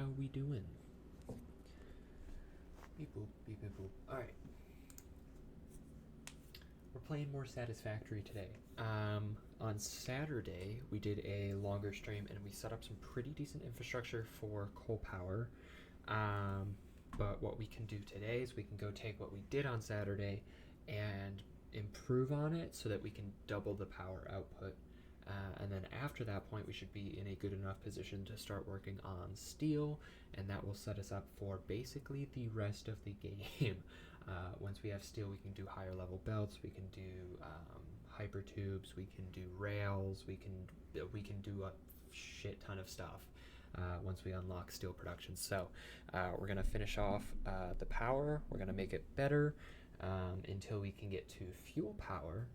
How we doing? Beep boop, beep beep boop. Alright. We're playing more Satisfactory today. On Saturday, we did a longer stream and we set up some pretty decent infrastructure for coal power. But what we can do today is we can go take what we did on Saturday and improve on it so that we can double the power output. And then after that point, we should be in a good enough position to start working on steel, and that will set us up for basically the rest of the game. Once we have steel, we can do higher level belts, we can do hyper tubes, we can do rails, we can do a shit ton of stuff once we unlock steel production. So we're gonna finish off the power. We're gonna make it better until we can get to fuel power.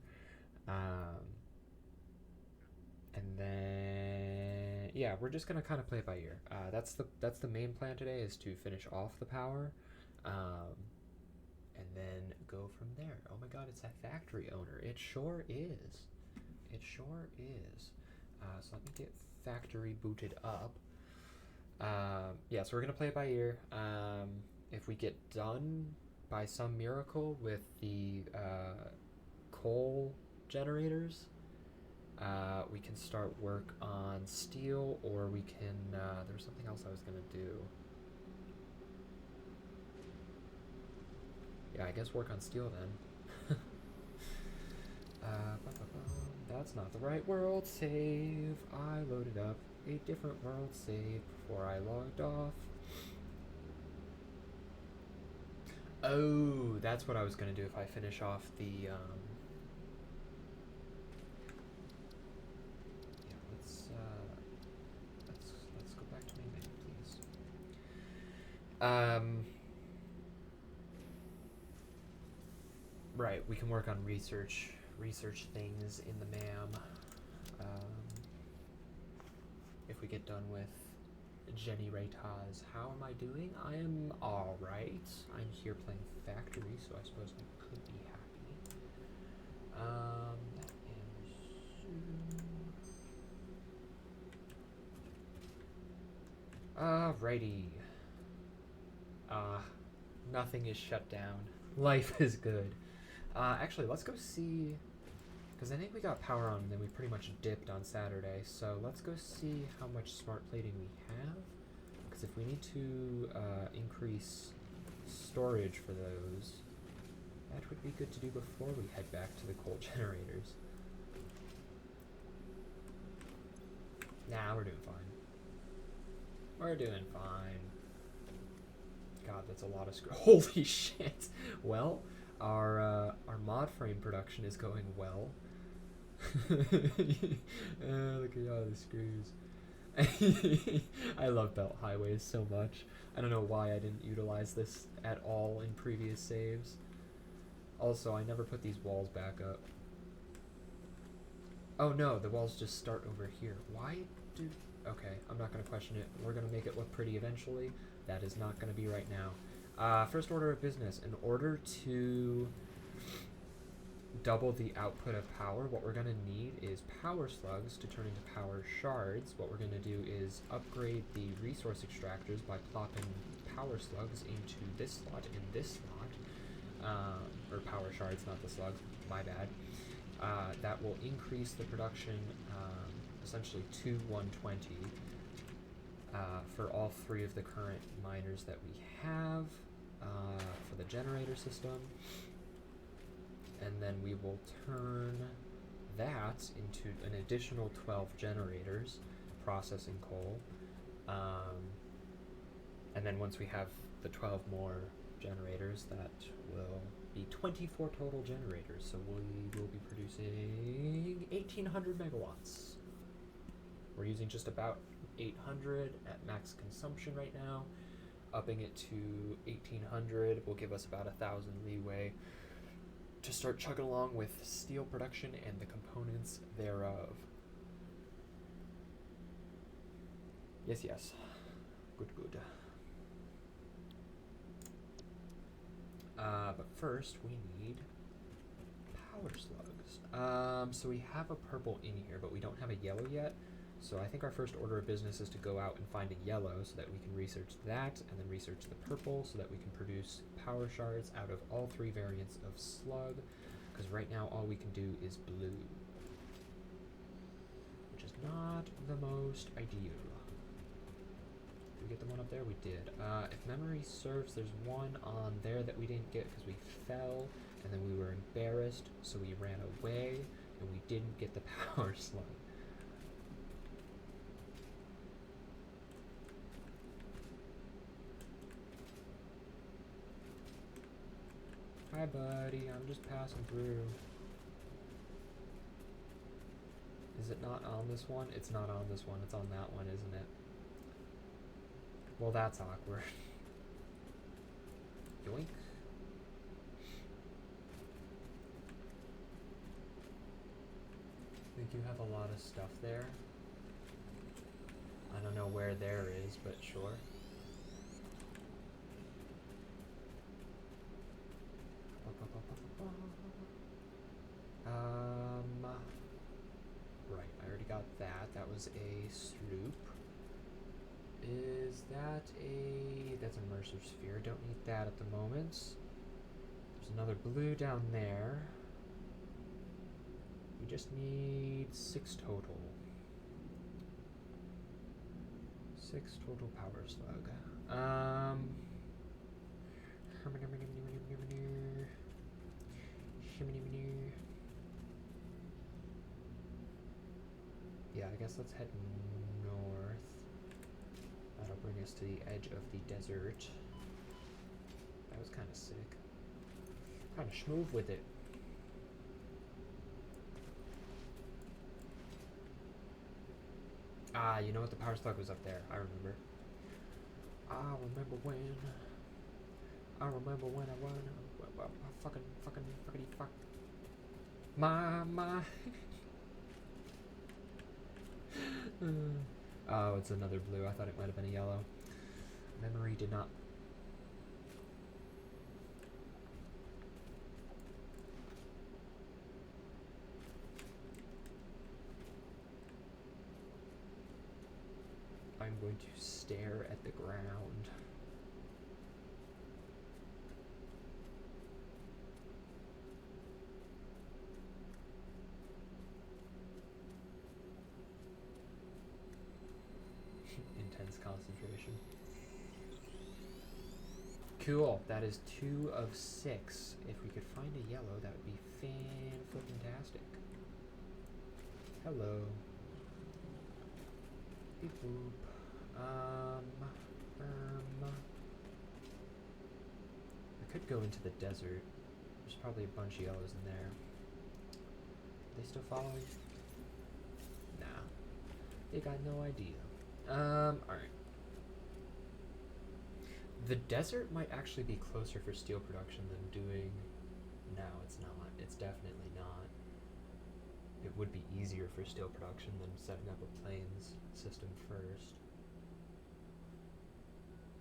And then, yeah, we're just gonna kind of play it by ear. That's the main plan today, is to finish off the power, and then go from there. Oh my God, it's a factory owner. It sure is. It sure is. So let me get factory booted up. Yeah, so we're gonna play it by ear. If we get done by some miracle with the coal generators, we can start work on steel, or we can, there's something else I was gonna do. Yeah, I guess work on steel then. That's not the right world save. I loaded up a different world save before I logged off. Oh, that's what I was gonna do if I finish off the, let's go back to main menu, please. Right, we can work on research things in the MAM. If we get done with Jenny Raytaz. How am I doing? I am alright. I'm here playing factory, so I suppose I could be happy. That is... Alrighty. Nothing is shut down. Life is good. Actually, let's go see... Because I think we got power on and then we pretty much dipped on Saturday. So let's go see how much smart plating we have. Because if we need to increase storage for those, that would be good to do before we head back to the coal generators. Nah, we're doing fine. We're doing fine. God, that's a lot of holy shit. Well, our mod frame production is going well. Look at all the screws. I love belt highways so much. I don't know why I didn't utilize this at all in previous saves. Also, I never put these walls back up. Oh no, the walls just start over here. Why do... Okay, I'm not going to question it. We're going to make it look pretty eventually. That is not going to be right now. First order of business. In order to double the output of power, what we're going to need is power slugs to turn into power shards. What we're going to do is upgrade the resource extractors by plopping power slugs into this slot and this slot. Or power shards, not the slugs, my bad. That will increase the production essentially to 120 for all three of the current miners that we have for the generator system. And then we will turn that into an additional 12 generators processing coal. And then once we have the 12 more generators, that will be 24 total generators. So we will be producing 1,800 megawatts. We're using just about 800 at max consumption right now. Upping it to 1,800 will give us about 1,000 leeway to start chugging along with steel production and the components thereof. Yes, yes. Good, good. But first, we need power slugs. So we have a purple in here, but we don't have a yellow yet. So I think our first order of business is to go out and find a yellow so that we can research that, and then research the purple so that we can produce power shards out of all 3 variants of slug, because right now all we can do is blue, which is not the most ideal. Did we get the one up there? We did. If memory serves, there's one on there that we didn't get because we fell, and then we were embarrassed, so we ran away, and we didn't get the power slug. Hi, buddy. I'm just passing through. Is it not on this one? It's not on this one. It's on that one, isn't it? Well, that's awkward. Yoink. I think you have a lot of stuff there. I don't know where there is, but sure. Right, I already got that. That was a sloop. Is that that's a Mercer sphere. Don't need that at the moment. There's another blue down there. We just need 6 total. 6 total power slug. Yeah, I guess let's head north. That'll bring us to the edge of the desert. That was kind of sick. Kind of schmoove with it. Ah, you know what? The power slug was up there. I remember. I remember when I won. Fucking fuck. My. Oh, it's another blue. I thought it might have been a yellow. Memory did not. I'm going to stare at the ground. Intense concentration. Cool. That is 2 of 6. If we could find a yellow, that would be fan-fucking-tastic. Hello. Beep boop. I could go into the desert. There's probably a bunch of yellows in there. Are they still following? Nah. They got no idea. Alright. The desert might actually be closer for steel production than doing... No, it's not. It's definitely not. It would be easier for steel production than setting up a plains system first.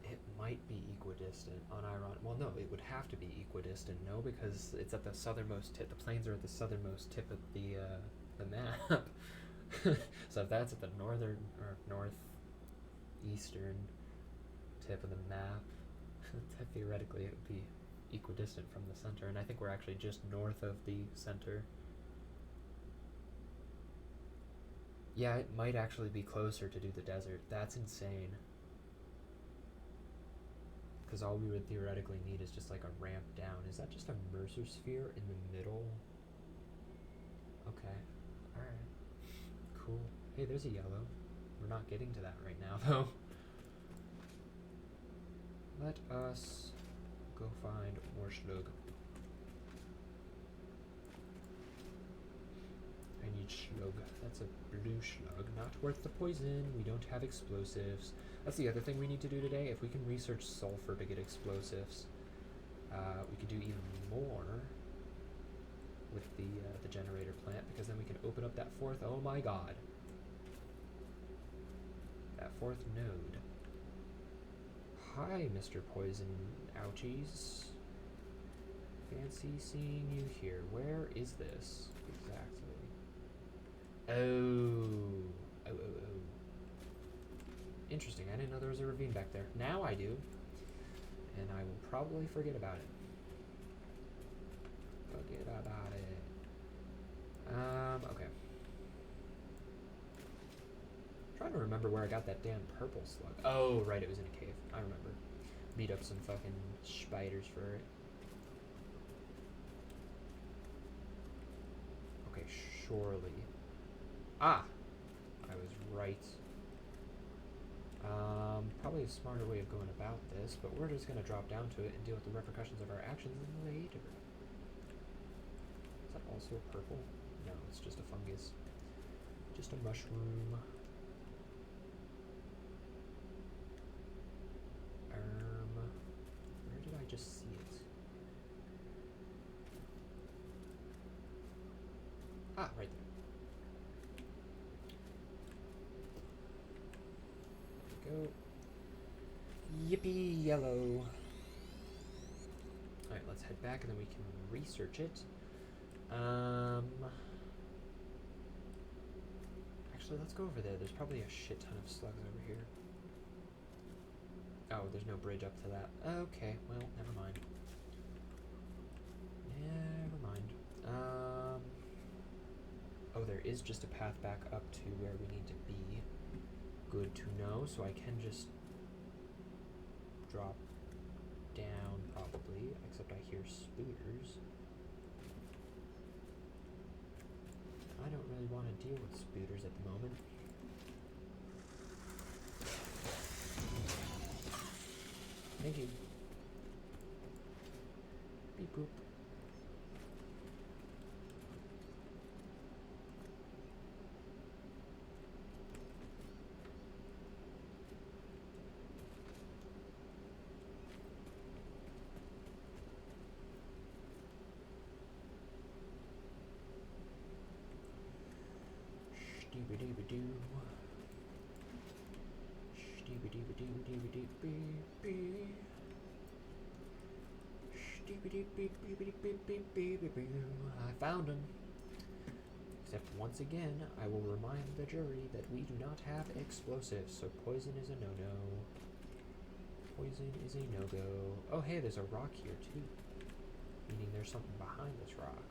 It might be equidistant on Iron. Well, no, it would have to be equidistant, no, because it's at the southernmost tip. The plains are at the southernmost tip of the map. So if that's at the northern or northeastern tip of the map, theoretically it would be equidistant from the center, and I think we're actually just north of the center. Yeah, it might actually be closer to do the desert. That's insane. Because all we would theoretically need is just like a ramp down. Is that just a Mercer sphere in the middle? Okay. Alright. Cool. Hey, there's a yellow. We're not getting to that right now, though. Let us go find more slug. I need slug. That's a blue slug. Not worth the poison. We don't have explosives. That's the other thing we need to do today. If we can research sulfur to get explosives, we could do even more with the generator plant, because then we can open up that 4th. Oh my god. That 4th node. Hi, Mr. Poison Ouchies. Fancy seeing you here. Where is this exactly? Oh. Interesting, I didn't know there was a ravine back there. Now I do. And I will probably forget about it. Forget about it. Okay. Trying to remember where I got that damn purple slug. Oh, right, it was in a cave. I remember. Beat up some fucking spiders for it. Okay, surely. Ah! I was right. Probably a smarter way of going about this, but we're just going to drop down to it and deal with the repercussions of our actions later. Is that also purple? No, it's just a fungus. Just a mushroom. Where did I just see it? Ah, right there. There we go. Yippee yellow. Alright, let's head back and then we can research it. Actually, let's go over there. There's probably a shit ton of slugs over here. Oh, there's no bridge up to that. Okay, well, never mind. Never mind. Oh, there is just a path back up to where we need to be. Good to know, so I can just drop down, probably, except I hear spooters. I don't really want to deal with spooters at the moment. Thank you. Beep boop. Doo-ba-doo-ba-doo. I found him. Except once again, I will remind the jury that we do not have explosives, so poison is a no-no. Poison is a no-go. Oh hey, there's a rock here too. Meaning there's something behind this rock.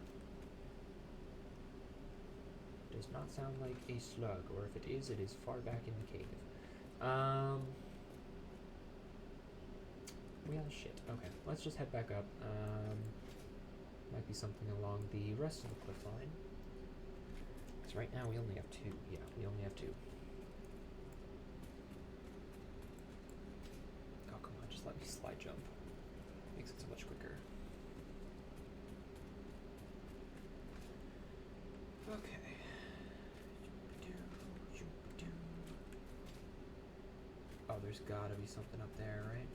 Does not sound like a slug, or if it is far back in the cave. Well, shit. Okay, let's just head back up. Might be something along the rest of the cliff line. Because right now we only have two. Yeah, we only have two. Oh, come on, just let me slide jump. Makes it so much quicker. Okay. Oh, there's gotta be something up there, right?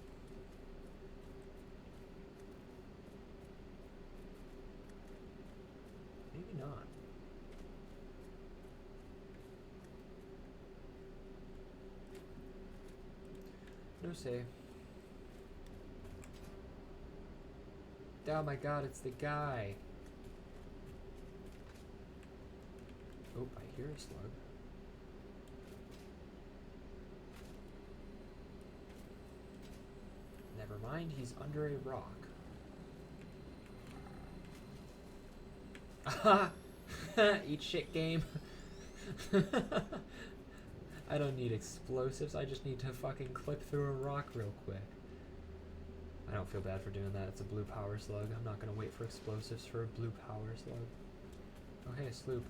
Maybe not. No say. Oh my god, it's the guy. Oh, I hear a slug. Never mind, he's under a rock. Aha! Eat shit, game. I don't need explosives, I just need to fucking clip through a rock real quick. I don't feel bad for doing that, it's a blue power slug. I'm not gonna wait for explosives for a blue power slug. Oh hey, a sloop.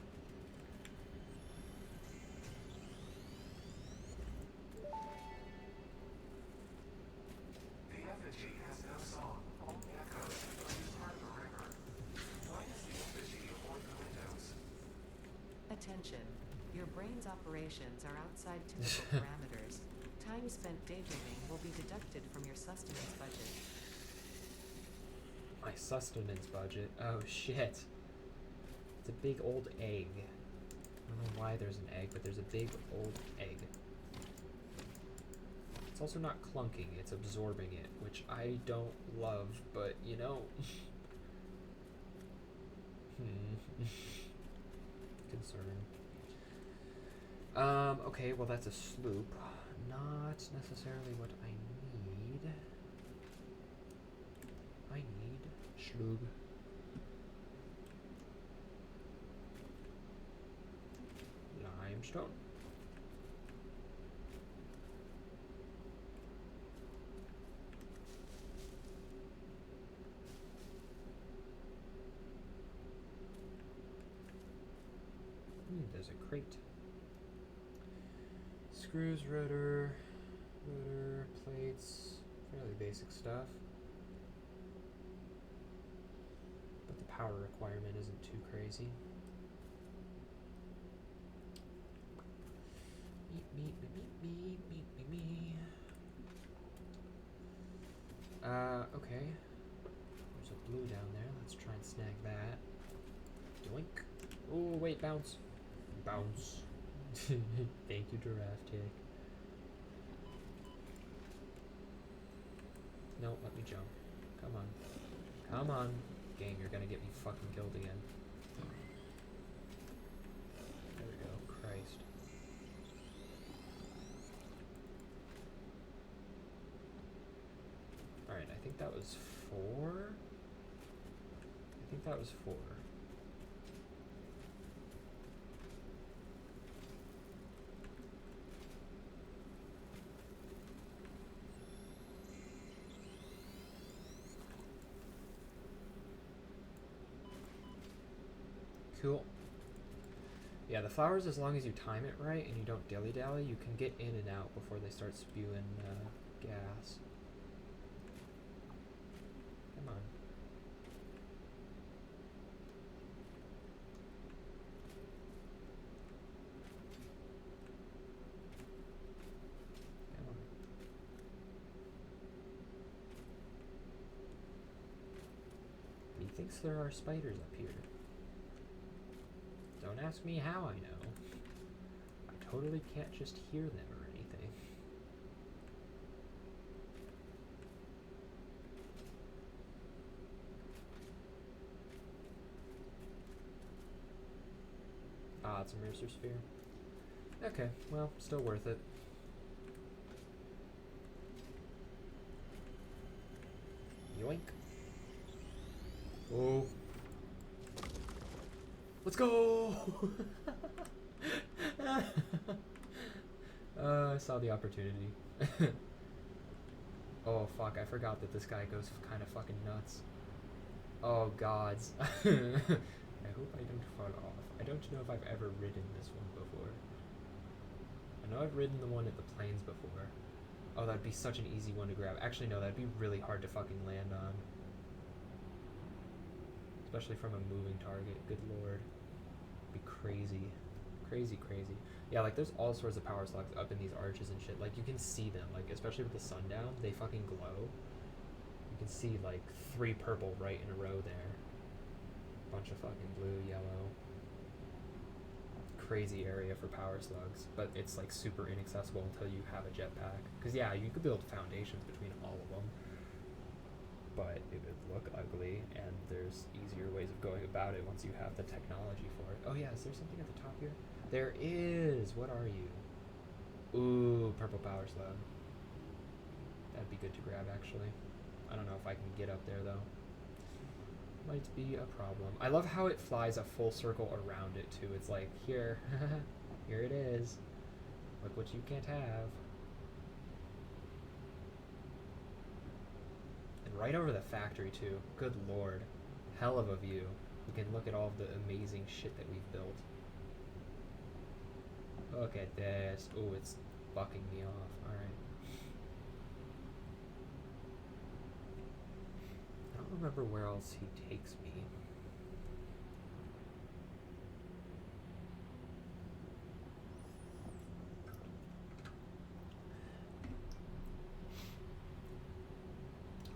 Attention. Your brain's operations are outside typical parameters. Time spent daydreaming will be deducted from your sustenance budget. My sustenance budget? Oh shit. It's a big old egg. I don't know why there's an egg, but there's a big old egg. It's also not clunking, it's absorbing it, which I don't love, but you know. Concern. Okay, well that's a sloop. not necessarily what I need. I need schlug. Limestone. There's a crate. Screws, rotor, plates, fairly basic stuff. But the power requirement isn't too crazy. Okay. There's a blue down there. Let's try and snag that. Doink. Oh, wait, bounce. Bounce. Thank you, Giraffe Tick. No, let me jump. Come on. Come on. Gang, you're gonna get me fucking killed again. There we go. Christ. Alright, I think that was 4. I think that was 4. Cool. Yeah, the flowers, as long as you time it right and you don't dilly-dally, you can get in and out before they start spewing gas. Come on. Come on. Methinks there are spiders up here. Don't ask me how I know. I totally can't just hear them or anything. Ah, it's a Mercer sphere. Okay, well, still worth it. Yoink. Oh. Let's go! I saw the opportunity. Oh fuck, I forgot that this guy goes kind of fucking nuts. Oh gods. I hope I don't fall off. I don't know if I've ever ridden this one before. I know I've ridden the one at the plains before. Oh, that'd be such an easy one to grab. Actually, no, that'd be really hard to fucking land on. Especially from a moving target. Good lord. It'd be crazy. Crazy, crazy. Yeah, like there's all sorts of power slugs up in these arches and shit. Like you can see them, like especially with the sun down, they fucking glow. You can see like 3 purple right in a row there. Bunch of fucking blue, yellow. Crazy area for power slugs, but it's like super inaccessible until you have a jetpack. Cause yeah, you could build foundations between all of them, but it would look ugly, and there's easier ways of going about it once you have the technology for it. Oh yeah, is there something at the top here? There is! What are you? Ooh, purple power slug. That'd be good to grab, actually. I don't know if I can get up there, though. Might be a problem. I love how it flies a full circle around it, too. It's like, here. Here it is. Look what you can't have. And right over the factory, too. Good lord. Hell of a view. You can look at all of the amazing shit that we've built. Look at this. Oh, it's bucking me off. Alright. I don't remember where else he takes me.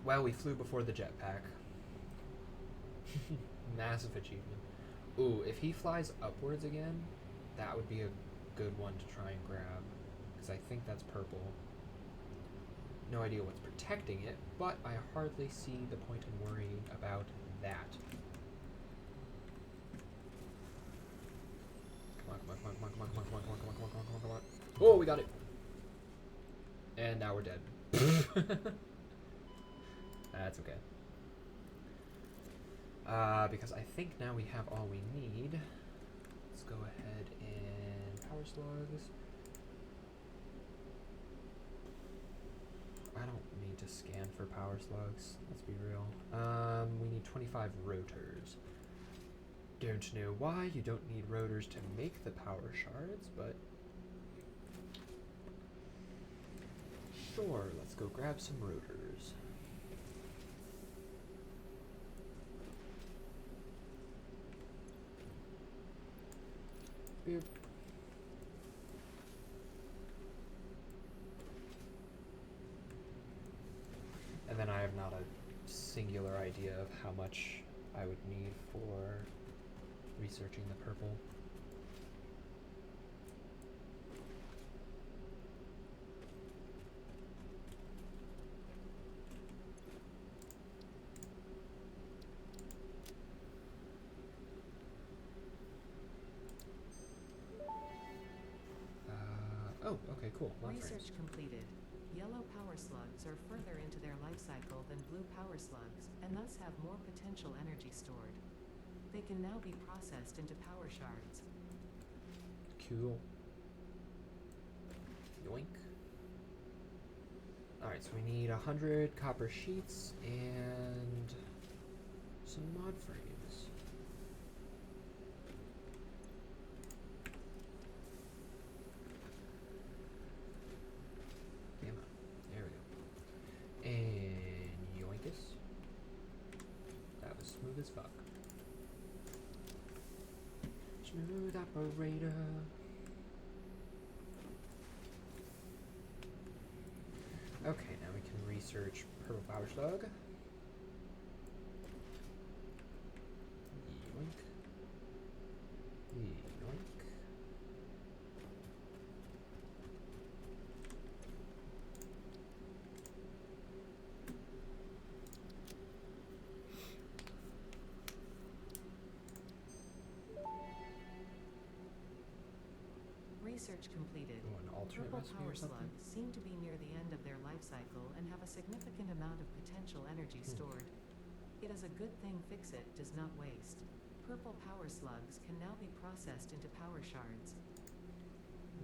Well, we flew before the jetpack. Massive achievement. Ooh, if he flies upwards again, that would be a good one to try and grab, because I think that's purple. No idea what's protecting it, but I hardly see the point in worrying about that. Come on, come on, come on, come on, come on, come on, come on, come on, come on, come on, come on, come on. Oh, we got it. And now we're dead. That's okay. Because I think now we have all we need. Let's go ahead and power slugs. I don't need to scan for power slugs. Let's be real. We need 25 rotors. Don't know why you don't need rotors to make the power shards, but sure, let's go grab some rotors. Boop. And then I have not a singular idea of how much I would need for researching the purple. Oh, okay, cool. Research completed. Yellow power slugs are further into their life cycle than blue power slugs, and thus have more potential energy stored. They can now be processed into power shards. Cool. Yoink. Alright, so we need 100 copper sheets and some mod frames. Damn it. There we go. And yoinkus. That was smooth as fuck. Smooth operator. Okay, now we can research purple power slug. Yoink. Yoink. Research completed. Oh, an alternate Purple recipe power or something? slugs seem to be near the end of their life cycle and have a significant amount of potential energy stored. It is a good thing Fix-It does not waste. Purple power slugs can now be processed into power shards.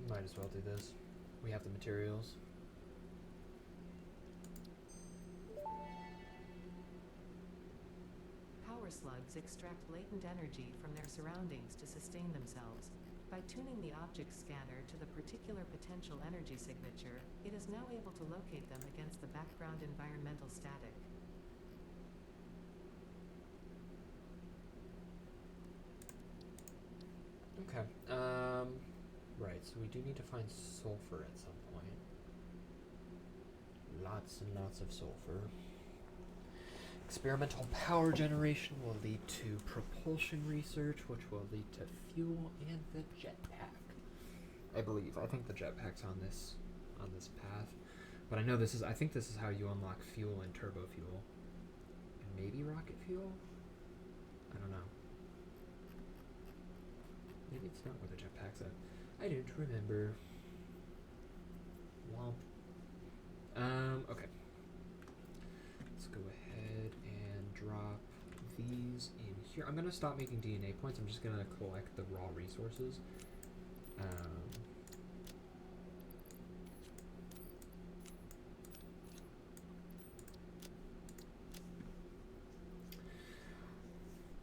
Might as well do this. We have the materials. Power slugs extract latent energy from their surroundings to sustain themselves. By tuning the object scanner to the particular potential energy signature, it is now able to locate them against the background environmental static. Okay. Right, so we do need to find sulfur at some point. Lots and lots of sulfur. Experimental power generation will lead to propulsion research, which will lead to fuel and the jetpack. I believe. I think the jetpack's on this path. But I know this is, I think this is how you unlock fuel and turbo fuel. And maybe rocket fuel? I don't know. Maybe it's not where the jetpack's at. I don't remember. Womp. Okay. Let's go ahead and drop these in here. I'm gonna stop making DNA points. I'm just gonna collect the raw resources.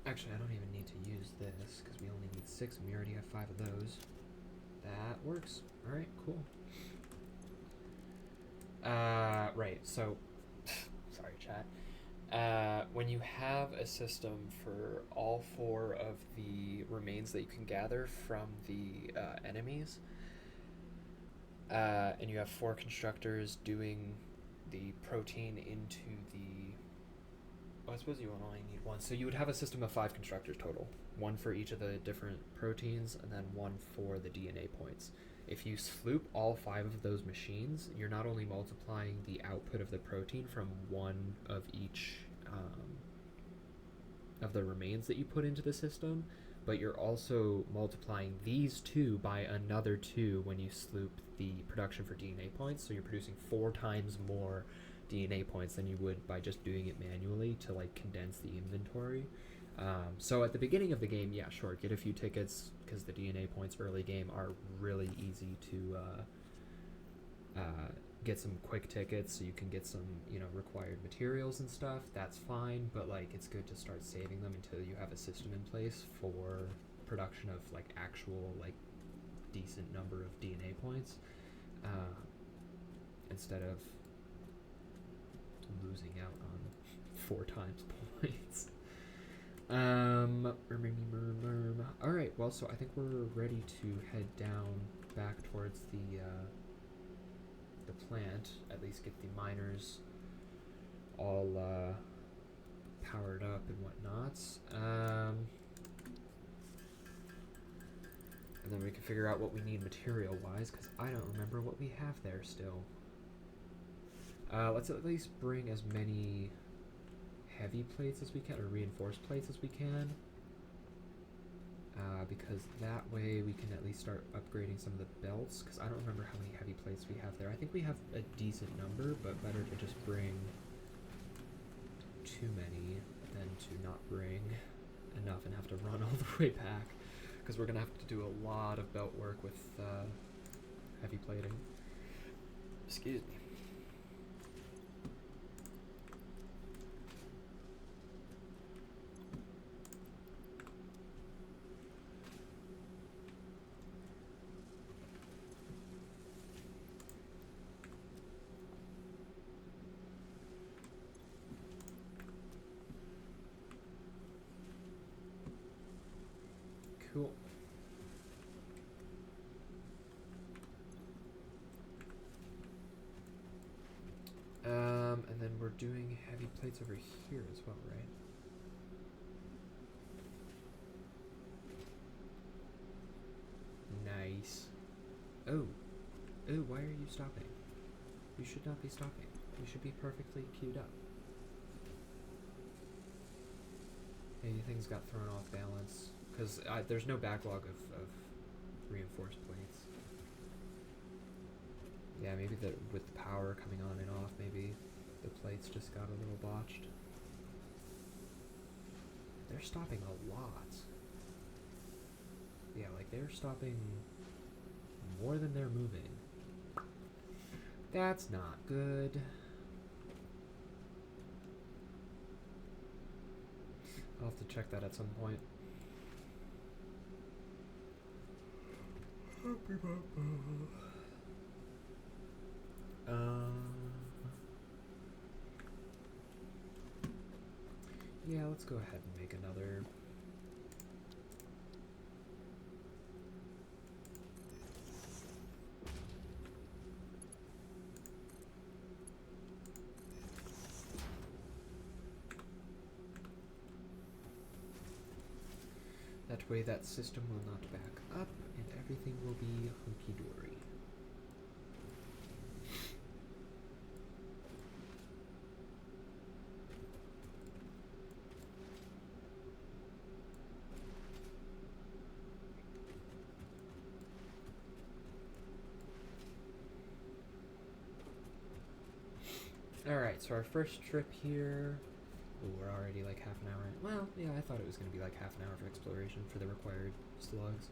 Actually, I don't even need to use this because we only need 6 and we already have 5 of those. That works. Alright, cool. Right, so, sorry chat. When you have a system for all 4 of the remains that you can gather from the enemies, and you have 4 constructors doing the protein into the... Well, I suppose you only need 1. So you would have a system of 5 constructors total. 1 for each of the different proteins, and then 1 for the DNA points. If you sloop all 5 of those machines, you're not only multiplying the output of the protein from 1 of each of the remains that you put into the system, but you're also multiplying these two by another 2 when you sloop the production for DNA points, so you're producing 4 times more DNA points than you would by just doing it manually to like condense the inventory. So at the beginning of the game, yeah, sure, get a few tickets because the DNA points early game are really easy to get some quick tickets so you can get some, you know, required materials and stuff. That's fine, but like it's good to start saving them until you have a system in place for production of like actual like decent number of DNA points, instead of losing out on 4 times points. All right, well, so I think we're ready to head down back towards the plant, at least get the miners all powered up and whatnot. And then we can figure out what we need material-wise, because I don't remember what we have there still. Let's at least bring as many heavy plates as we can, or reinforced plates as we can. Because that way we can at least start upgrading some of the belts, because I don't remember how many heavy plates we have there. I think we have a decent number, but better to just bring too many than to not bring enough and have to run all the way back, because we're going to have to do a lot of belt work with heavy plating. Excuse me. Cool. And then we're doing heavy plates over here as well, right? Nice. Oh, why are you stopping? You should not be stopping. You should be perfectly queued up. Maybe things got thrown off balance, because there's no backlog of reinforced plates. Yeah, maybe with the power coming on and off, maybe the plates just got a little botched. They're stopping a lot. Yeah, like they're stopping more than they're moving. That's not good. I'll have to check that at some point. Yeah, let's go ahead and make another. That way that system will not back up and everything will be hunky-dory. Alright, so our first trip here. Ooh, we're already like half an hour in. Well, yeah, I thought it was going to be like half an hour of exploration for the required slugs.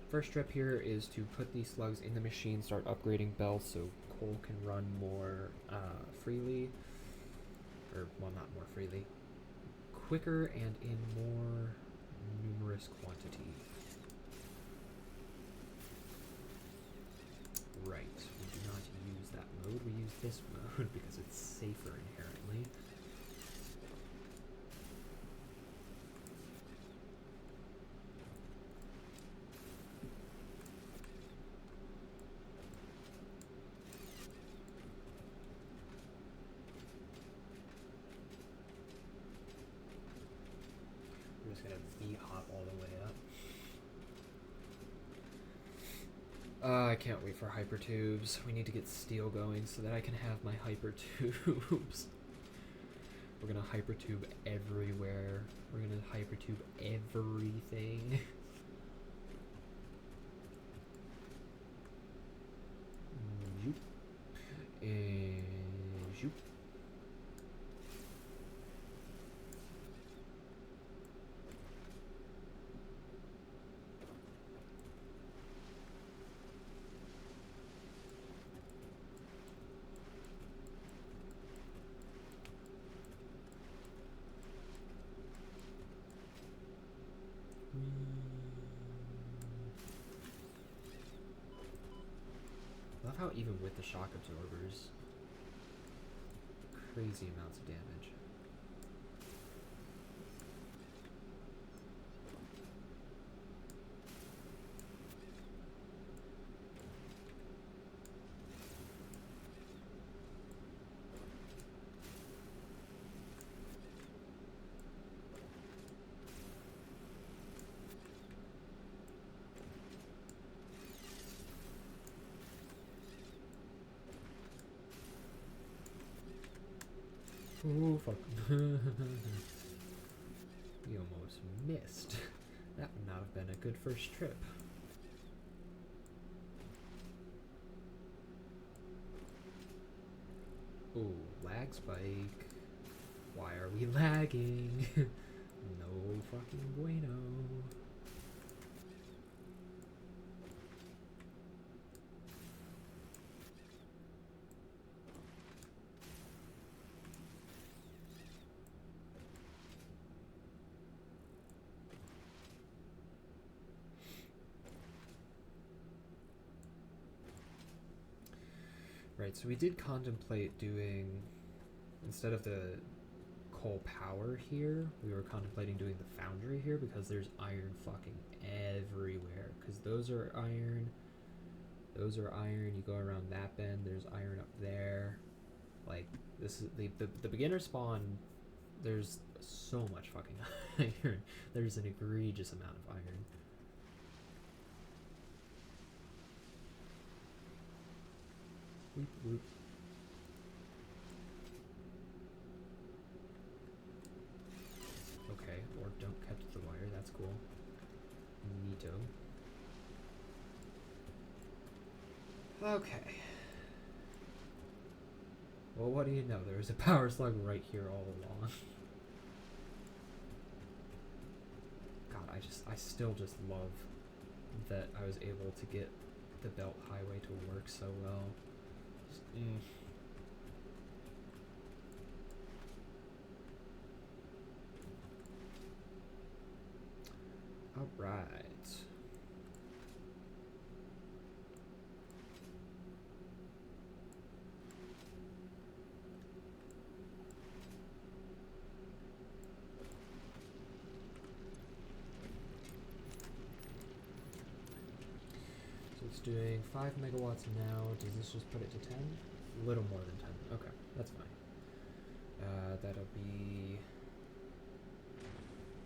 First trip here is to put these slugs in the machine, start upgrading belts so coal can run more freely. Or, well, not more freely. Quicker and in more numerous quantity. Right, we do not use that mode, we use this mode because it's safer inherently. I'm just gonna V-hop all the way up. I can't wait for hypertubes. We need to get steel going so that I can have my hypertubes. We're gonna hypertube everywhere. We're gonna hypertube everything. Zoop. And zoop. I love how even with the shock absorbers, crazy amounts of damage. Oh fuck. We almost missed. That would not have been a good first trip. Ooh, lag spike. Why are we lagging? No fucking bueno. Right, so we did contemplate doing, instead of the coal power here, we were contemplating doing the foundry here because there's iron fucking everywhere. Because those are iron, you go around that bend, there's iron up there. Like, this is, the beginner spawn, there's so much fucking iron. There's an egregious amount of iron. Whoop, whoop. Okay, or don't cut the wire, that's cool. Neato. Okay. Well, what do you know? There was a power slug right here all along. God, I still just love that I was able to get the belt highway to work so well. Just, All right. So it's doing 5 megawatts now. Does this just put it to 10? A little more than 10. Okay, that's fine. That'll be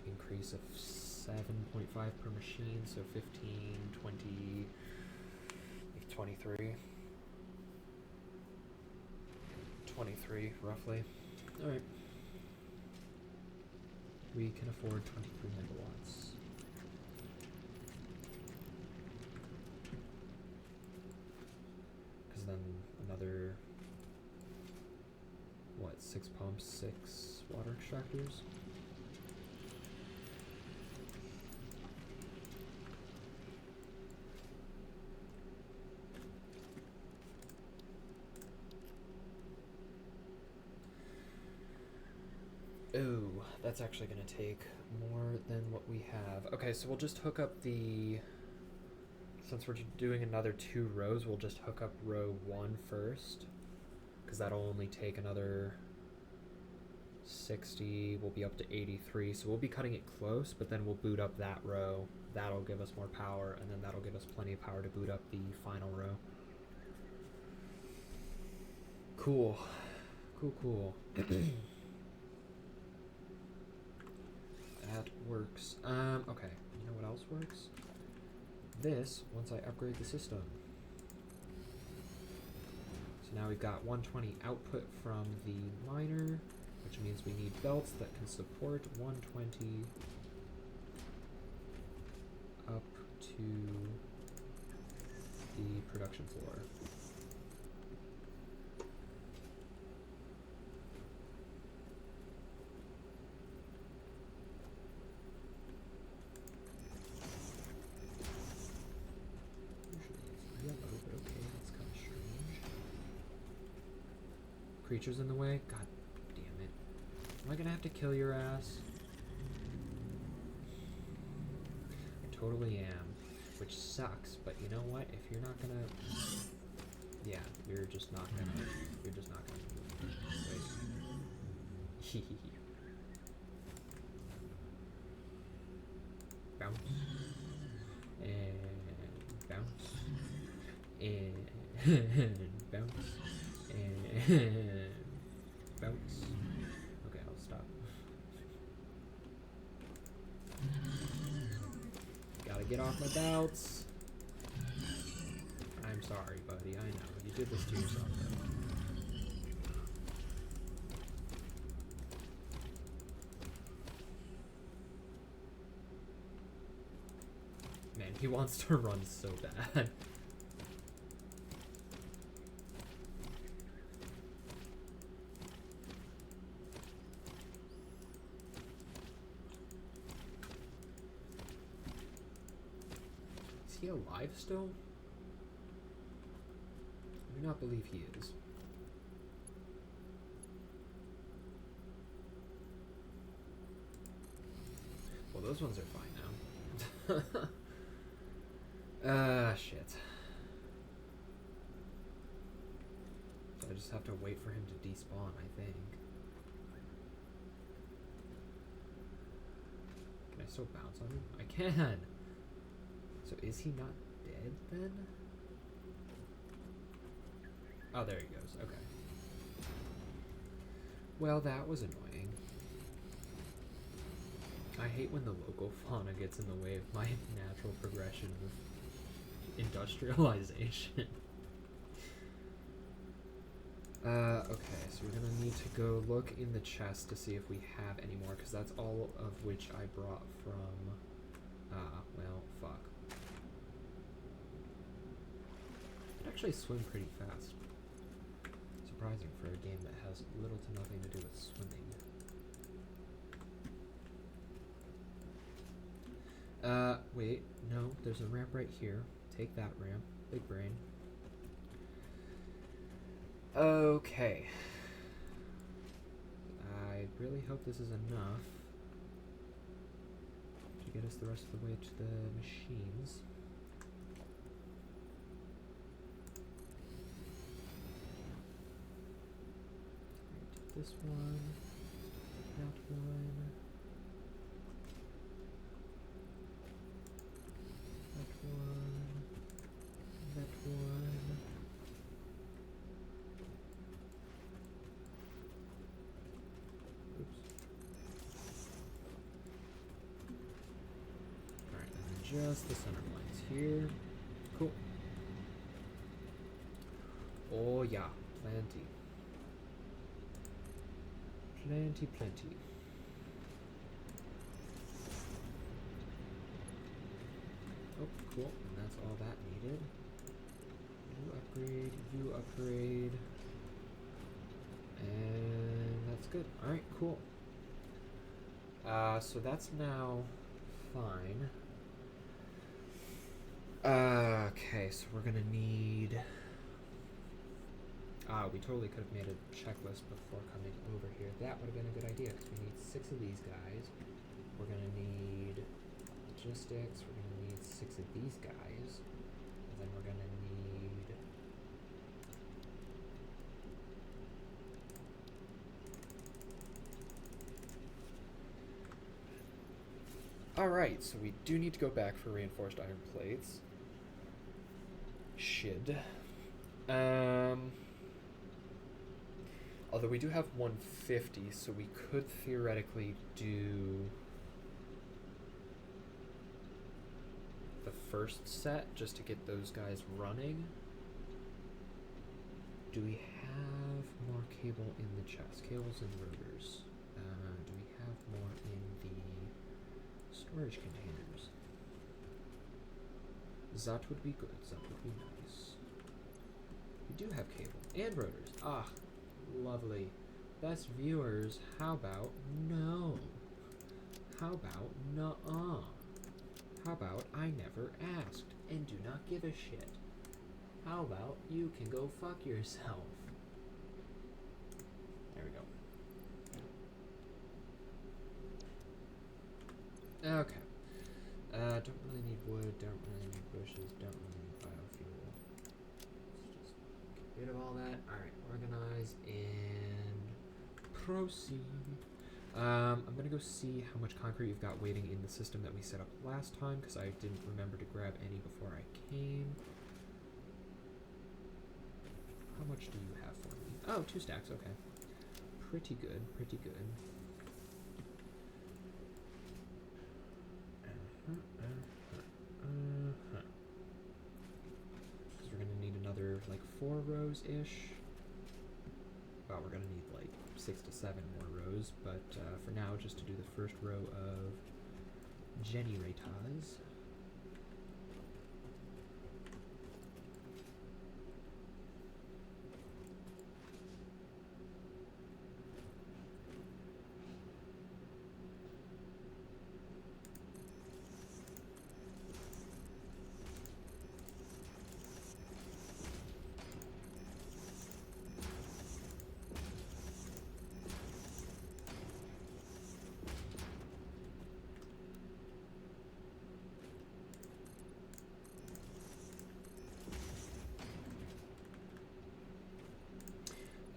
increase of 7.5 per machine, so 15, 20, 23. 23, roughly. Alright. We can afford 23 megawatts. Because then another, what, 6 pumps, 6 water extractors? Ooh, that's actually going to take more than what we have. Okay, so we'll just hook up the... Since we're doing another 2 rows, we'll just hook up row 1 first. Because that'll only take another 60. We'll be up to 83. So we'll be cutting it close, but then we'll boot up that row. That'll give us more power, and then that'll give us plenty of power to boot up the final row. Cool. Cool, cool. That works. Okay. You know what else works? This, once I upgrade the system. So now we've got 120 output from the miner. which means we need belts that can support 120 up to the production floor. Usually it's yellow, but okay, that's kind of strange. Creatures in the way? God damn it. Am I gonna have to kill your ass? I totally am. Which sucks, but you know what? If you're not gonna... Yeah, you're just not gonna... You're just not gonna move. Wait. Bounce. And bounce. And bounce. And bounce. Okay, I'll stop. Gotta get off my belts. I'm sorry, buddy. I know. You did this to yourself, though. Man, he wants to run so bad. Is he alive still? I do not believe he is. Well, those ones are fine now. Shit. So I just have to wait for him to despawn, I think. Can I still bounce on him? I can! So is he not dead then? Oh, there he goes. Okay. Well, that was annoying. I hate when the local fauna gets in the way of my natural progression of industrialization. Okay, so we're gonna need to go look in the chest to see if we have any more, because that's all of which I brought from... well, fuck. I can actually swim pretty fast. Surprising for a game that has little to nothing to do with swimming. Wait, no, there's a ramp right here. Take that ramp. Big brain. Okay. I really hope this is enough to get us the rest of the way to the machines. This one, that one, that one, that one. Oops. Alright, and then just the center lines here. Cool. Oh yeah, plenty. Plenty. Oh, cool. And that's all that needed. You upgrade. And that's good. Alright, cool. So that's now fine. Okay, so we're gonna need... we totally could have made a checklist before coming over here. That would have been a good idea, because we need 6 of these guys. We're going to need logistics. We're going to need 6 of these guys. And then we're going to need... Alright, so we do need to go back for reinforced iron plates. Should. Although we do have 150, so we could theoretically do the first set just to get those guys running. Do we have more cable in the chest. Cables and rotors. Do we have more in the storage containers? That would be good. That would be nice. We do have cable and rotors. Ah, lovely. Best viewers, how about no? How about nuh-uh? How about I never asked and do not give a shit? How about you can go fuck yourself? There we go. Okay. Don't really need wood, don't really need bushes, don't really need biofuel. Let's just get rid of all that. Alright, organize and proceed. I'm gonna go see how much concrete you've got waiting in the system that we set up last time, because I didn't remember to grab any before I came. How much do you have for me? Oh, 2 stacks, okay. Pretty good, pretty good. Because we're gonna need another, like, 4 rows-ish. Well, we're gonna need, like, 6 to 7 more rows, but for now, just to do the first row of generators.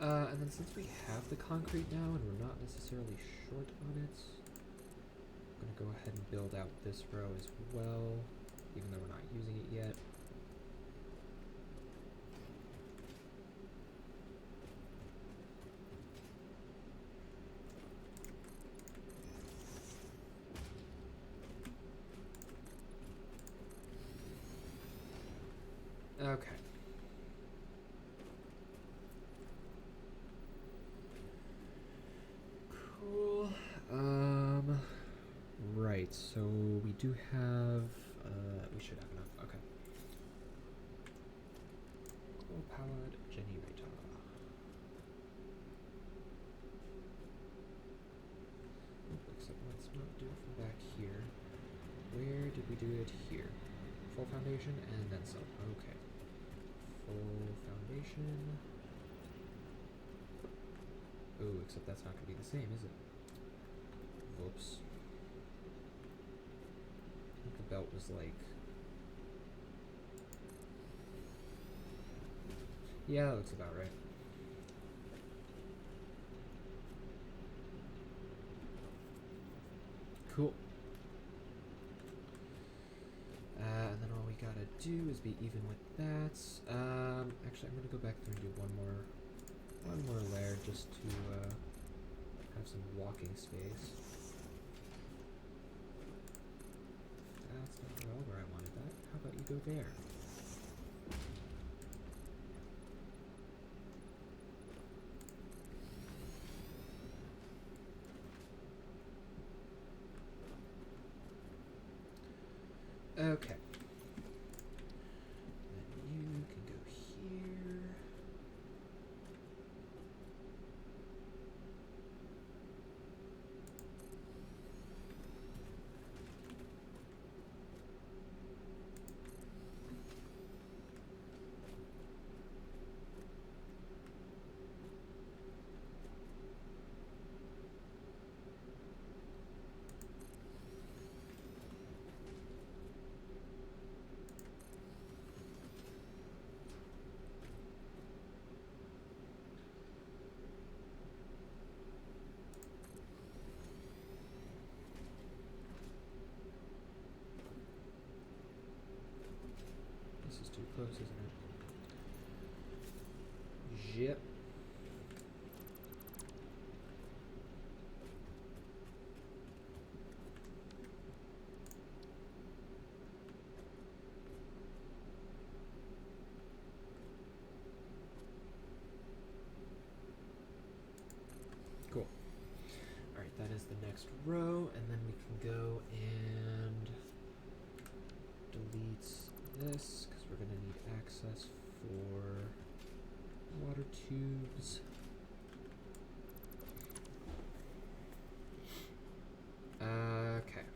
And then since we have the concrete now and we're not necessarily short on it, I'm going to go ahead and build out this row as well, even though we're not using it yet. Okay. Cool. Right, so we do have, we should have enough, okay. Coal-powered generator. Except let's not do it from back here. Where did we do it? Here. Full foundation and then some, okay. Full foundation. Oh, except that's not going to be the same, is it? Whoops. I think the belt was like... Yeah, that looks about right. Cool. And then all we gotta do is be even with that. Actually, I'm gonna go back through and do one more layer just to have some walking space. That's not at all where I wanted that. How about you go there? Okay. Then you can go here. This is too close, isn't it? Yep. Cool. Alright, that is the next row, and then we can go and delete this, because we're going to need access for water tubes. Okay.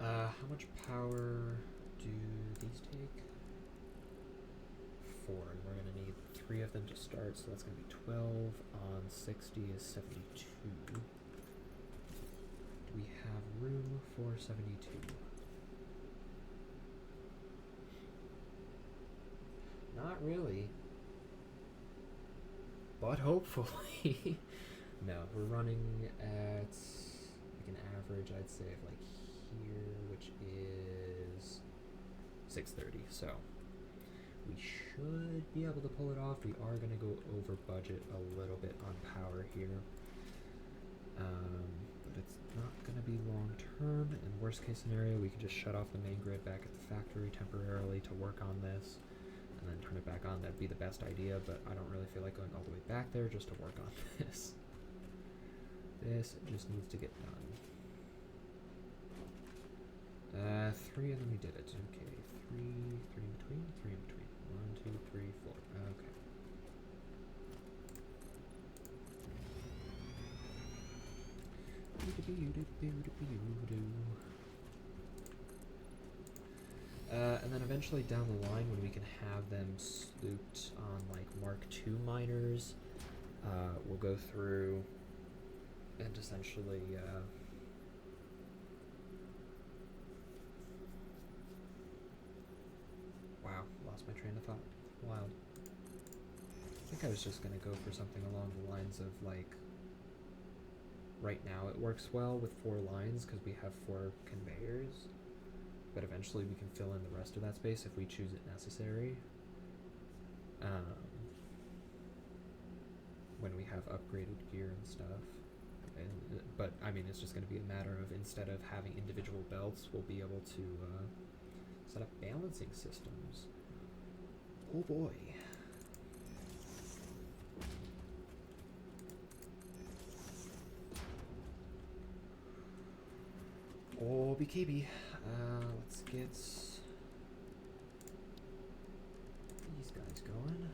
How much power do these take? 4, and we're going to need 3 of them to start, so that's going to be 12 on 60 is 72. Do we have room for 72? Not really. But hopefully. No, we're running at like an average, I'd say, of like here, which is 630. So we should be able to pull it off. We are going to go over budget a little bit on power here. But it's not going to be long term. In worst case scenario, we can just shut off the main grid back at the factory temporarily to work on this, and then turn it back on. That'd be the best idea, but I don't really feel like going all the way back there just to work on this. This just needs to get done. 3, and then we did it. Okay, 3 in between, 3 in between. 1, 2, 3, 4. Okay. And then eventually down the line, when we can have them slooped on like Mark II miners, we'll go through and essentially wow, lost my train of thought. Wild. I think I was just gonna go for something along the lines of like, right now it works well with 4 lines because we have 4 conveyors, but eventually we can fill in the rest of that space if we choose it necessary. When we have upgraded gear and stuff. But I mean, it's just going to be a matter of, instead of having individual belts, we'll be able to set up balancing systems. Oh boy. Oh, BKB. Let's get these guys going.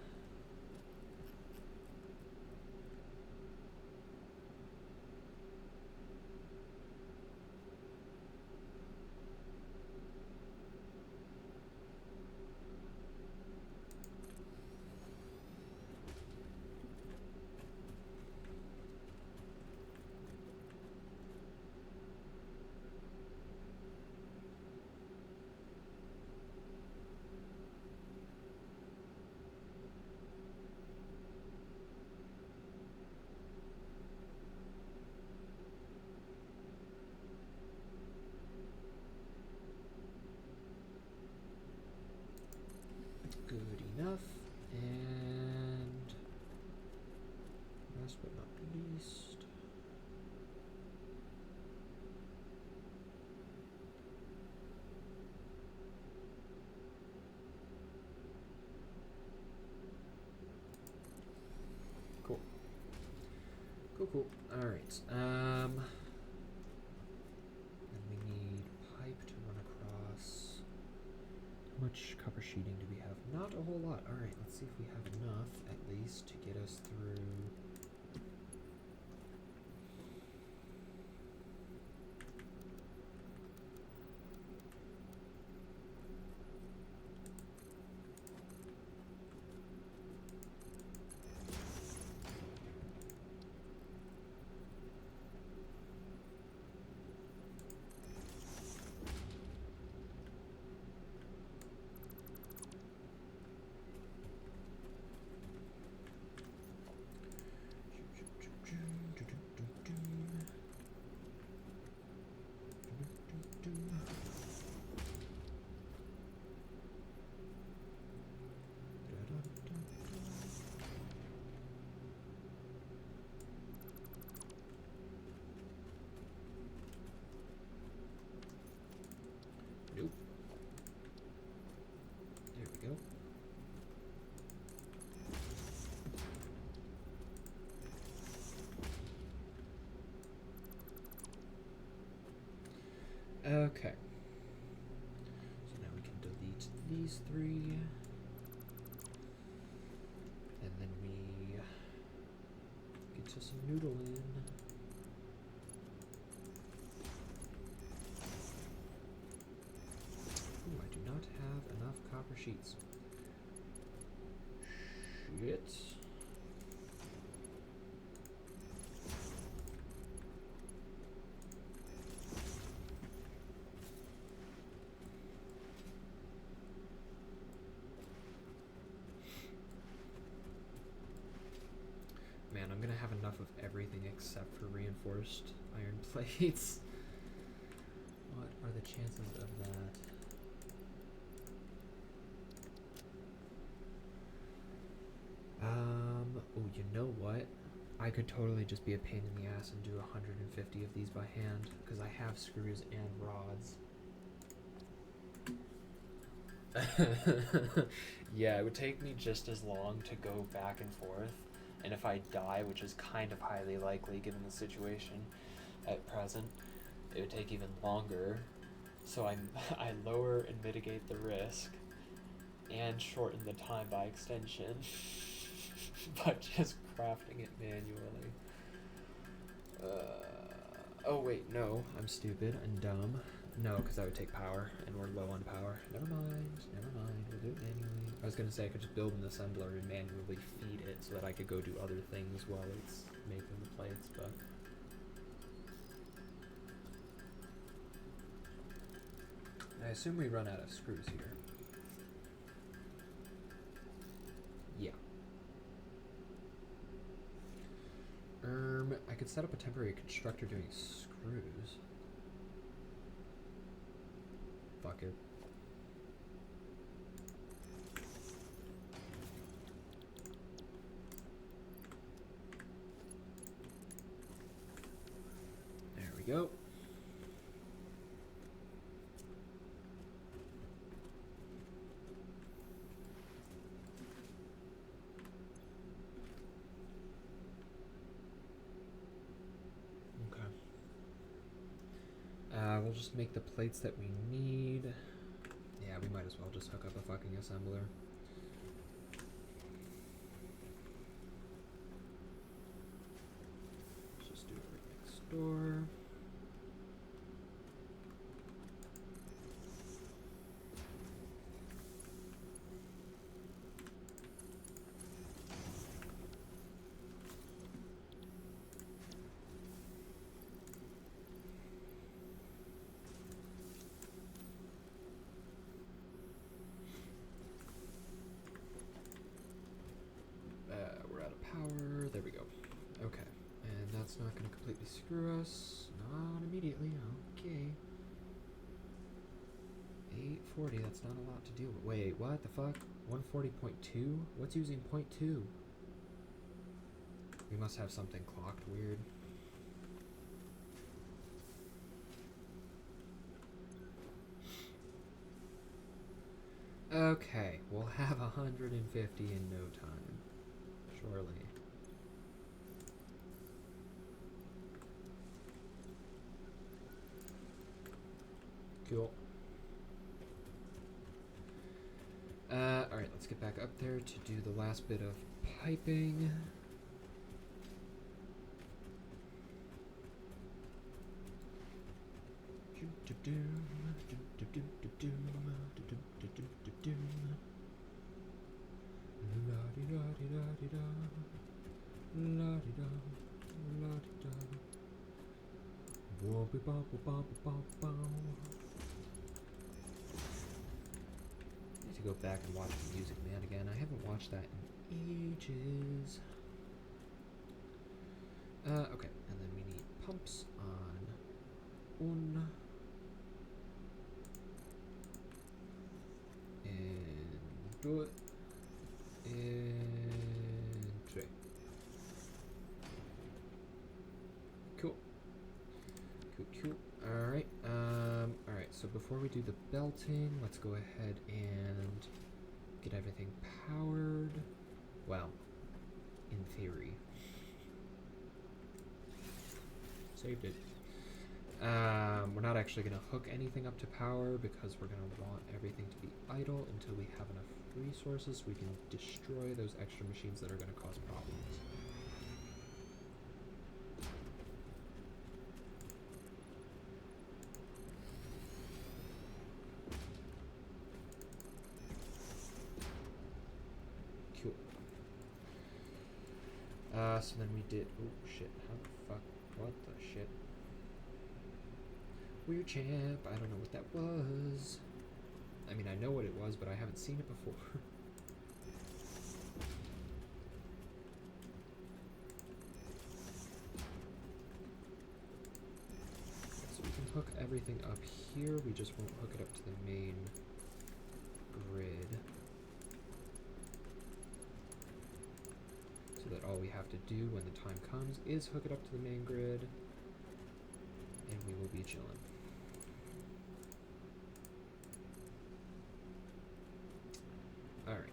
Good enough. And last but not least, cool. Cool. All right. And we need pipe to run across. How much copper sheeting do we have? Not a whole lot. All right. Let's see if we have enough, at least, to get us through. Okay. So now we can delete these three. And then we get to some noodling. Ooh, I do not have enough copper sheets. Shit. Man, I'm gonna have enough of everything except for reinforced iron plates. What are the chances of that? Oh, you know what? I could totally just be a pain in the ass and do 150 of these by hand, because I have screws and rods. Yeah, it would take me just as long to go back and forth, and if I die, which is kind of highly likely given the situation at present, it would take even longer. So I lower and mitigate the risk, and shorten the time by extension, but just crafting it manually. Oh wait, no, I'm stupid and dumb. No, because that would take power, and we're low on power. Never mind, we'll do it manually. I was gonna say I could just build an assembler and manually feed it so that I could go do other things while it's making the plates, but... I assume we run out of screws here. Yeah. I could set up a temporary constructor doing screws. Fuck it. There we go. We'll just make the plates that we need. Yeah, we might as well just hook up a fucking assembler. Let's just do it right next door. We're out of power. There we go. Okay. And that's not going to completely screw us. Not immediately. Okay. 840. That's not a lot to deal with. Wait, what the fuck? 140.2? What's using 0.2? We must have something clocked weird. Okay, we'll have 150 in no time. Surely. Cool. Alright, let's get back up there to do the last bit of piping. Need to go back and watch The Music Man again. I haven't watched that in ages. Okay, and then we need pumps on un and dos and tres. Cool. Cool. Alright, alright, so before we do the belting, let's go ahead and get everything powered. Well, in theory. Saved it. We're not actually going to hook anything up to power because we're going to want everything to be idle until we have enough resources so we can destroy those extra machines that are going to cause problems. Cool. So then we did... Oh, shit. How the fuck? What the shit? Weird champ. I don't know what that was. I mean, I know what it was, but I haven't seen it before. So we can hook everything up here. We just won't hook it up to the main grid. So that all we have to do when the time comes is hook it up to the main grid. And we will be chilling. Alright.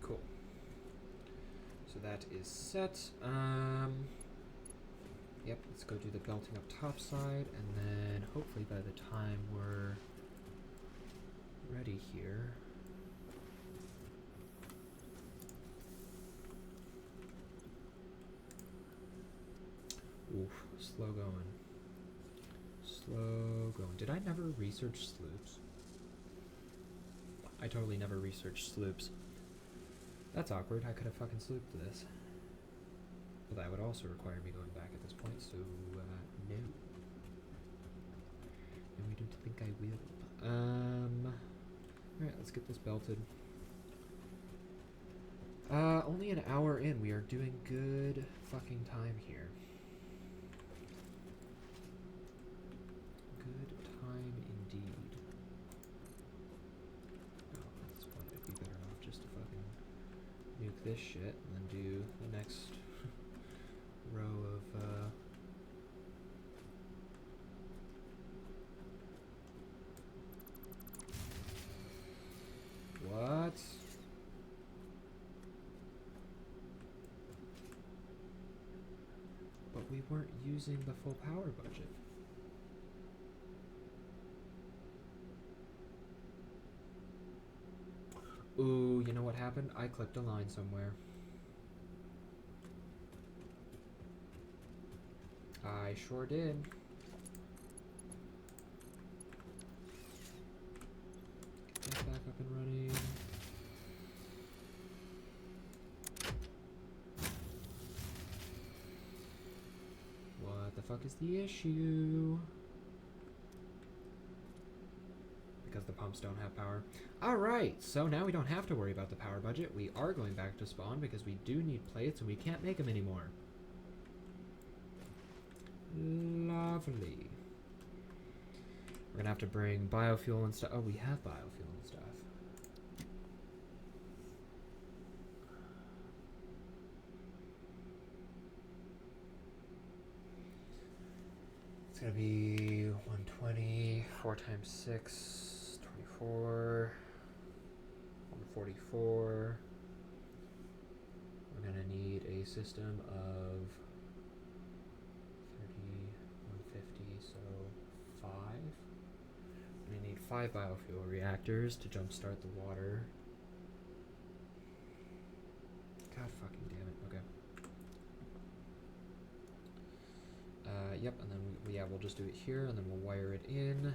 Cool. So that is set. Yep, let's go do the belting up top side, and then hopefully by the time we're ready here, oof, slow going. Slow going. Did I never research sloops? I totally never researched sloops. That's awkward. I could have fucking slooped this. But that would also require me going back at this point, so no. No, I don't think I will. Alright, let's get this belted. Only an hour in. We are doing good fucking time here. Good time indeed. Oh, at this point I'd be better off just to fucking nuke this shit and then do the next row of, what? But we weren't using the full power budget. Ooh, you know what happened? I clicked a line somewhere. I sure did. Get that back up and running. What the fuck is the issue? Because the pumps don't have power. Alright, so now we don't have to worry about the power budget. We are going back to spawn because we do need plates and we can't make them anymore. Lovely. We're gonna have to bring biofuel and stuff. Oh, we have biofuel and stuff. It's gonna be 120, 4 times 6, 24, 144. We're gonna need a system of 150, so 5. We're gonna need 5 biofuel reactors to jumpstart the water. God fucking damn it. Okay. Yep, and then we'll just do it here, and then we'll wire it in.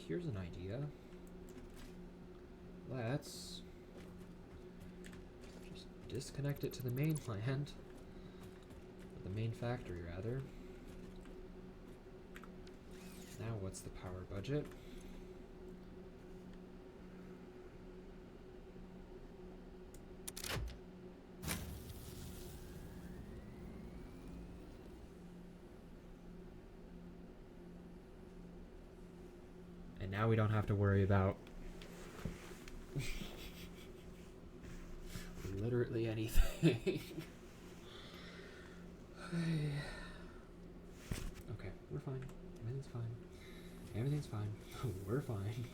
Here's an idea. Let's just disconnect it to the mainland, or the main factory rather. Now what's the power budget? And now we don't have to worry about literally anything. Okay, we're fine. Everything's fine. Everything's fine. We're fine.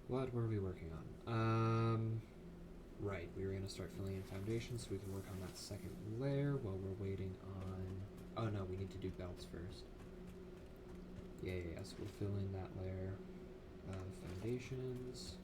What were we working on? Right, we were going to start filling in foundations so we can work on that second layer while we're waiting on... Oh no, we need to do belts first. Yeah, so we'll fill in that layer of foundations.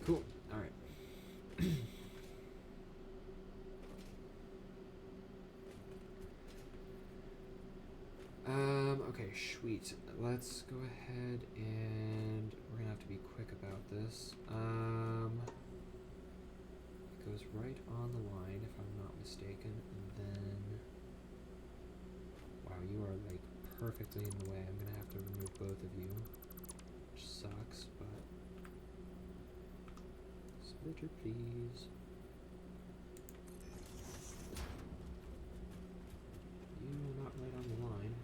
Cool. Alright. Okay, sweet. Let's go ahead and we're gonna have to be quick about this. It goes right on the line if I'm not mistaken, and then wow, you are like perfectly in the way. I'm gonna have to remove both of you, which sucks, but splitter please. You are not right on the line.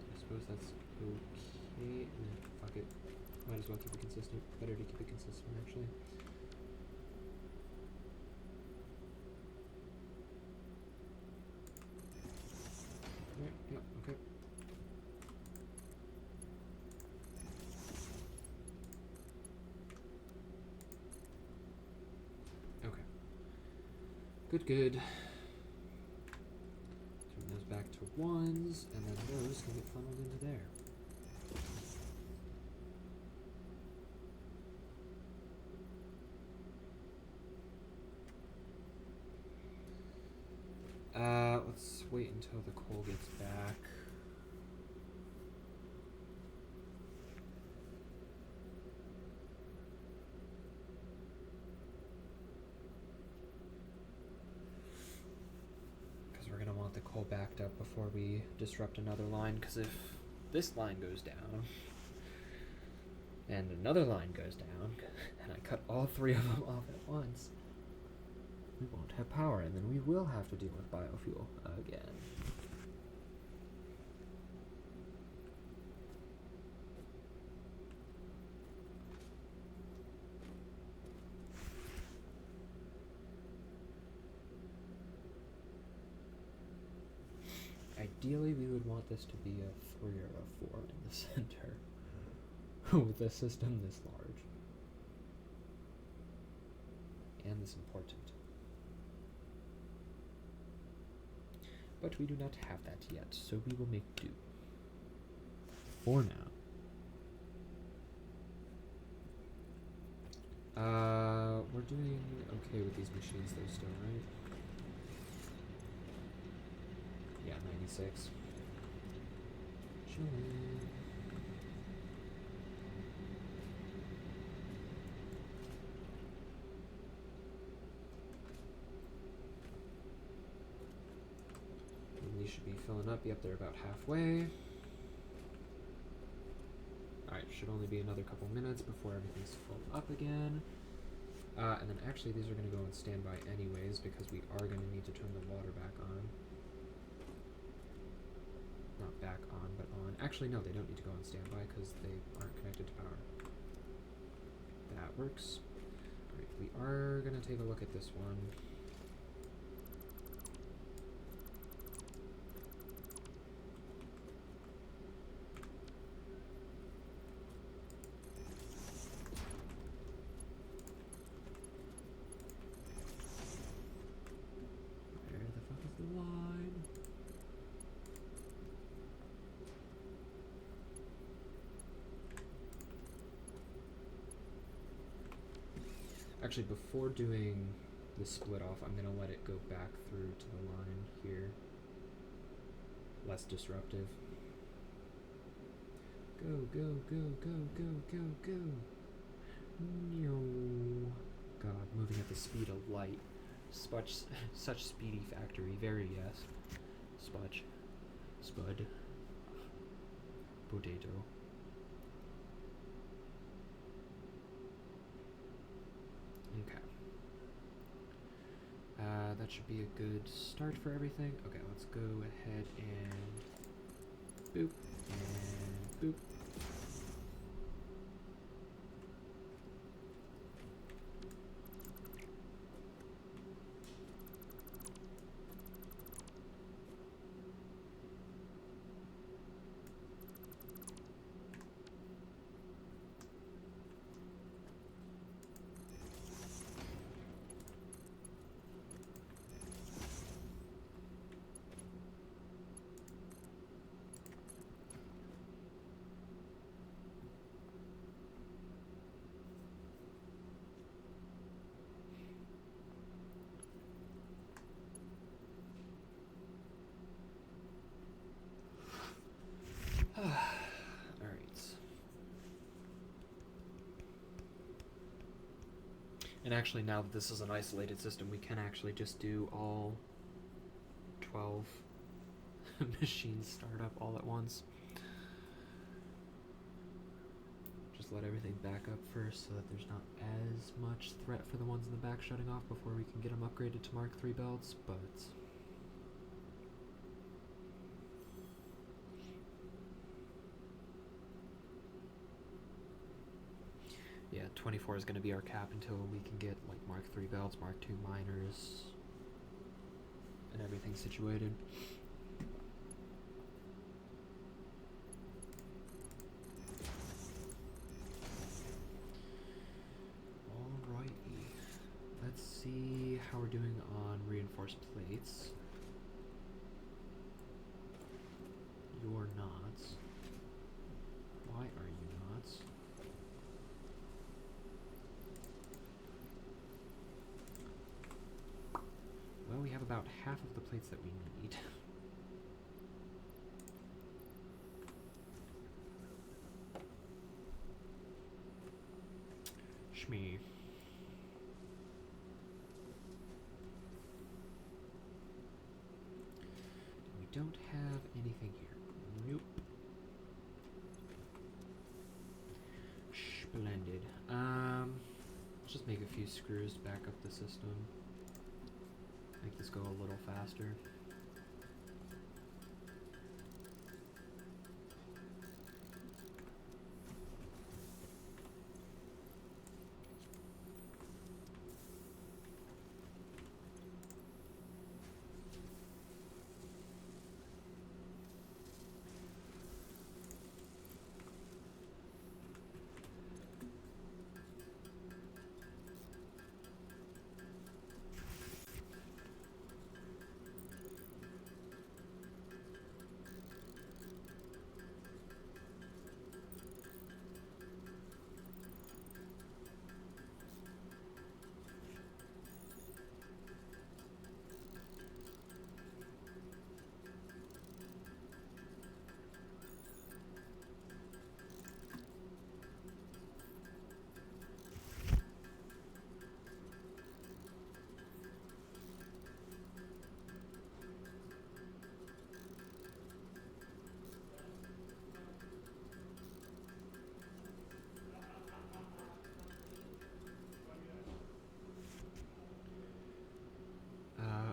I suppose that's okay. Fuck it. Might as well keep it consistent. Better to keep it consistent, actually. Alright, yep, okay. Okay. Good. Turn those back to ones, and then those can get funneled into there. Let's wait until the coal gets back. Because we're going to want the coal backed up before we disrupt another line, because if this line goes down, and another line goes down, and I cut all three of them off at once, we won't have power, and then we will have to deal with biofuel again. Ideally, we would want this to be a 3 or a 4 in the center, with a system this large, and this important. But we do not have that yet, so we will make do. For now. We're doing okay with these machines though still, right? Yeah, 96. Chilling. These should be filling up. Yep, they're about halfway. Alright, should only be another couple minutes before everything's full up again. And then actually these are going to go on standby anyways because we are going to need to turn the water back on. Not back on, but on. Actually, no, they don't need to go on standby because they aren't connected to power. That works. Alright, we are going to take a look at this one. Actually, before doing the split off, I'm gonna let it go back through to the line here. Less disruptive. Go, go, go, go, go, go, go. No. God, moving at the speed of light. Such speedy factory. Very yes. Spud. Potato. Okay. That should be a good start for everything. Okay, let's go ahead and boop and boop. Alright. And actually, now that this is an isolated system, we can actually just do all 12 machines start up all at once. Just let everything back up first so that there's not as much threat for the ones in the back shutting off before we can get them upgraded to Mark III belts, but... yeah, 24 is going to be our cap until we can get like Mark III belts, Mark II miners, and everything situated. Alrighty. Let's see how we're doing on reinforced plates. You're not. Why are you not? Well, we have about half of the plates that we need. Shmee. We don't have anything here. Nope. Splendid. Let's just make a few screws to back up the system. Make this go a little faster.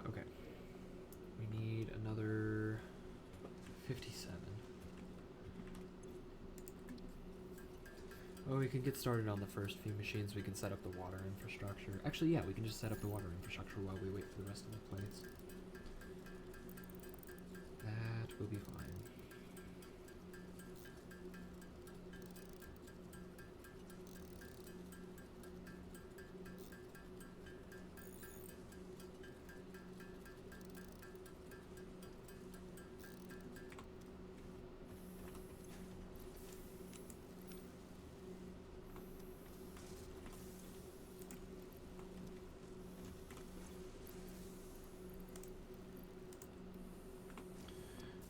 Okay. We need another 57. Well, we can get started on the first few machines. We can set up the water infrastructure. Actually, yeah, we can just set up the water infrastructure while we wait for the rest of the plates. That will be fine.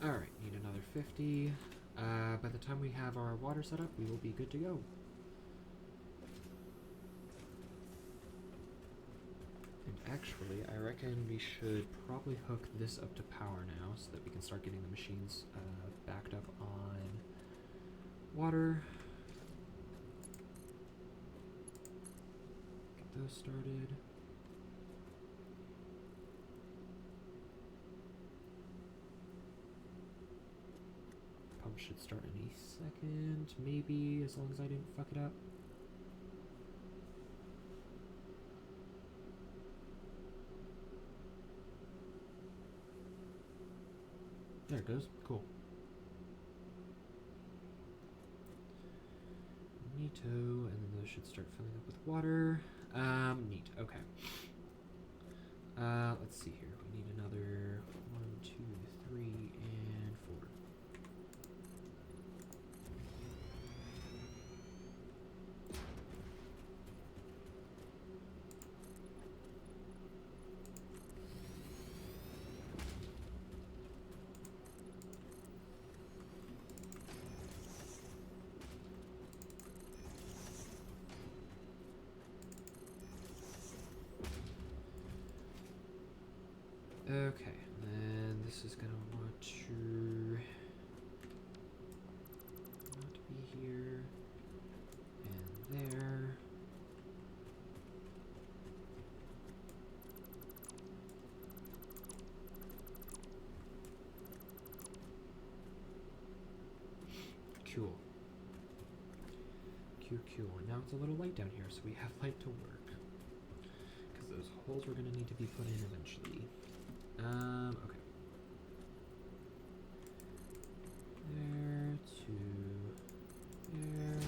Alright, need another 50. By the time we have our water set up, we will be good to go. And actually, I reckon we should probably hook this up to power now so that we can start getting the machines backed up on water. Get those started. Pump should start any second, maybe, as long as I didn't fuck it up. There it goes. Cool. Neato, and then those should start filling up with water. Neat. Okay. Let's see here. We need another 1, 2, 3, and 4. Okay, and then this is gonna want to not be here and there. Cool. Cool. And now it's a little light down here, so we have light to work. Because those holes we're gonna need to be put in eventually. Okay. There to there.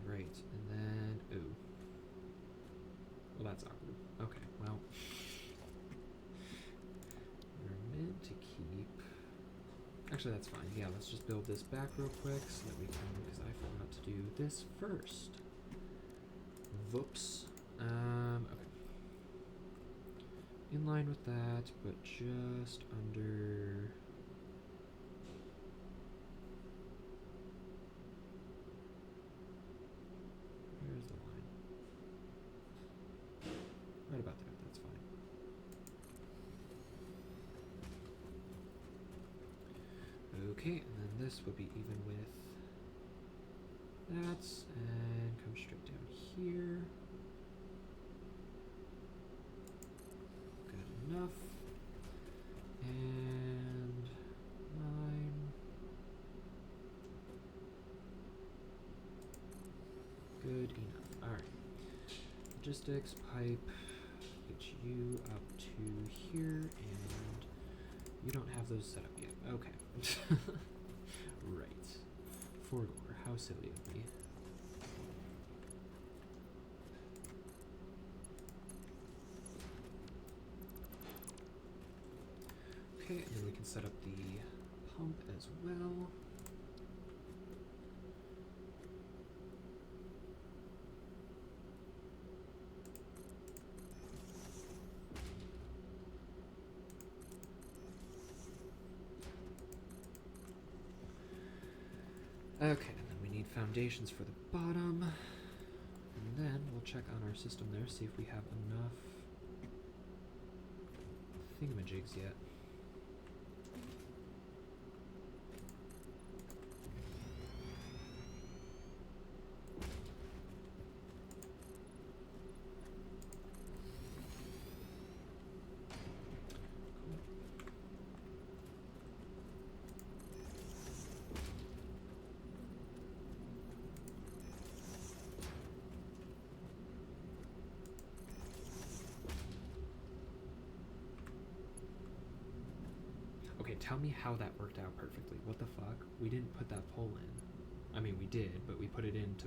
Alright, and then, ooh. Well, that's awkward. Okay, well. We're meant to keep... Actually, that's fine. Yeah, let's just build this back real quick so that we can, because I forgot to do this first. Whoops. Okay. In line with that, but just under... Where's the line? Right about there, that's fine. Okay, and then this will be even with that, and come straight down here. Good enough. And 9. Good enough. Alright. Logistics, pipe, get you up to here, and you don't have those set up yet. Okay. Right. Forgor, how silly of me. Okay, and then we can set up the pump as well. Okay, and then we need foundations for the bottom. And then we'll check on our system there, see if we have enough thingamajigs yet. Cool. tell me how that worked out perfectly. What the fuck? We didn't put that pole in. I mean, we did, but we put it in to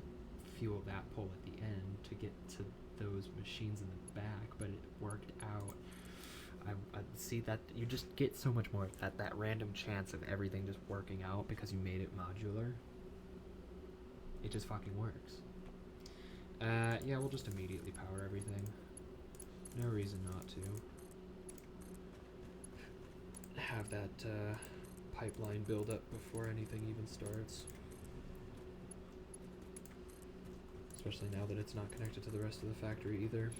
fuel that pole at the end to get to those machines in the back, but it worked out. I see that you just get so much more of that random chance of everything just working out because you made it modular. It just fucking works. Yeah, we'll just immediately power everything. No reason not to. Have that pipeline build up before anything even starts. Especially now that it's not connected to the rest of the factory either.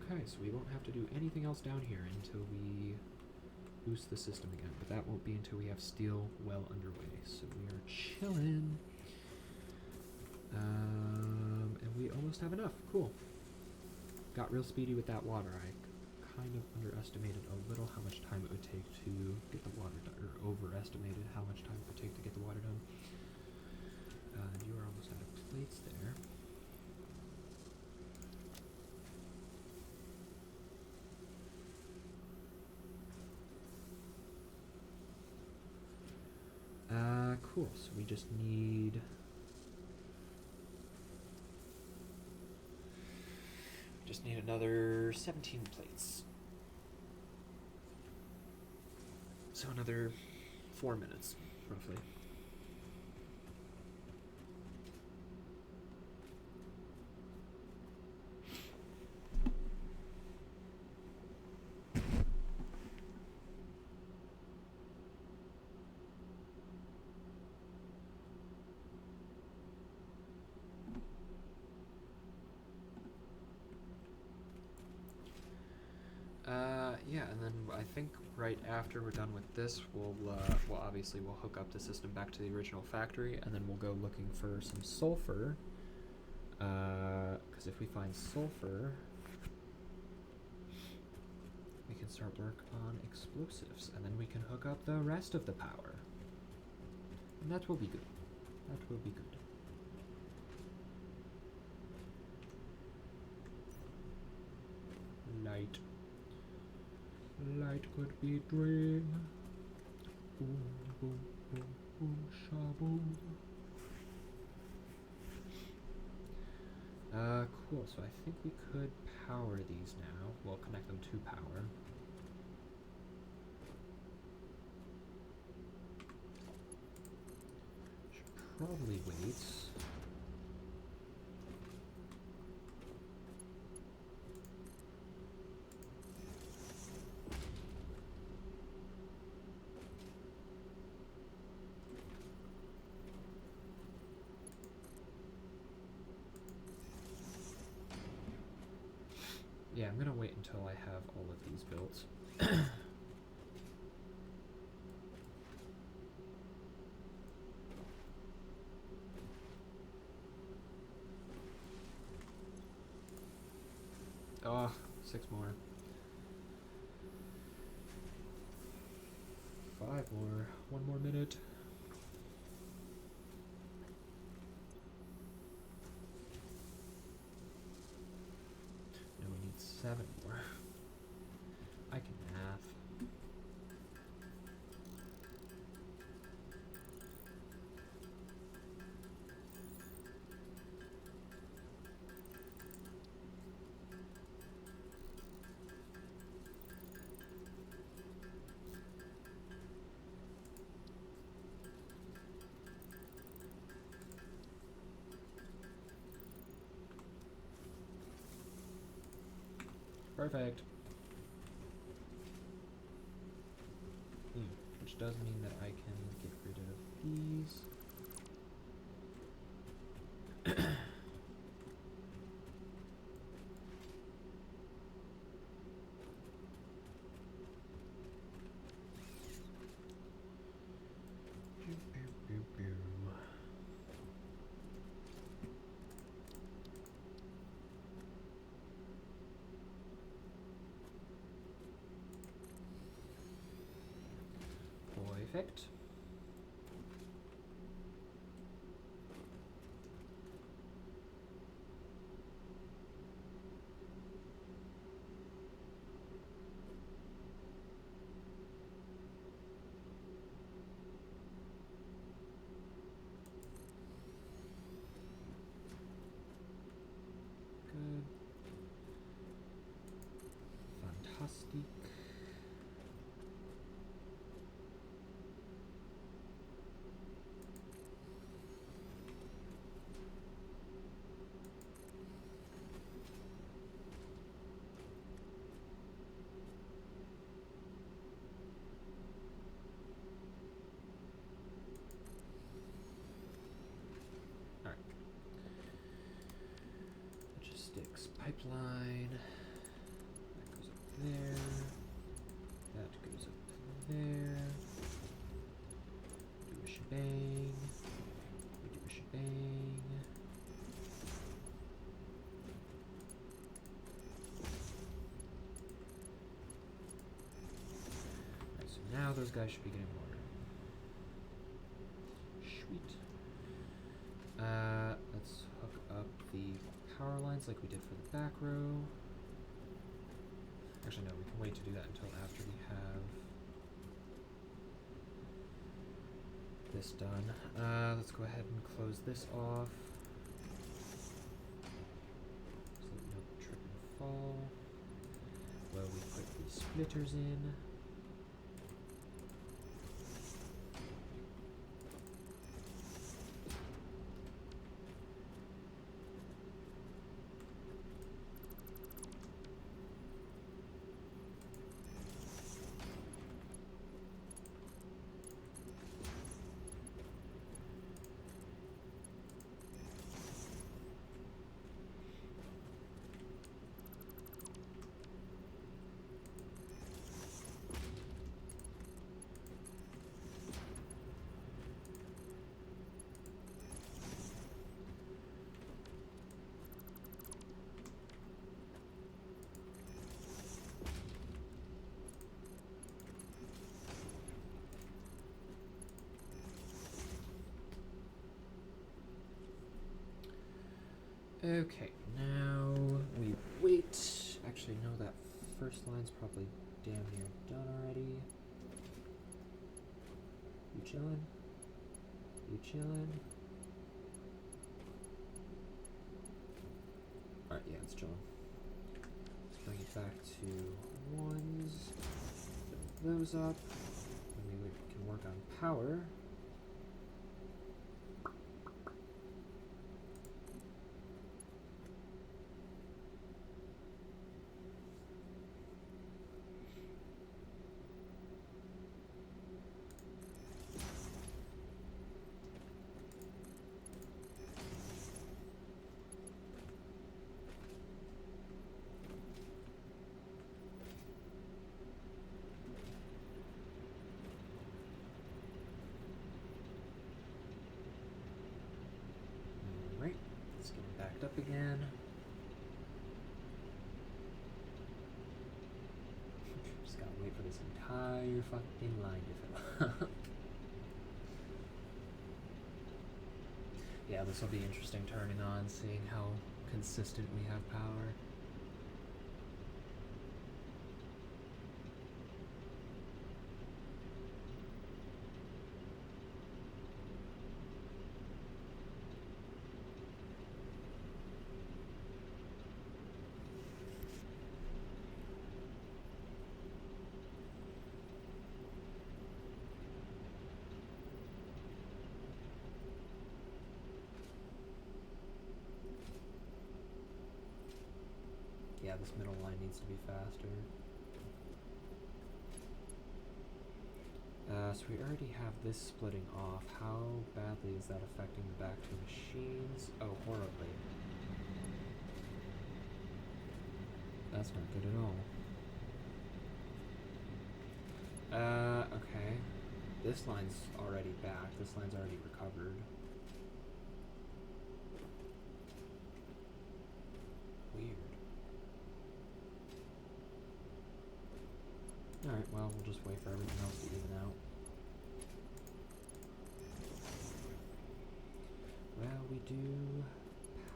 Okay, so we won't have to do anything else down here until we boost the system again, but that won't be until we have steel well underway. So we are chilling. And we almost have enough. Cool. Got real speedy with that water. I kind of underestimated a little how much time it would take to get the water done, or overestimated how much time it would take to get the water done. You are almost out of plates there. Cool. So we just need another 17 plates. So another 4 minutes, roughly. Yeah, and then I think right after we're done with this, we'll obviously hook up the system back to the original factory, and then we'll go looking for some sulfur. Because if we find sulfur, we can start work on explosives, and then we can hook up the rest of the power. And that will be good. That will be good. Light. Light could be dream. Boom, boom, boom, boom, shaboom. Cool. So I think we could power these now. We'll connect them to power. Should probably wait. Yeah, I'm gonna wait until I have all of these built. Oh, 6 more. 5 more. 1 more minute. No, we need 7 more. I can math. Perfect. Which does mean that I can get rid of these. Perfect. caustic. Logistics pipeline. That goes up there. That goes up there. Do a shebang. We do a shebang. Alright, so now those guys should be getting water. Sweet. Let's hook up the power lines like we did for the back row. Actually, no, we can wait to do that until after we have this done. Let's go ahead and close this off. So that we don't trip and fall. Well, we put the splitters in. Okay, now we wait. Actually, no, that first line's probably damn near done already. You chillin'? You chillin'? Alright, yeah, it's chillin'. Let's bring it back to ones. Fill those up. And we can work on power. Alright, let's get it backed up again. Just gotta wait for this entire fucking line to fill. Yeah, this will be interesting turning on, seeing how consistent we have power. Yeah, this middle line needs to be faster. So we already have this splitting off. How badly is that affecting the back two machines? Oh, horribly. That's not good at all. Okay. This line's already back. This line's already recovered. Weird. Alright, well, we'll just wait for everything else to even out. Well, we do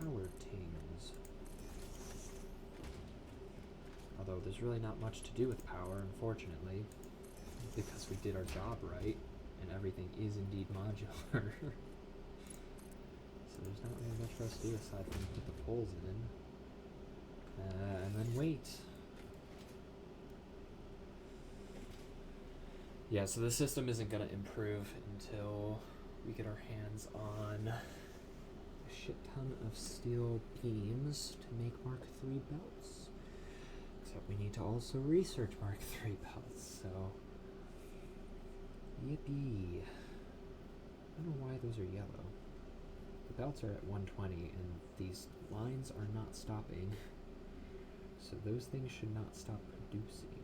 power tings. Although there's really not much to do with power, unfortunately, because we did our job right, and everything is indeed modular. So there's not really much for us to do aside from put the poles in. And then wait. Yeah, so the system isn't going to improve until we get our hands on a shit ton of steel beams to make Mark III belts. Except we need to also research Mark III belts, so... Yippee. I don't know why those are yellow. The belts are at 120, and these lines are not stopping. So those things should not stop producing.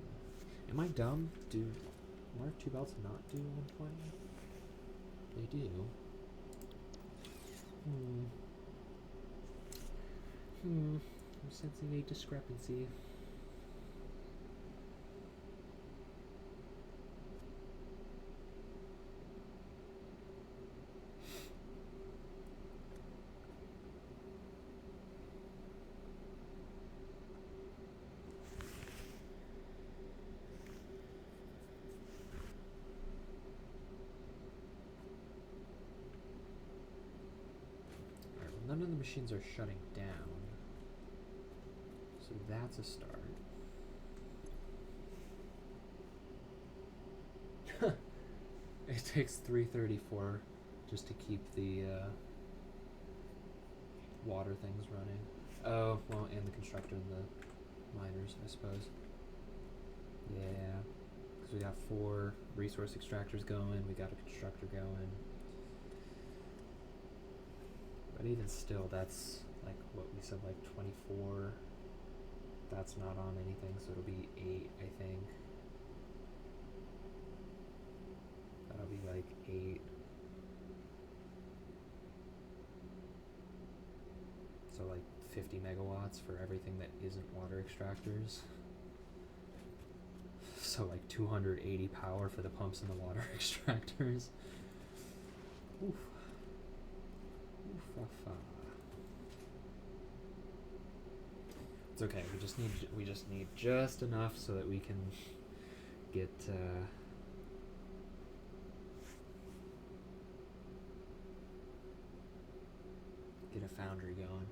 Am I dumb? Do Mark II belts not do 120? They do. I'm sensing a discrepancy. Alright, well, none of the machines are shutting down. So that's a start. It takes 334 just to keep the water things running. Oh, well, and the constructor and the miners, I suppose. Yeah, because we got 4 resource extractors going, we got a constructor going. But even still, that's like what we said, like 24. That's not on anything, so it'll be 8, I think. That'll be like 8. So like 50 megawatts for everything that isn't water extractors. So like 280 power for the pumps and the water extractors. Oof. Oof-a-fa. It's okay. We just need just enough so that we can get get a foundry going.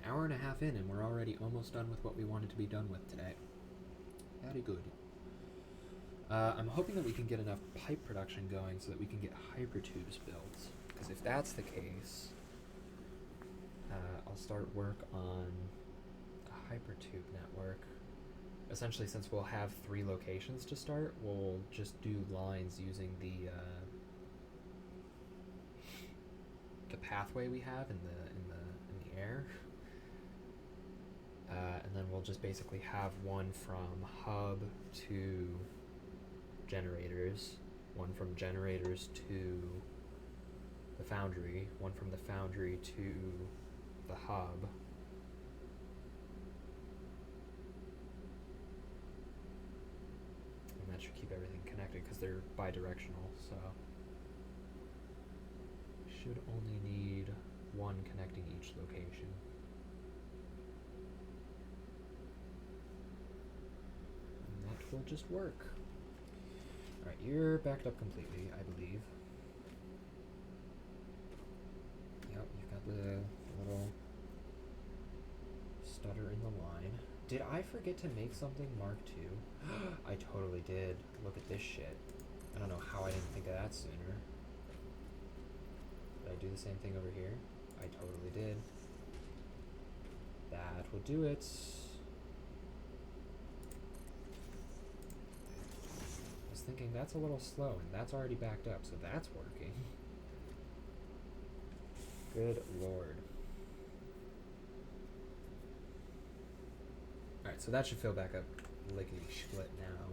Hour and a half in, and we're already almost done with what we wanted to be done with today. Very good. I'm hoping that we can get enough pipe production going so that we can get hypertubes built. Because if that's the case, I'll start work on a hypertube network. Essentially, since we'll have 3 locations to start, we'll just do lines using the pathway we have in the air. And then we'll just basically have one from hub to generators, one from generators to the foundry, one from the foundry to the hub. And that should keep everything connected because they're bi-directional, so should only need one connecting each location. Will just work. Alright, you're backed up completely, I believe. Yep, you've got the little stutter in the line. Did I forget to make something Mark II? I totally did. Look at this shit. I don't know how I didn't think of that sooner. Did I do the same thing over here? I totally did. That will do it. Thinking that's a little slow, and that's already backed up, so that's working. Good lord. Alright, so that should fill back up lickety-split now.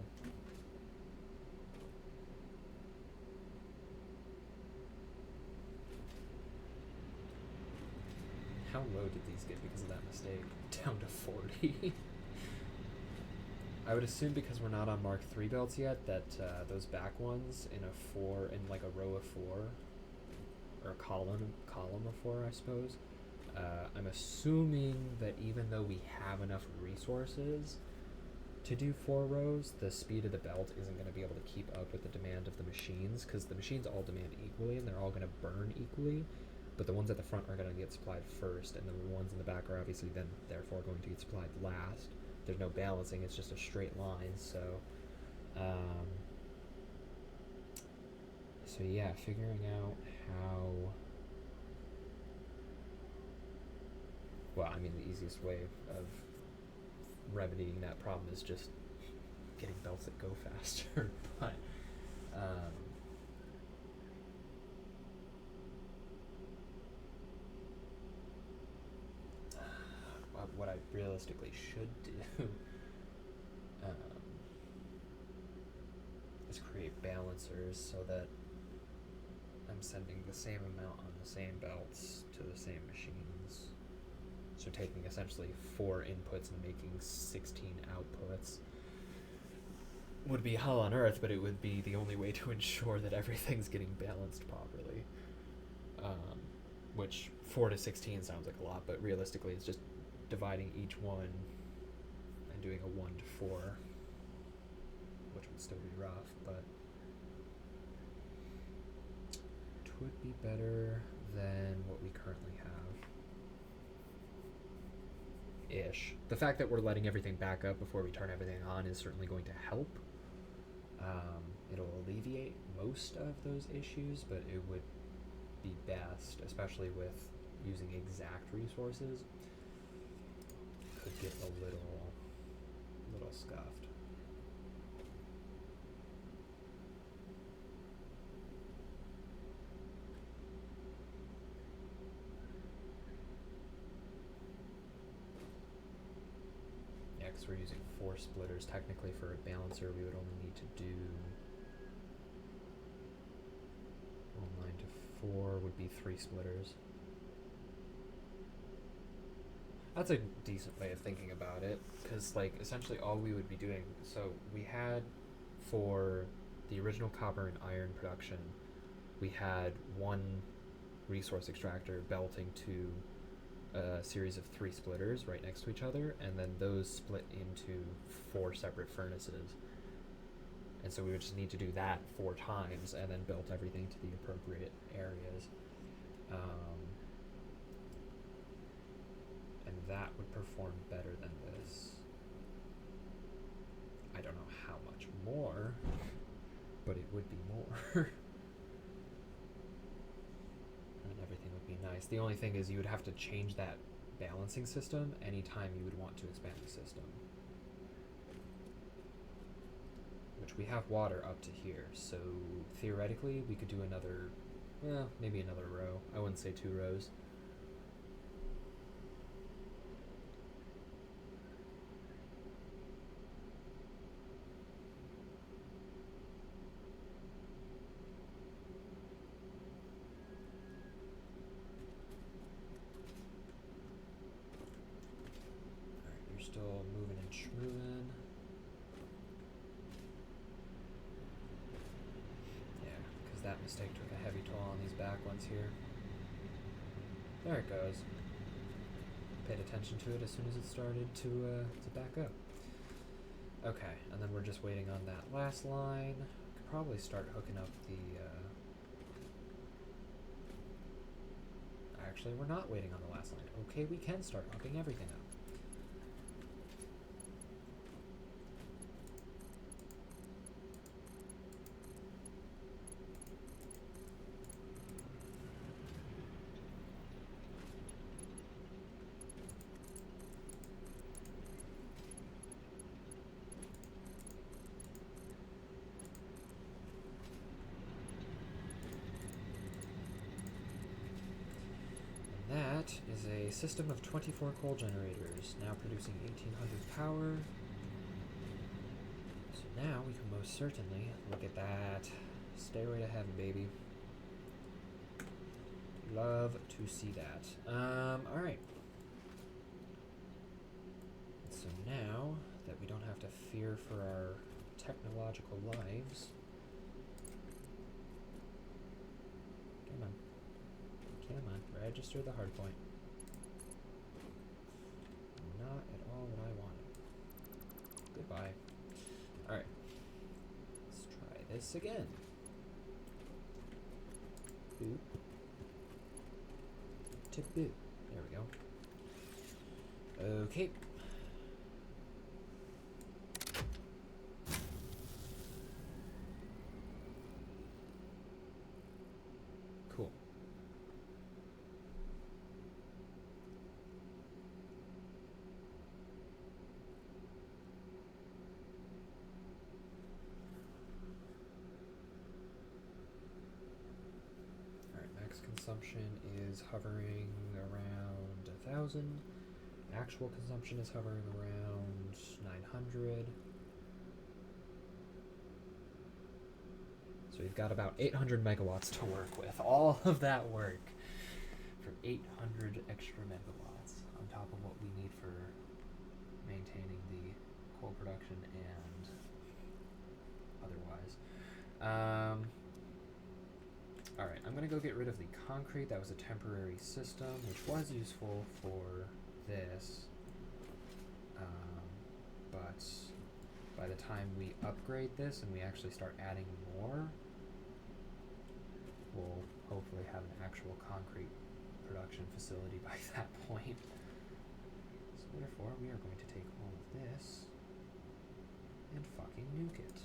How low did these get because of that mistake? Down to 40. I would assume because we're not on Mark III belts yet that those back ones in like a row of 4, or a column of 4, I suppose. I'm assuming that even though we have enough resources, to do 4 rows, the speed of the belt isn't going to be able to keep up with the demand of the machines, because the machines all demand equally and they're all going to burn equally, but the ones at the front are going to get supplied first, and the ones in the back are obviously then therefore going to get supplied last. There's no balancing, it's just a straight line. So yeah, figuring out how, well, I mean, the easiest way of remedying that problem is just getting belts that go faster. But what I realistically should do is create balancers so that I'm sending the same amount on the same belts to the same machines. So taking essentially 4 inputs and making 16 outputs would be hell on earth, but it would be the only way to ensure that everything's getting balanced properly. Which 4 to 16 sounds like a lot, but realistically it's just dividing each one and doing a 1 to 4, which would still be rough, but it would be better than what we currently have. Ish. The fact that we're letting everything back up before we turn everything on is certainly going to help. It'll alleviate most of those issues, but it would be best, especially with using exact resources. Could get a little scuffed. Yeah, because we're using 4 splitters. Technically, for a balancer, we would only need to do 9 to 4 would be 3 splitters. That's a decent way of thinking about it, because like essentially all we would be doing, so we had, for the original copper and iron production, we had 1 resource extractor belting to a series of 3 splitters right next to each other, and then those split into 4 separate furnaces. And so we would just need to do that 4 times and then belt everything to the appropriate areas. And that would perform better than this. I don't know how much more, but it would be more. And everything would be nice. The only thing is you would have to change that balancing system anytime you would want to expand the system. Which we have water up to here, so theoretically we could do another, well, maybe another row. I wouldn't say 2 rows. Still moving and schmoving. Yeah, because that mistake took a heavy toll on these back ones here. There it goes. Paid attention to it as soon as it started to back up. Okay, and then we're just waiting on that last line. Could probably start hooking up the... Actually, we're not waiting on the last line. Okay, we can start hooking everything up. That is a system of 24 coal generators, now producing 1800 power. So now we can most certainly look at that. Stairway to heaven, baby. Love to see that. Alright. So now that we don't have to fear for our technological lives. Come on. Come on, register the hard point. Not at all what I wanted. Goodbye. this again. Boop. To boop. There we go. Okay. Cool. Alright, max consumption is hovering around 1,000. Actual consumption is hovering around 900. So we've got about 800 megawatts to work with. All of that work for 800 extra megawatts on top of what we need for maintaining the coal production and otherwise. Alright, I'm going to go get rid of the concrete. That was a temporary system, which was useful for this. But by the time we upgrade this and we actually start adding more, we'll hopefully have an actual concrete production facility by that point. So therefore, we are going to take all of this and fucking nuke it.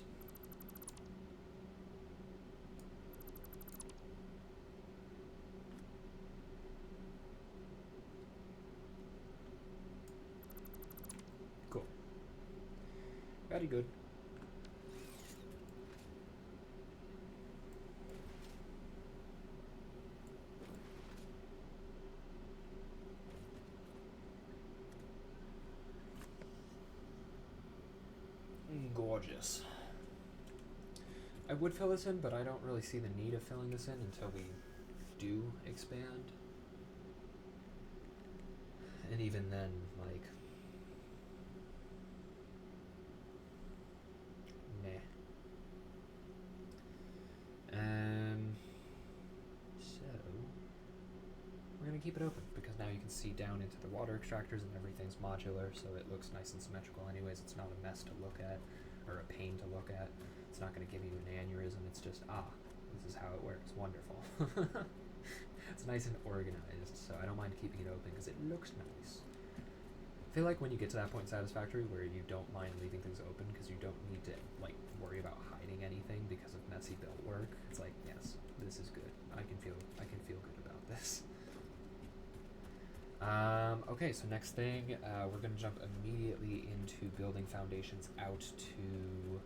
Cool. Very good. Gorgeous. I would fill this in, but I don't really see the need of filling this in until we do expand. And even then, like, meh. So we're gonna keep it open because now you can see down into the water extractors and everything's modular, so it looks nice and symmetrical anyways. It's not a mess to look at or a pain to look at. It's not gonna give you an aneurysm. It's just, this is how it works. Wonderful. It's nice and organized, so I don't mind keeping it open because it looks nice. I feel like when you get to that point in Satisfactory where you don't mind leaving things open because you don't need to like worry about hiding anything because of messy build work, it's like, yes, this is good. I can feel good about this. Okay, so next thing, we're gonna jump immediately into building foundations out to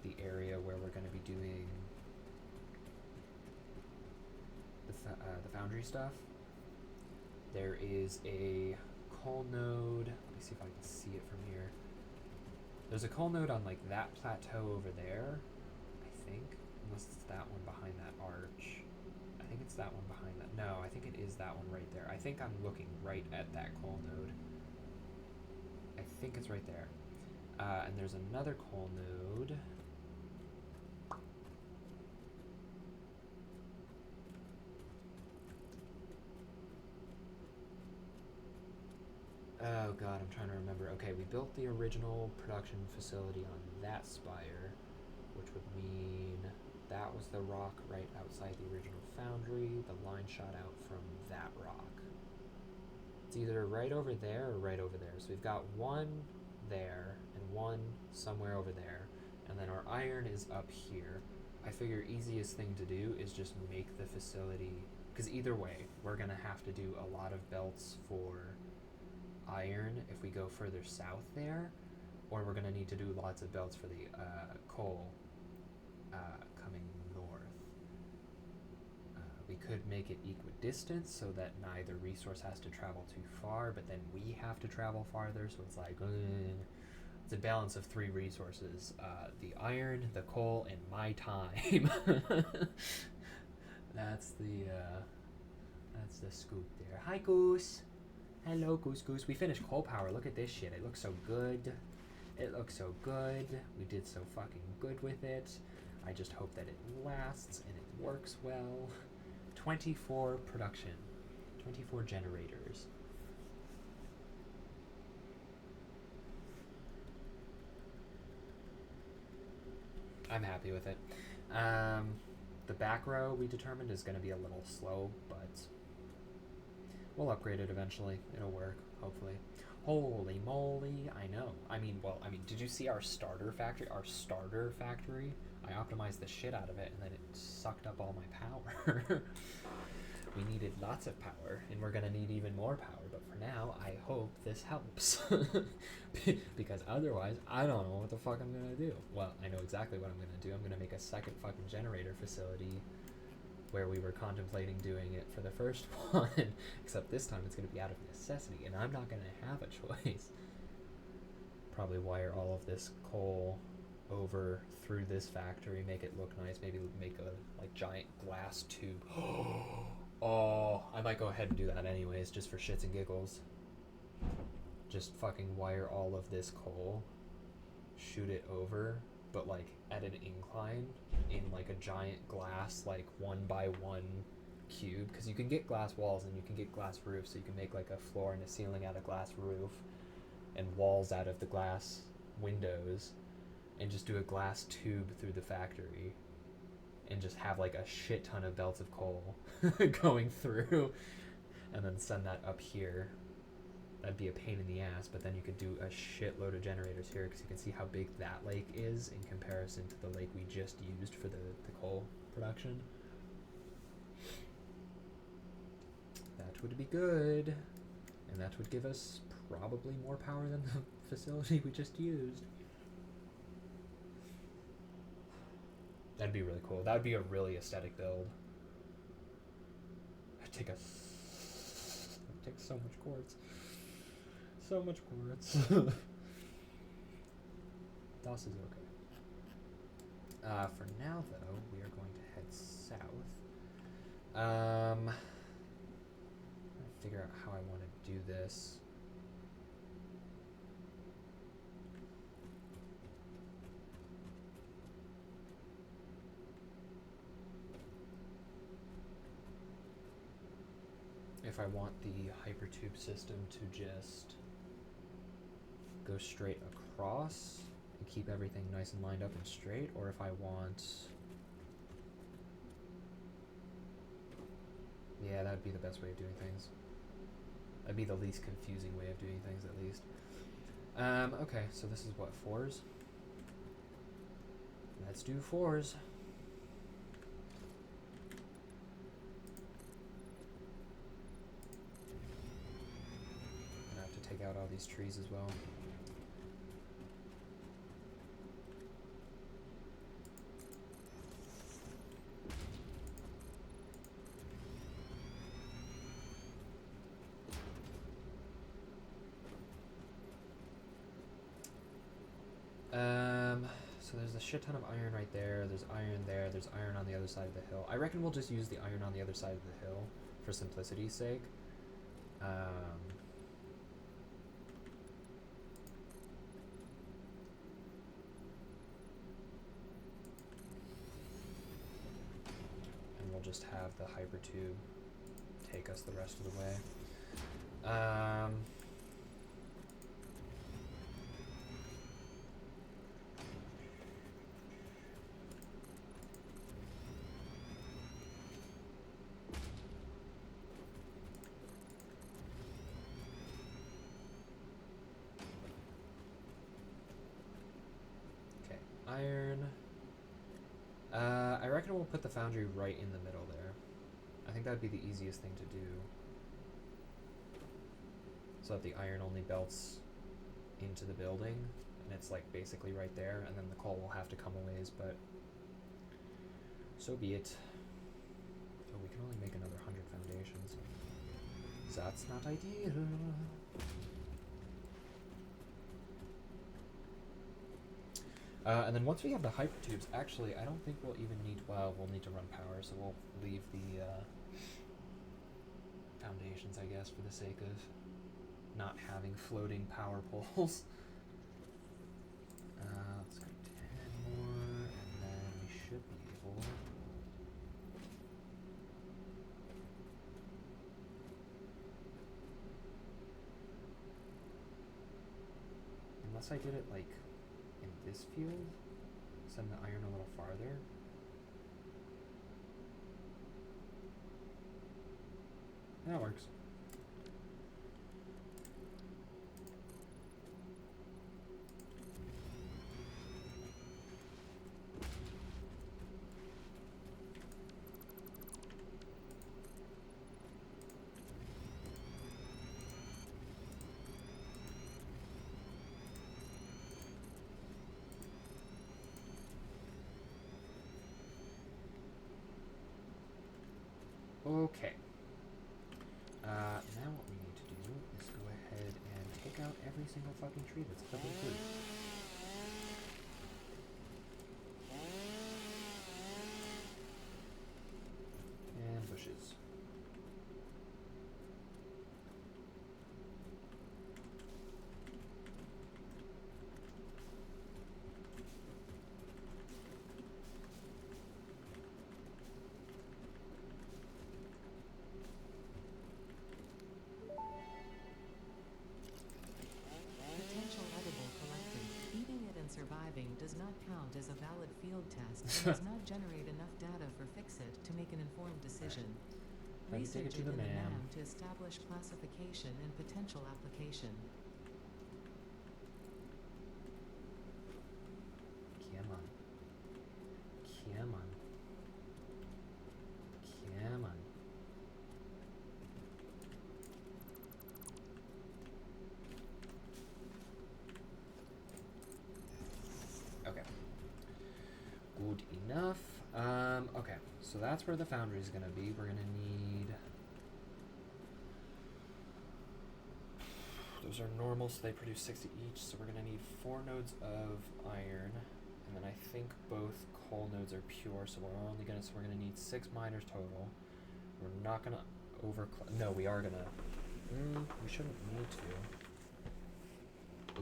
the area where we're gonna be doing the foundry stuff. There is a coal node. Let me see if I can see it from here. There's a coal node on like that plateau over there, I think. Unless it's that one behind that arch. I think it's that one behind that. No, I think it is that one right there. I think I'm looking right at that coal node. I think it's right there. And there's another coal node. Oh god, I'm trying to remember. Okay, we built the original production facility on that spire, which would mean that was the rock right outside the original foundry. The line shot out from that rock. It's either right over there or right over there. So we've got one there and one somewhere over there. And then our iron is up here. I figure easiest thing to do is just make the facility, because either way, we're going to have to do a lot of belts for iron if we go further south there, or we're going to need to do lots of belts for the coal coming north. We could make it equidistant so that neither resource has to travel too far, but then we have to travel farther, so it's like it's a balance of three resources: the iron, the coal, and my time. That's the scoop there. Hi, Goose. Hello, Goose Goose. We finished coal power. Look at this shit. It looks so good. It looks so good. We did so fucking good with it. I just hope that it lasts and it works well. 24 production. 24 generators. I'm happy with it. The back row we determined is going to be a little slow, but we'll upgrade it eventually. It'll work, hopefully. Holy moly, I know. I mean, did you see our starter factory? Our starter factory? I optimized the shit out of it, and then it sucked up all my power. We needed lots of power, and we're going to need even more power, but for now, I hope this helps. Because otherwise, I don't know what the fuck I'm going to do. Well, I know exactly what I'm going to do. I'm going to make a second fucking generator facility where we were contemplating doing it for the first one, except this time it's going to be out of necessity, and I'm not going to have a choice. Probably wire all of this coal over through this factory, make it look nice, maybe make a like giant glass tube. Oh, I might go ahead and do that anyways, just for shits and giggles. Just fucking wire all of this coal, shoot it over, but like at an incline in like a giant glass, like 1x1 cube, because you can get glass walls and you can get glass roofs, so you can make like a floor and a ceiling out of glass roof and walls out of the glass windows, and just do a glass tube through the factory and just have like a shit ton of belts of coal going through, and then send that up here. That'd be a pain in the ass, but then you could do a shitload of generators here, because you can see how big that lake is in comparison to the lake we just used for the coal production. That would be good, and that would give us probably more power than the facility we just used. That'd be really cool. That would be a really aesthetic build. It'd take so much quartz. So much quartz. DOS is okay. For now, though, we are going to head south. I'm trying to figure out how I want to do this. If I want the hypertube system to just go straight across and keep everything nice and lined up and straight, or if I want... Yeah, that would be the best way of doing things. That'd be the least confusing way of doing things, at least. Okay, so this is what, 4s? Let's do 4s. Take out all these trees as well. So there's a shit ton of iron right there. There's iron there. There's iron on the other side of the hill. I reckon we'll just use the iron on the other side of the hill for simplicity's sake. Just have the hypertube take us the rest of the way. Okay, iron. I reckon we'll put the foundry right in the middle there. I think that'd be the easiest thing to do, so that the iron only belts into the building, and it's like basically right there, and then the coal will have to come a ways, but so be it. Oh, we can only make another 100 foundations, so that's not ideal. And then once we have the hypertubes, actually, I don't think we'll even need, well, we'll need to run power, so we'll leave the foundations, I guess, for the sake of not having floating power poles. Let's go 10 more, and then we should be able... Unless I did it, like, in this field Send the iron a little farther. That works. Okay. Now what we need to do is go ahead and take out every single fucking tree that's clipping fruit. And bushes. Potential edible collected. Eating it and surviving does not count as a valid field test and does not generate enough data for Fix-It to make an informed decision. Let me take it Research to it the in the man. NAM to establish classification and potential application. Come on. Come on. Come on. Okay. Good enough. Okay, so that's where the foundry is going to be. We're going to need... Those are normal, so they produce 60 each, so we're going to need 4 nodes of iron, and then I think both coal nodes are pure, so we're only going to, so we're going to need 6 miners total. We're not going to no, we are going to, we shouldn't need to.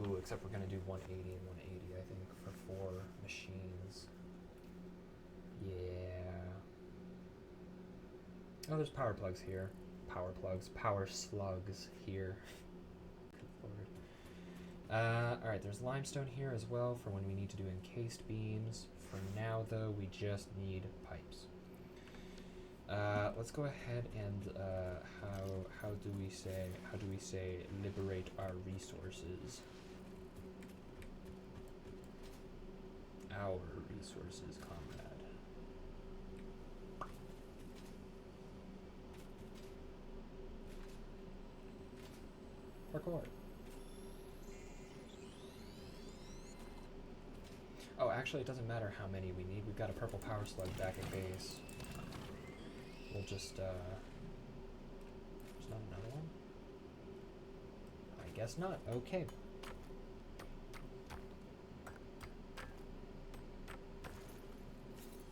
Ooh, except we're going to do 180 and 180, I think, for 4 machines. Yeah. Oh, there's power plugs here. Power plugs. Power slugs here. Good lord. Alright, there's limestone here as well for when we need to do encased beams. For now, though, we just need pipes. Let's go ahead and, how do we say liberate our resources? Our resources, comrade. Parkour. Oh, actually, it doesn't matter how many we need. We've got a purple power slug back at base. We'll just, there's not another one? I guess not. Okay.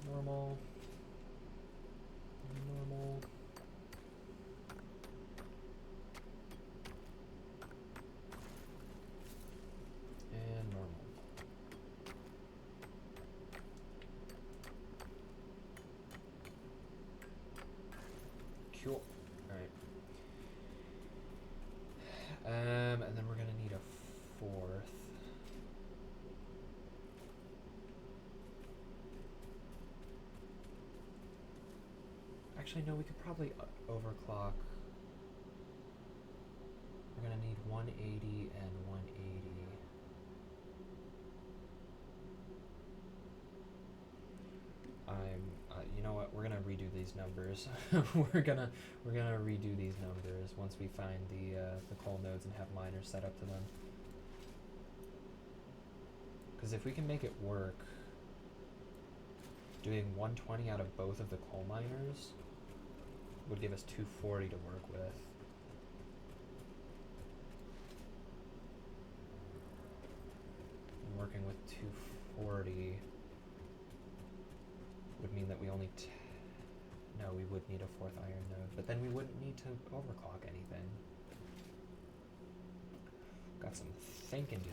Normal. Normal. And normal. Cool. Alright. And then we're gonna need a 4th. Actually, no, we could probably overclock. We're gonna need 180 and 180. You know what? We're gonna redo these numbers. we're gonna redo these numbers once we find the coal nodes and have miners set up to them. Because if we can make it work, doing 120 out of both of the coal miners would give us 240 to work with. And working with 240 would mean that we only no, we would need a 4th iron node, but then we wouldn't need to overclock anything. Got some thinking to do.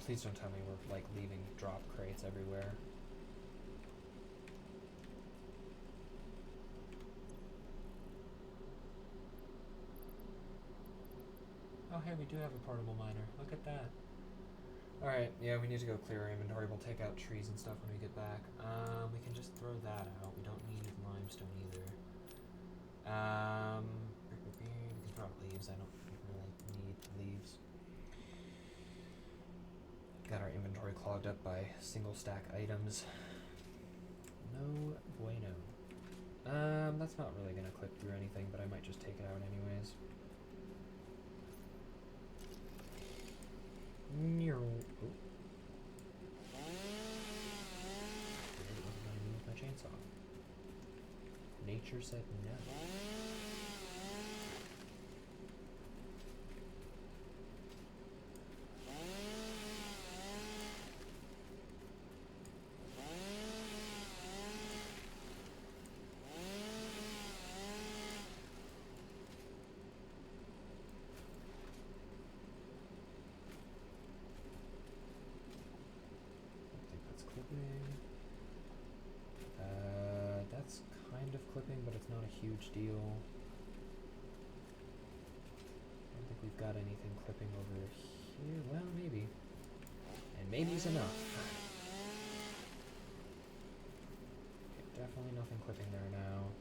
please don't tell me we're like leaving drop crates everywhere. Oh hey, we do have a portable miner. Look at that. Alright, yeah, we need to go clear our inventory. We'll take out trees and stuff when we get back. We can just throw that out. We don't need limestone either. We can throw out leaves. I don't really need leaves. Got our inventory clogged up by single stack items. No bueno. That's not really gonna clip through anything, but I might just take it out anyways. Oh. It wasn't letting me use my chainsaw. Nature said no. That's kind of clipping, but it's not a huge deal. I don't think we've got anything clipping over here. Well, maybe. And maybe's enough. Okay, definitely nothing clipping there now.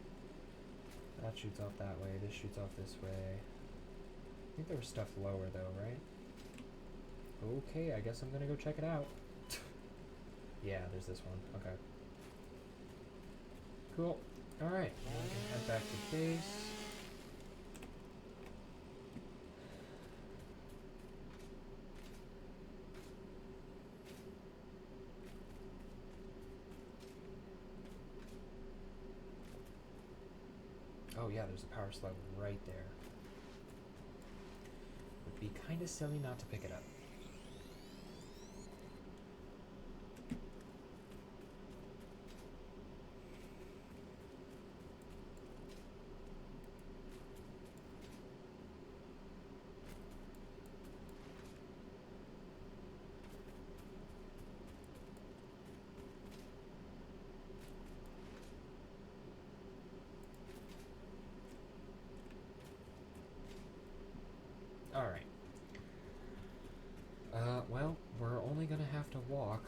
That shoots off that way. This shoots off this way. I think there was stuff lower though, right? Okay, I guess I'm gonna go check it out. Yeah, there's this one. Okay. Cool. Alright, now we can head back to base. Oh yeah, there's a power slug right there. Would be kind of silly not to pick it up. Alright. Well, we're only gonna have to walk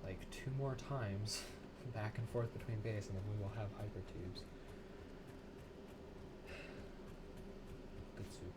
like 2 more times back and forth between base, and then we will have hyper tubes. Good soup.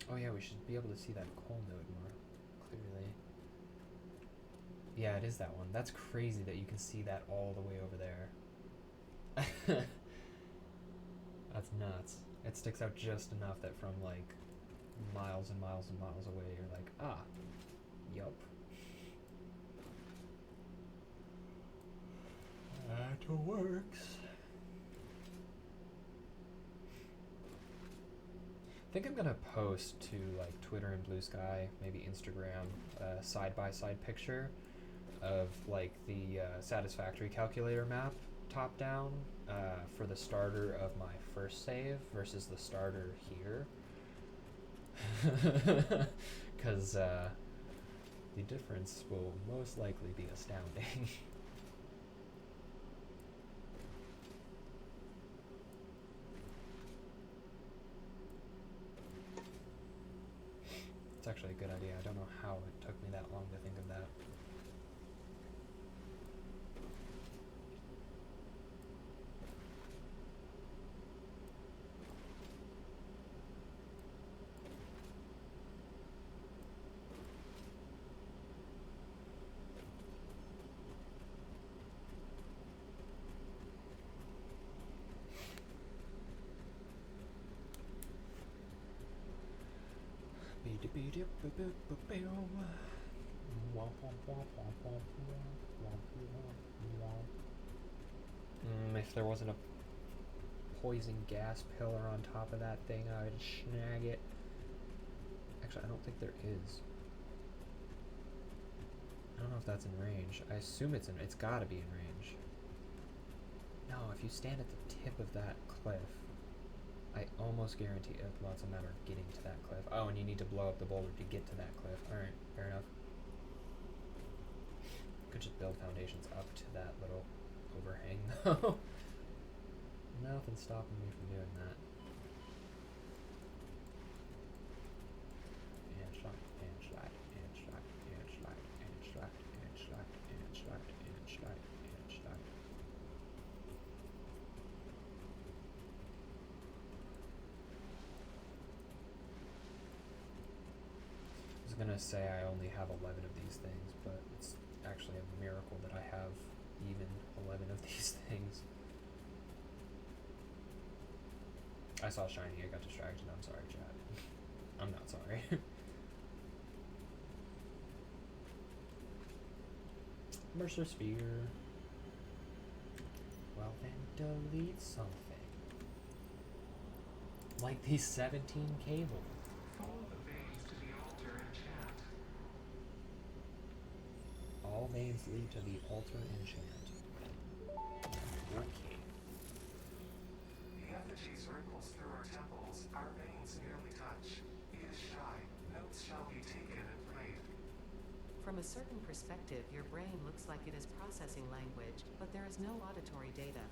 Oh yeah, we should be able to see that coal node more clearly. Yeah, it is that one. That's crazy that you can see that all the way over there. That's nuts. It sticks out just enough that from like miles and miles and miles away, you're like, ah, yup. That works. I think I'm gonna post to like Twitter and Blue Sky, maybe Instagram, a side-by-side picture of like the satisfactory calculator map top down for the starter of my first save versus the starter here. Because the difference will most likely be astounding. It's actually a good idea. I don't know how it took me that long to think of that. If there wasn't a poison gas pillar on top of that thing, I would snag it. Actually, I don't think there is. I don't know if that's in range. I assume it's gotta be in range. No, if you stand at the tip of that cliff, I almost guarantee it. Well, it's a matter of getting to that cliff. Oh, and you need to blow up the boulder to get to that cliff. Alright, fair enough. Could just build foundations up to that little overhang, though. Nothing's stopping me from doing that. And slide, and slide, and slide, and slide, and slide, and slide, and slide, and slide, and slide. I was gonna say I only have 11 of these things, but it's actually a miracle that I have even 11 of these things. I saw shiny, I got distracted. I'm sorry, chat. I'm not sorry. Mercer Sphere. Well then, delete something. Like these 17 cable. Follow the veins to the altar and chant. All veins lead to the altar and chant. Okay. The effigies ripples through our temples, our veins nearly touch. He is shy, notes shall be taken and played. From a certain perspective, your brain looks like it is processing language, but there is no auditory data.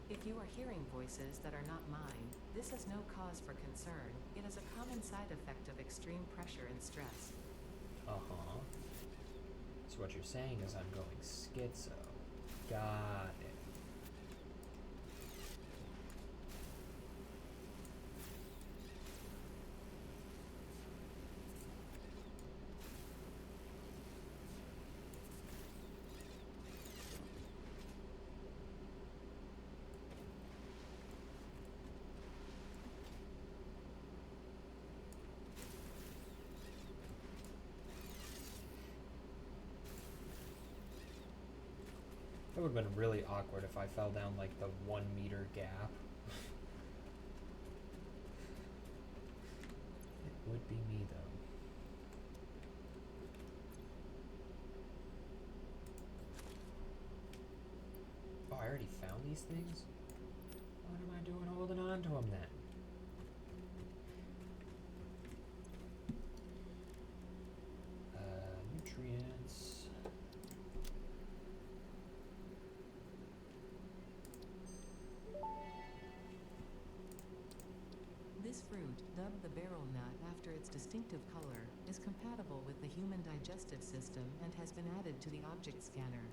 If you are hearing voices that are not mine, this is no cause for concern. It is a common side effect of extreme pressure and stress. Uh-huh. So what you're saying is I'm going schizo. Got it. That would have been really awkward if I fell down like the 1 meter gap. It would be me though. Oh, I already found these things? What am I doing holding on to them then? Nutrients. This fruit, dubbed the beryl nut after its distinctive color, is compatible with the human digestive system and has been added to the object scanner.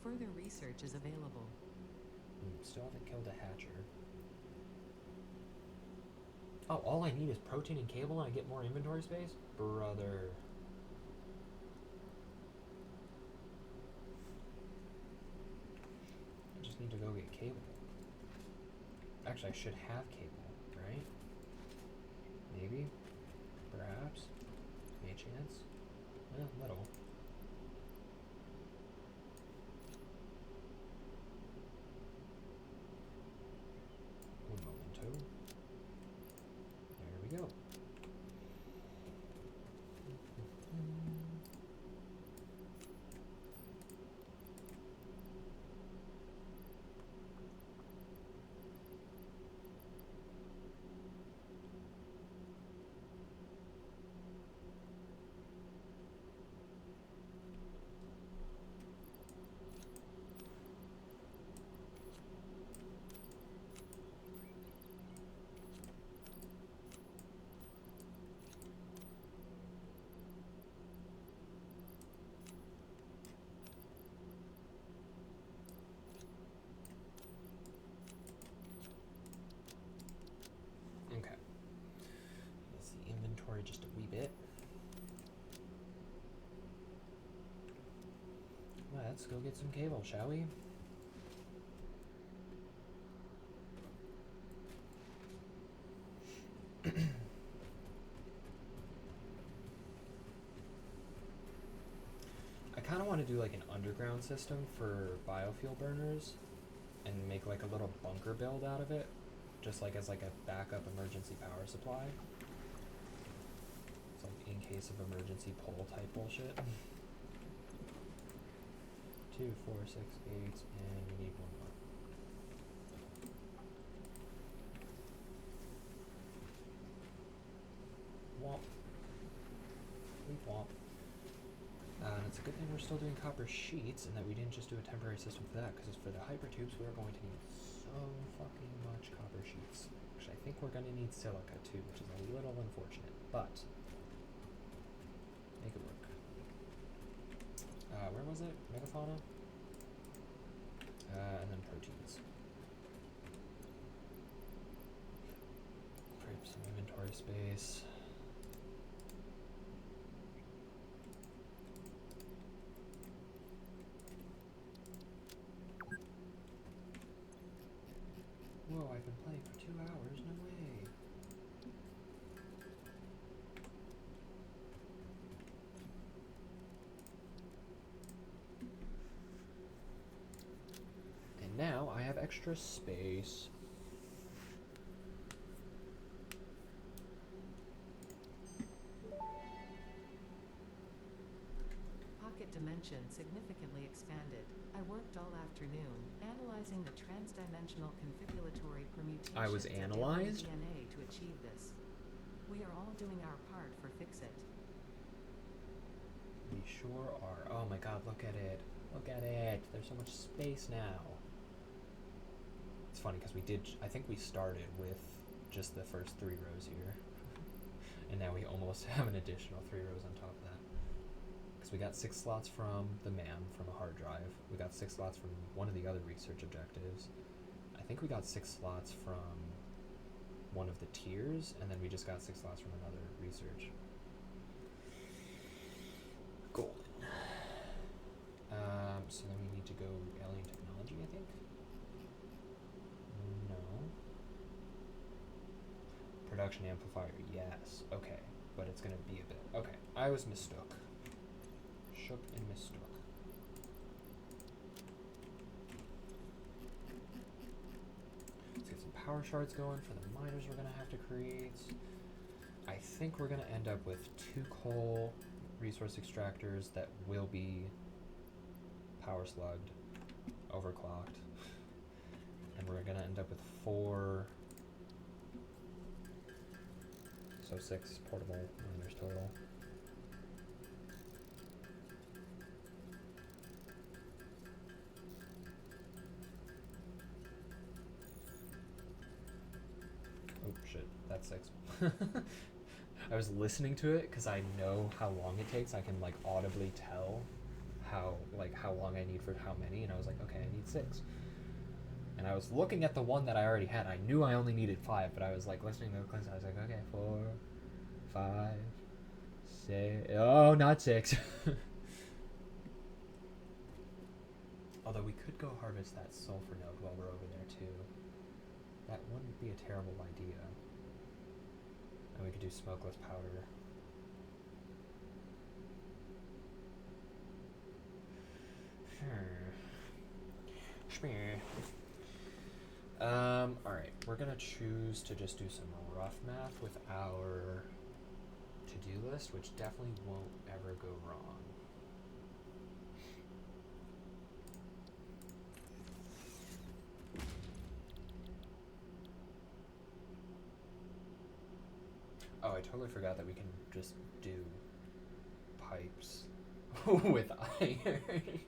Further research is available. Still haven't killed a hatcher. Oh, all I need is protein and cable and I get more inventory space? Brother. I just need to go get cable. Actually, I should have cable, right? Maybe? Perhaps? Any chance? Well, little. Un momento. There we go. Okay. Let's see, inventory just a wee bit. Let's go get some cable, shall we? do like an underground system for biofuel burners and make like a little bunker build out of it, just like as like a backup emergency power supply. It's like in case of emergency pole type bullshit. 2, 4, 6, 8, and we need one more. Womp. Weep womp. And it's a good thing we're still doing copper sheets and that we didn't just do a temporary system for that, because for the hypertubes we are going to need so fucking much copper sheets. Actually, I think we're going to need silica too, which is a little unfortunate, but make it work. Where was it? Megafauna? And then proteins. Create some inventory space. Whoa, I've been playing for 2 hours, no way. And now I have extra space. Pocket dimension significantly expanded. I worked all afternoon, analyzing the transdimensional confibulatory permutations I was of analyzed? DNA to achieve this. We are all doing our part for Fix-It. We sure are. Oh my god, look at it. Look at it. There's so much space now. It's funny because I think we started with just the first 3 rows here. And now we almost have an additional 3 rows on top of that. Because we got 6 slots from the MAM, from a hard drive. We got 6 slots from one of the other research objectives. I think we got 6 slots from one of the tiers, and then we just got 6 slots from another research. Golden. So then we need to go alien technology, I think? No. Production amplifier, yes. Okay, but it's gonna be a bit. Okay, I was mistook. Shook and mistook. Let's get some power shards going for the miners we're gonna have to create. I think we're gonna end up with 2 coal resource extractors that will be power slugged, overclocked, and we're gonna end up with 4, so 6 portable miners total. Oh shit, that's 6. I was listening to it because I know how long it takes. I can like audibly tell how long I need for how many, and I was like, okay, I need 6. And I was looking at the one that I already had. I knew I only needed 5, but I was like listening to the class. I was like, okay, 4, 5, 6. Oh, not 6. Although we could go harvest that sulfur node while we're over there too. That wouldn't be a terrible idea. And we could do smokeless powder. Alright, we're gonna choose to just do some rough math with our to-do list, which definitely won't ever go wrong. Oh, I totally forgot that we can just do pipes with iron.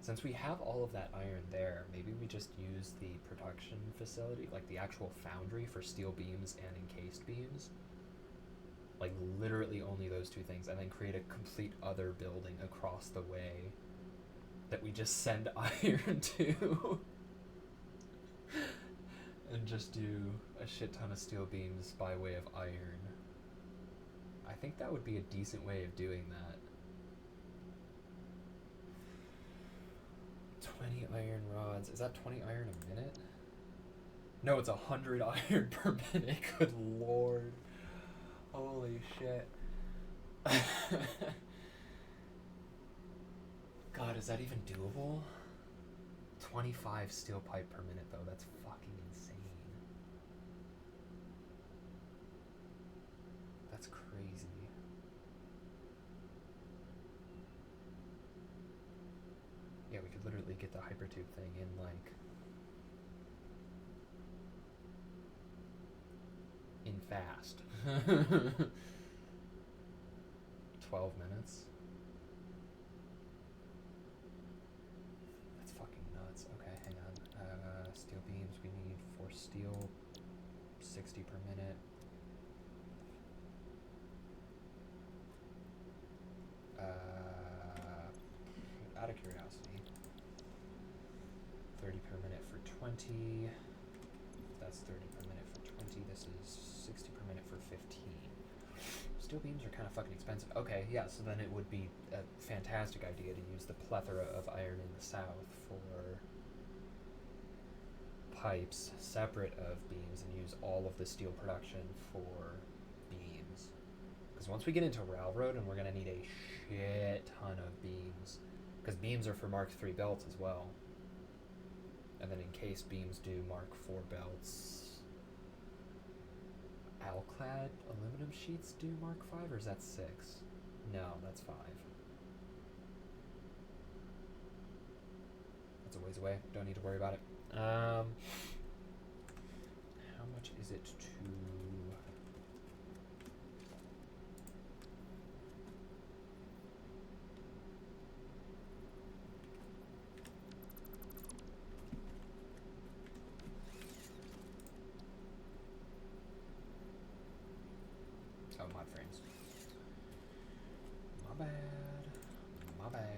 Since we have all of that iron there, maybe we just use the production facility, like the actual foundry for steel beams and encased beams. Like literally only those 2 things, and then create a complete other building across the way that we just send iron to. And just do a shit ton of steel beams by way of iron. I think that would be a decent way of doing that. 20 iron rods. Is that 20 iron a minute? No, it's 100 iron per minute. Good lord. Holy shit. God, is that even doable? 25 steel pipe per minute, though. That's fucking insane. That's crazy. Yeah, we could literally get the hypertube thing in, like, in fast. 12 minutes. That's fucking nuts. Okay, hang on. Steel beams, we need 4 steel, 60 per minute. Out of curiosity, 30 per minute for 20. That's 30 per minute for 20. This is 60 per minute for 15. Steel beams are kind of fucking expensive. Okay, yeah, so then it would be a fantastic idea to use the plethora of iron in the south for pipes separate of beams and use all of the steel production for beams. Because once we get into railroad, and we're going to need a shit ton of beams, because beams are for Mark III belts as well. And then in case beams do Mark IV belts, Alclad aluminum sheets do Mark V, or is that 6? No, that's 5. That's a ways away. Don't need to worry about it. How much is it to... Oh, mod frames. My bad. My bad.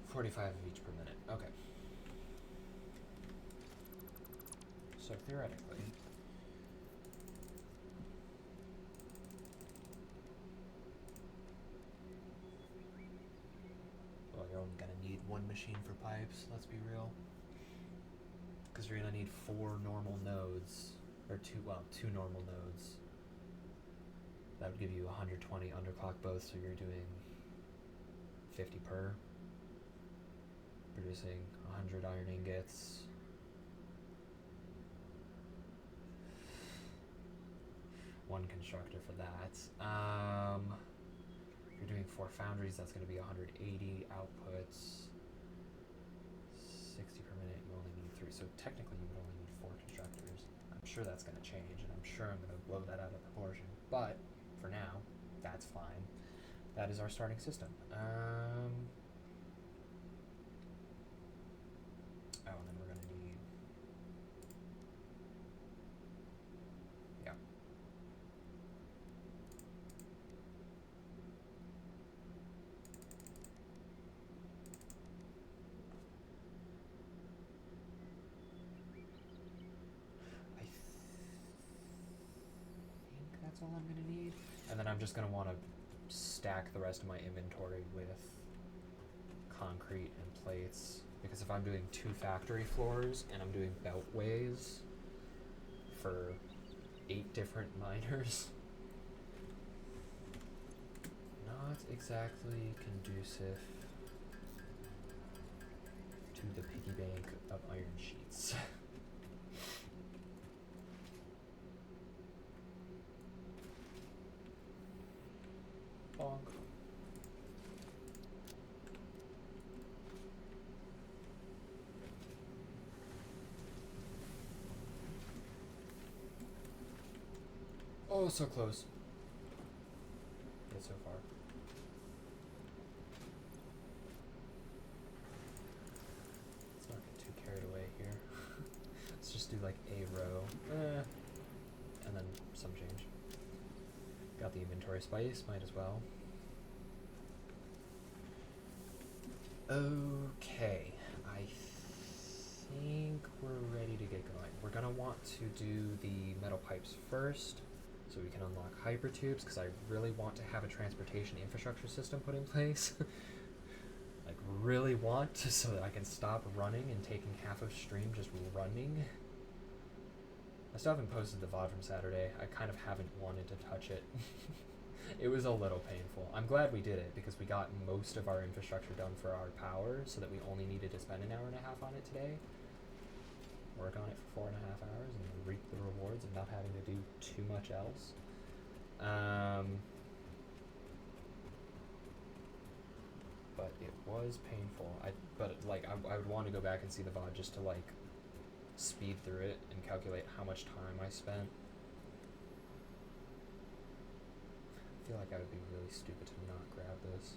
45 of each per minute. Okay. So theoretically, well, you're only gonna need one machine for pipes, let's be real. Because you're gonna need 4 normal nodes, or 2 normal nodes. That would give you 120 underclock both, so you're doing 50 per. Producing 100 iron ingots. One constructor for that. If you're doing 4 foundries, that's going to be 180 outputs. 60 per minute, you only need 3. So technically you would only need 4 constructors. I'm sure that's going to change, and I'm sure I'm going to blow that out of proportion. But for now, that's fine. That is our starting system. Oh, and then we're going to need... Yeah. I think that's all I'm going to need. And then I'm just going to want to stack the rest of my inventory with concrete and plates. Because if I'm doing 2 factory floors and I'm doing beltways for 8 different miners, not exactly conducive to the piggy bank of iron sheets. Bonk. Oh, so close. Yet so far. Let's not get too carried away here. Let's just do like a row. And then some change. Got the inventory space, might as well. Okay, I think we're ready to get going. We're gonna want to do the metal pipes first, so we can unlock hypertubes, because I really want to have a transportation infrastructure system put in place. Like, really want to, so that I can stop running and taking half of stream just running. I still haven't posted the VOD from Saturday. I kind of haven't wanted to touch it. It was a little painful. I'm glad we did it because we got most of our infrastructure done for our power so that we only needed to spend an hour and a half on it today. Work on it for 4.5 hours and reap the rewards of not having to do too much else. But it was painful. I would want to go back and see the VOD just to like speed through it and calculate how much time I spent. I feel like I would be really stupid to not grab this.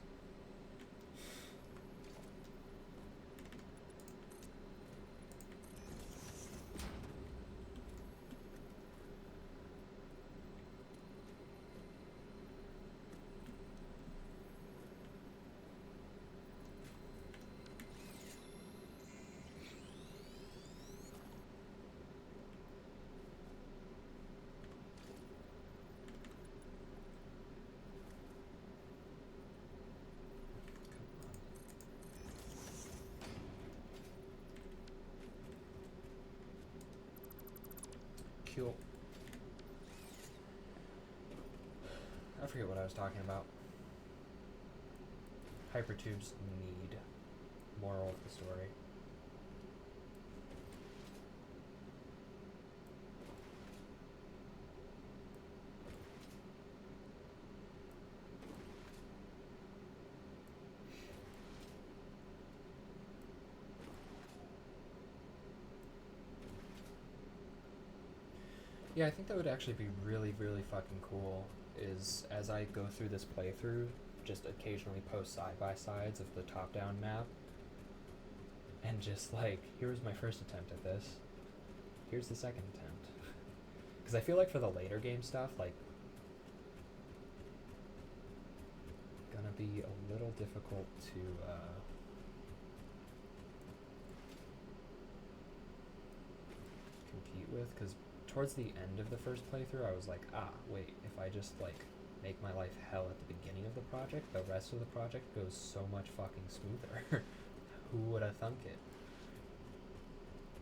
Cool. I forget what I was talking about. Hypertubes need. Moral of the story. Yeah, I think that would actually be really, really fucking cool, is as I go through this playthrough, just occasionally post side-by-sides of the top-down map, and just like, here was my first attempt at this, here's the second attempt. Because I feel like for the later game stuff, like, gonna be a little difficult to, compete with, because towards the end of the first playthrough, I was like, wait, if I just, like, make my life hell at the beginning of the project, the rest of the project goes so much fucking smoother. Who would have thunk it?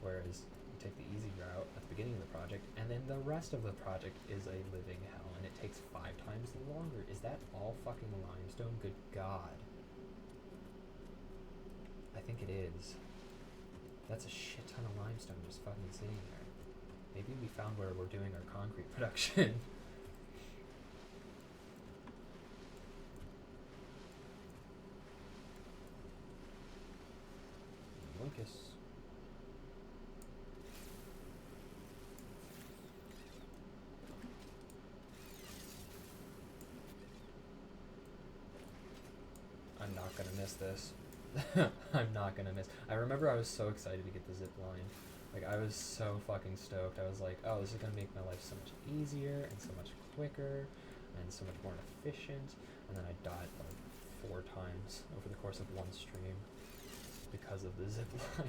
Whereas, you take the easy route at the beginning of the project, and then the rest of the project is a living hell, and it takes 5 times longer. Is that all fucking limestone? Good God. I think it is. That's a shit ton of limestone just fucking sitting there. Maybe we found where we're doing our concrete production. Lucas. I'm not gonna miss this. I'm not gonna miss. I remember I was so excited to get the zip line. Like, I was so fucking stoked. I was like, oh, this is gonna make my life so much easier and so much quicker and so much more efficient. And then I died like 4 times over the course of one stream because of the zip line.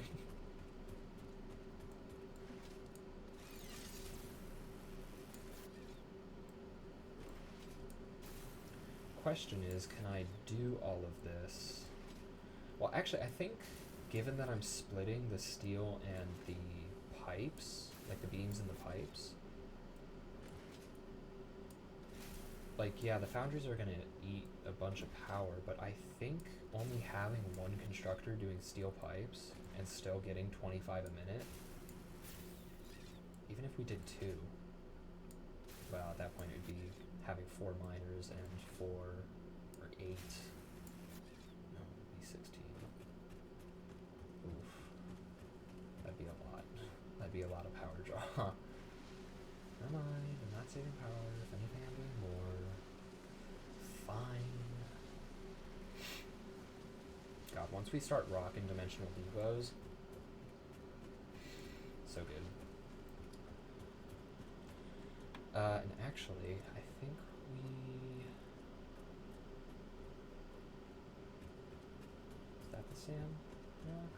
Question is, can I do all of this? Well, actually, I think given that I'm splitting the steel and the pipes, like the beams and the pipes, like, yeah, the foundries are gonna eat a bunch of power, but I think only having one constructor doing steel pipes and still getting 25 a minute, even if we did 2, well, at that point it would be having 4 miners and 4 or 8, no, it would be 16. Oof. That'd be a lot. That'd be a lot of power draw. Never mind, I'm not saving power. If anything, I'm doing more. Fine. God, once we start rocking dimensional depots, so good. And actually, I think is that the Sam rock?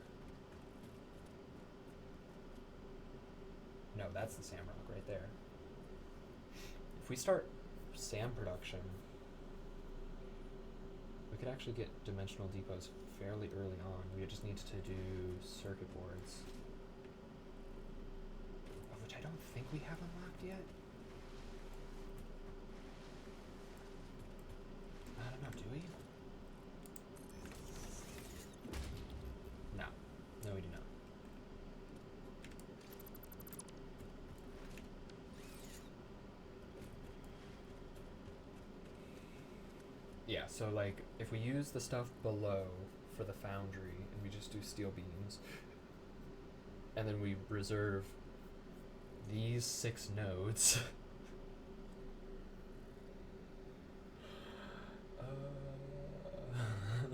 No, that's the Sam rock right there. If we start Sam production, we could actually get dimensional depots fairly early on. We just need to do circuit boards. Of which I don't think we have unlocked yet. I don't know, do we? No. No, we do not. Yeah, so like, if we use the stuff below for the foundry, and we just do steel beams, and then we reserve these 6 nodes.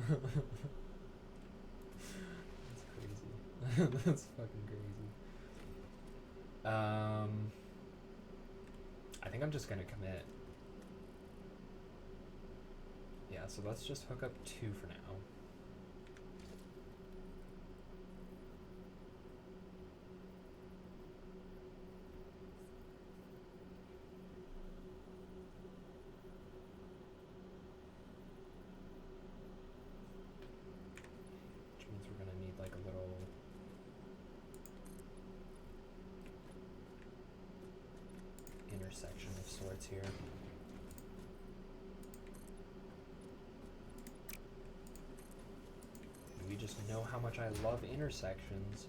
That's crazy. That's fucking crazy. I think I'm just gonna commit. Yeah, so let's just hook up 2 for now. Which means we're gonna need like a little intersection of sorts here. You just know how much I love intersections.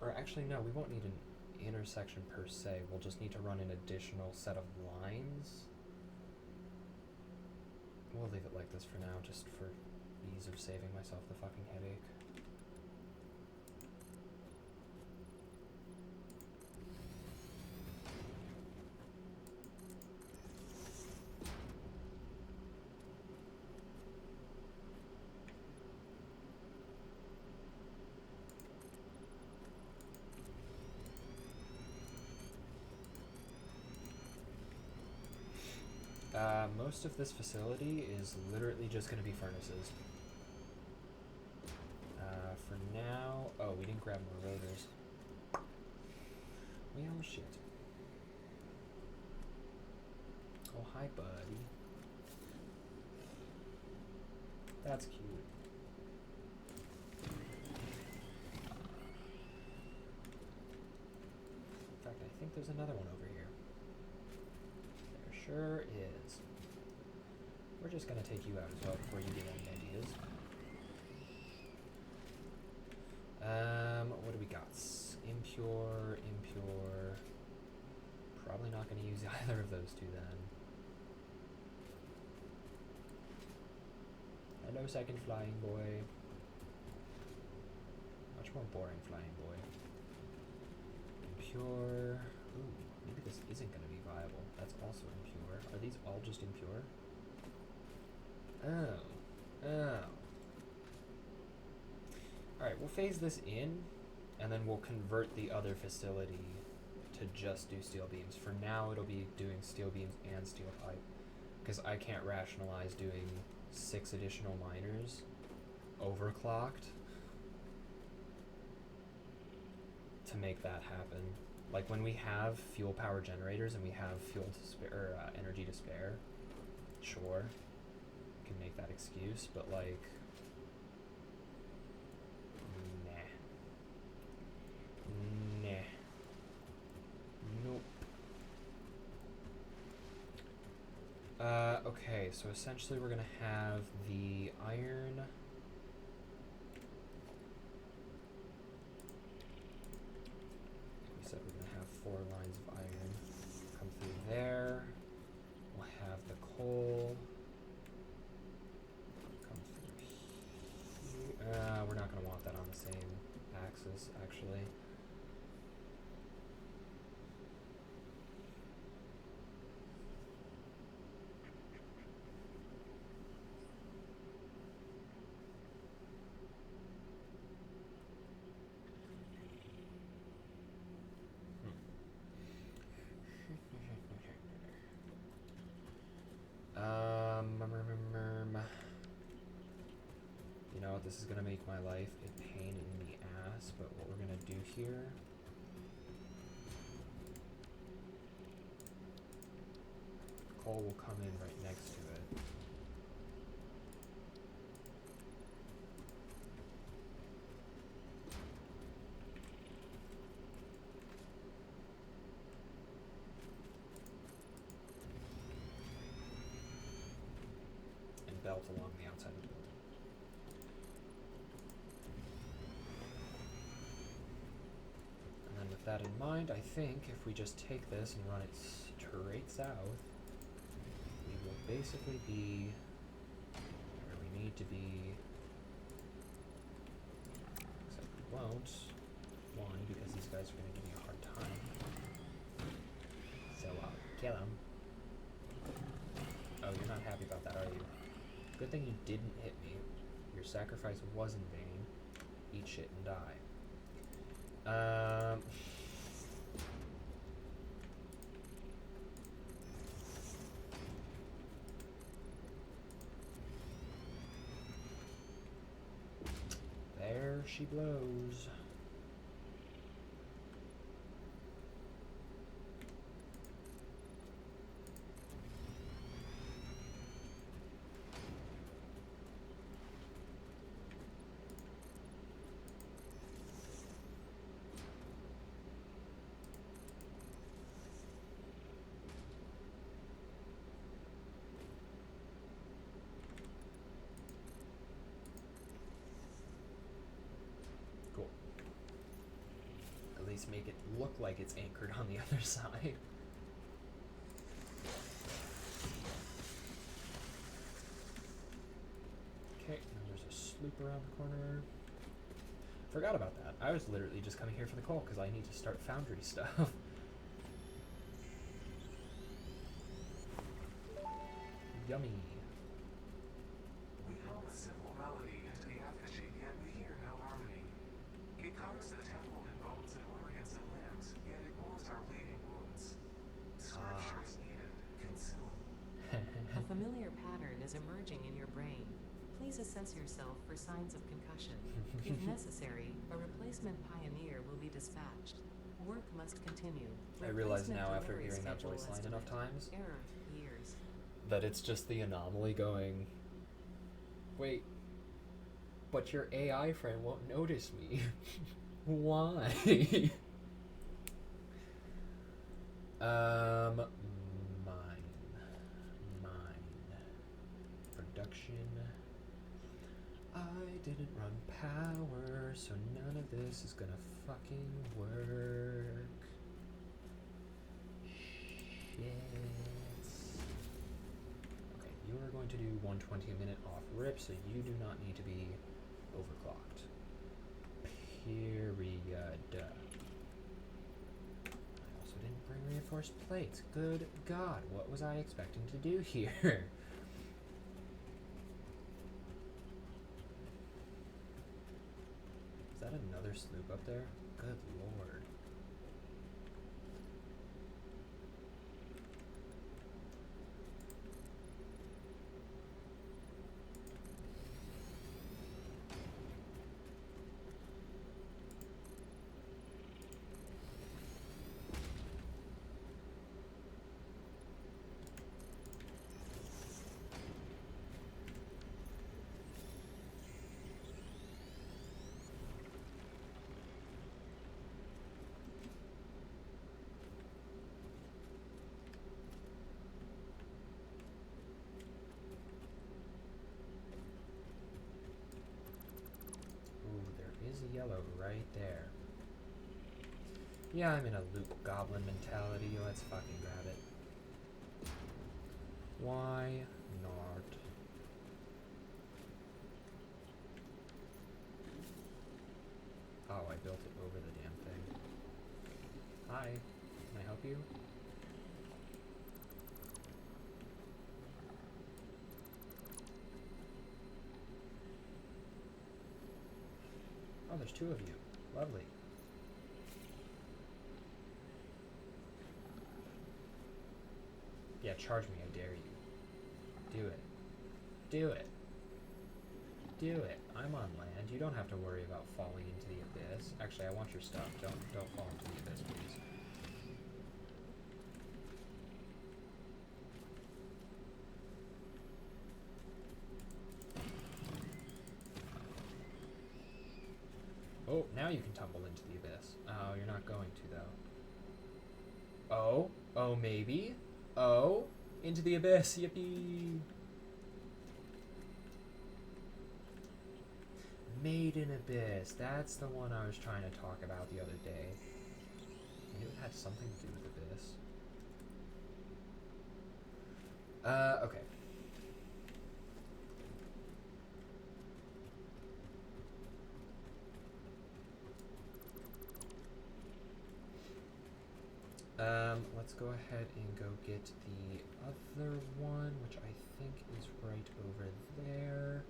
Or actually, no, we won't need an intersection per se. We'll just need to run an additional set of lines. We'll leave it like this for now, just for ease of saving myself the fucking headache. Most of this facility is literally just going to be furnaces. For now... Oh, we didn't grab more rotors. Well, shit. Oh, hi, buddy. That's cute. In fact, I think there's another one over here. There sure is. We're just gonna take you out as well before you get any ideas. What do we got? Impure, impure. Probably not gonna use either of those two then. Hello, second flying boy. Much more boring flying boy. Impure. Ooh, maybe this isn't gonna be viable. That's also impure. Are these all just impure? Oh. Oh. Alright, we'll phase this in, and then we'll convert the other facility to just do steel beams. For now, it'll be doing steel beams and steel pipe, because I can't rationalize doing 6 additional miners overclocked to make that happen. Like, when we have fuel power generators and we have fuel to spare, or energy to spare, sure, can make that excuse, but like, nah. Nope. Okay, so essentially we're gonna have the iron. We said we're gonna have 4 lines of iron come through there. We'll have the coal come through here. We're not gonna want that on the same axis, actually. You know what, this is gonna make my life a pain in the ass, but what we're gonna do here, coal will come in right next to it. built along the outside of the building. And then with that in mind, I think if we just take this and run it straight south, we will basically be where we need to be. Except we won't. One, because these guys are going to give me a hard time. So I'll kill them. Oh, you're not happy about that, are you? Good thing you didn't hit me. Your sacrifice was in vain. Eat shit and die. There she blows. Cool. At least make it look like it's anchored on the other side. Okay, and there's a sloop around the corner. Forgot about that. I was literally just coming here for the coal because I need to start foundry stuff. Yummy. We hum a simple melody into the effigy, yet we hear no harmony. It covers the temple in bones and organs and limbs, yet ignores our bleeding wounds. Scripture is needed. Consume. A familiar pattern is emerging in your brain. Please assess yourself for signs of concussion. If necessary, a replacement pioneer will be dispatched. Work must continue. I realize Replacement now after delivery hearing that schedule voice line enough estimate. times Error, years. that it's just the anomaly going, wait, but your AI friend won't notice me. Why? Mine. Production. I didn't run power, so none of this is gonna fucking work. Shit. Okay, you are going to do 120 a minute off rip, so you do not need to be overclocked. Period. I also didn't bring reinforced plates. Good God, what was I expecting to do here? Is that another sloop up there? Good Lord. Is a yellow right there. Yeah, I'm in a loop goblin mentality. Let's fucking grab it. Why not? Oh, I built it over the damn thing. Hi, can I help you? Oh, there's two of you. Lovely. Yeah, charge me, I dare you. Do it. Do it. Do it. I'm on land. You don't have to worry about falling into the abyss. Actually, I want your stuff. Don't fall into the abyss, please. Oh, now you can tumble into the abyss. Oh, you're not going to, though. Oh? Oh, maybe? Oh? Into the abyss. Yippee! Made in Abyss. That's the one I was trying to talk about the other day. I knew it had something to do with Abyss. Okay. Let's go ahead and go get the other one, which I think is right over there.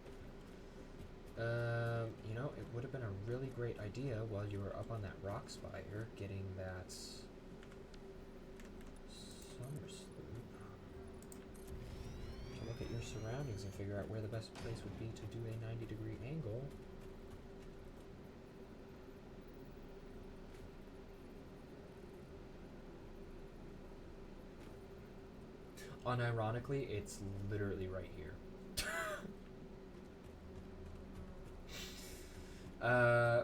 You know, it would have been a really great idea while you were up on that rock spire, getting that summer sloop, to look at your surroundings and figure out where the best place would be to do a 90-degree angle. Unironically, it's literally right here.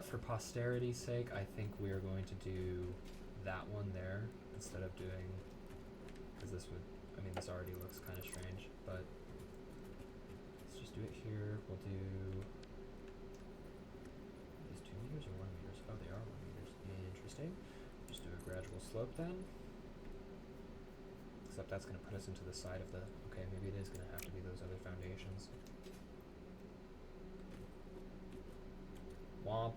For posterity's sake, I think we are going to do that one there instead of doing, because this would, I mean, this already looks kind of strange, but let's just do it here. We'll do these 2 meters or 1 meters. Oh, they are 1 meters. Interesting. Just do a gradual slope then. Except that's going to put us into the side of the, okay, maybe it is going to have to be those other foundations. Womp.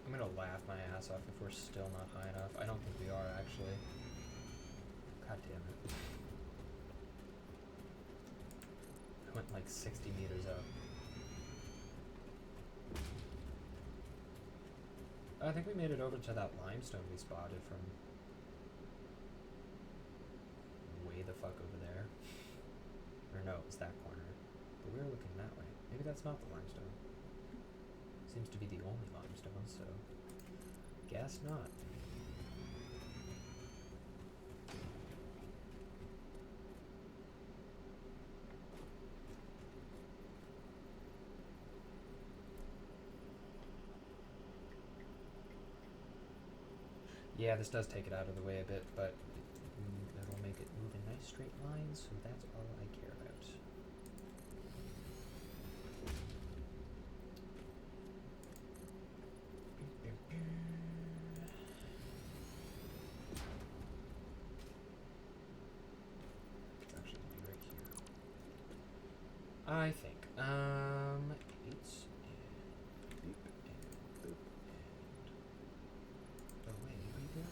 I'm gonna laugh my ass off if we're still not high enough. I don't think we are, actually. God damn it. I went like 60 meters up. I think we made it over to that limestone we spotted from way the fuck over there. Or no, it was that corner. But we were looking that way. Maybe that's not the limestone. Seems to be the only limestone, so guess not. Yeah, this does take it out of the way a bit, but it'll make it move in nice straight lines, so that's all I care about. It's actually gonna be right here. I think. It's boop and boop and away we go.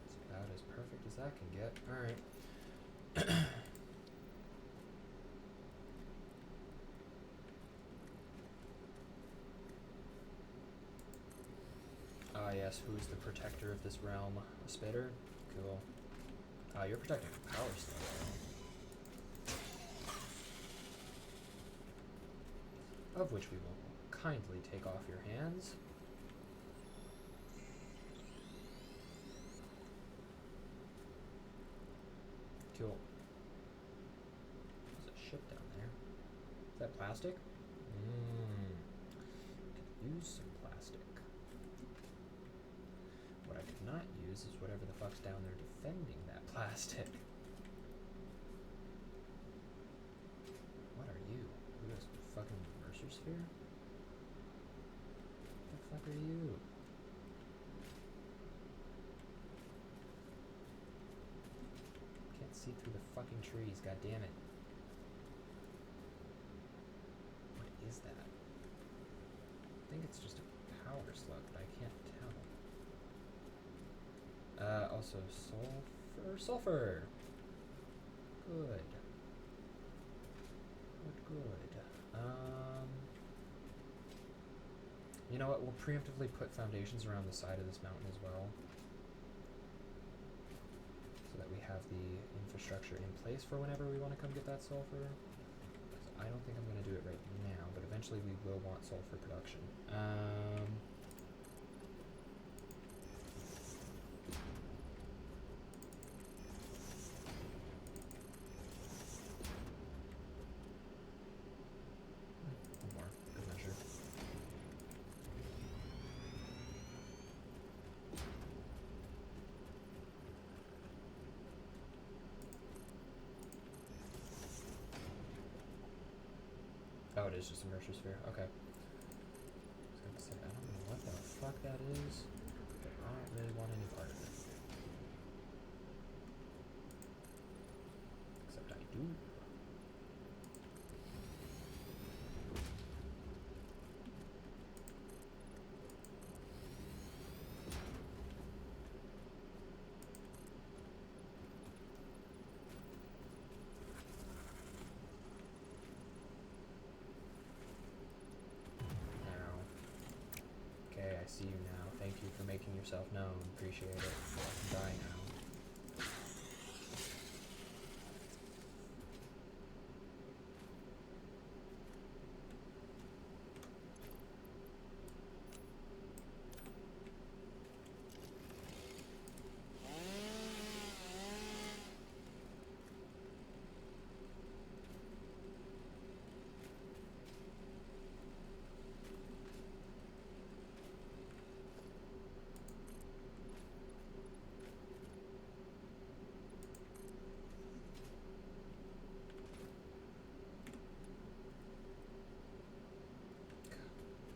It's about as perfect as that can get. Alright. Ah, yes, who is the protector of this realm? A spitter? Cool. You're protecting a power stone. Of which we will kindly take off your hands. Cool. There's a ship down there. Is that plastic? Could use some plastic. What I could not use is whatever the fuck's down there defending that plastic. What are you? Who is fucking Mercer Sphere? What the fuck are you? Can't see through the fucking trees, god damn it. What is that? I think it's just a power slug, but I can't tell. also sulfur. Sulfur! Good. Good. You know what? We'll preemptively put foundations around the side of this mountain as well, so that we have the infrastructure in place for whenever we want to come get that sulfur. I don't think I'm going to do it right now, but eventually we will want sulfur production. One more, good measure. Oh, it is just a mercer sphere. Okay. I was gonna say, I don't know what the fuck that is, but I don't really want any part of it. Except I do. Okay, I see you now. Thank you for making yourself known. Appreciate it. I can die now.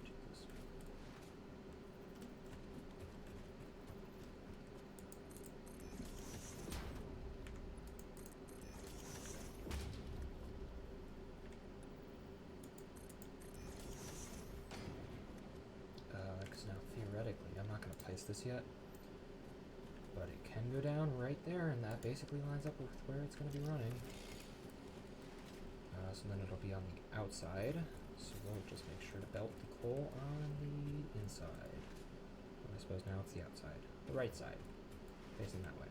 Jesus. Because now theoretically, I'm not going to place this yet, but it can go down right there, and that basically lines up with where it's going to be running. So then it'll be on the outside, so we'll just make sure to belt the coal on the inside. And I suppose now it's the outside. The right side, facing that way.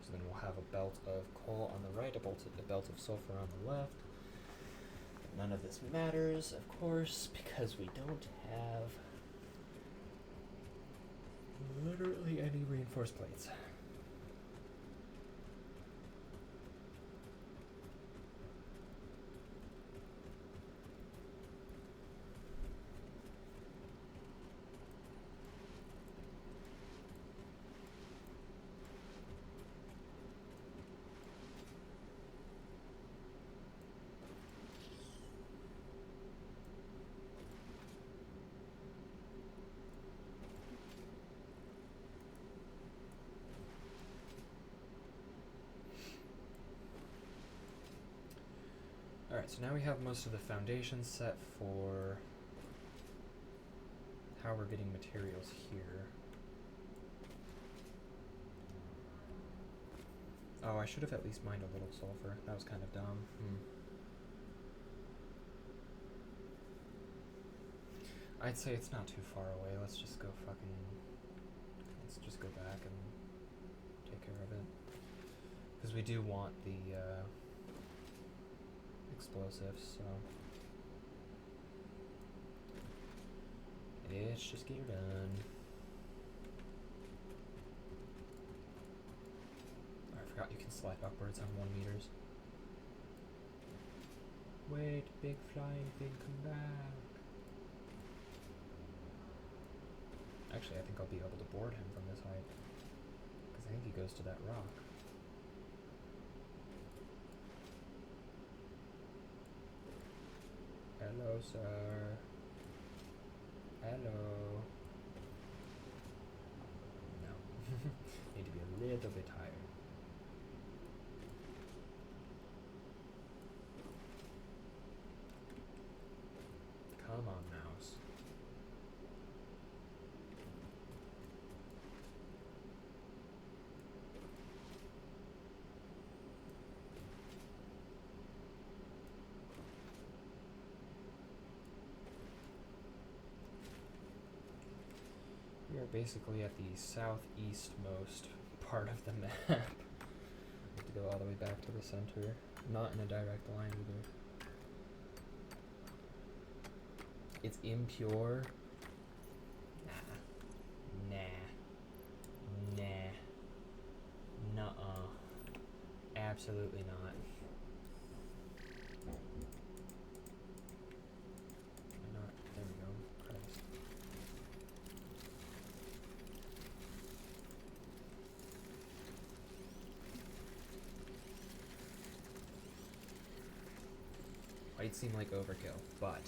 So then we'll have a belt of coal on the right, a belt of sulfur on the left. But none of this matters, of course, because we don't have literally any reinforced plates. Alright, so now we have most of the foundations set for how we're getting materials here. Oh, I should have at least mined a little sulfur. That was kind of dumb. I'd say it's not too far away. Let's just go back and take care of it. Because we do want the explosives, so let's just get her done. Oh, I forgot you can slide upwards on 1 meters. Wait, big flying thing, come back. Actually, I think I'll be able to board him from this height, because I think he goes to that rock. Hello, sir. Hello. No. Need to be a little bit higher. We're basically at the southeastmost part of the map. We have to go all the way back to the center. Not in a direct line either. It's impure. Nah. Nuh-uh. Absolutely not. Not. There we go. Christ. Might seem like overkill, but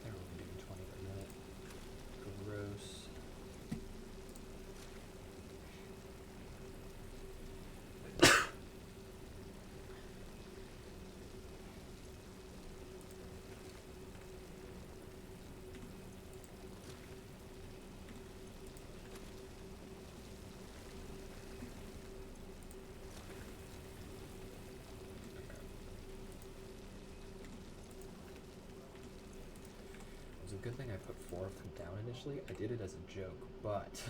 they're only doing 20 per minute. Gross. It was a good thing I put 4 of them down initially. I did it as a joke, but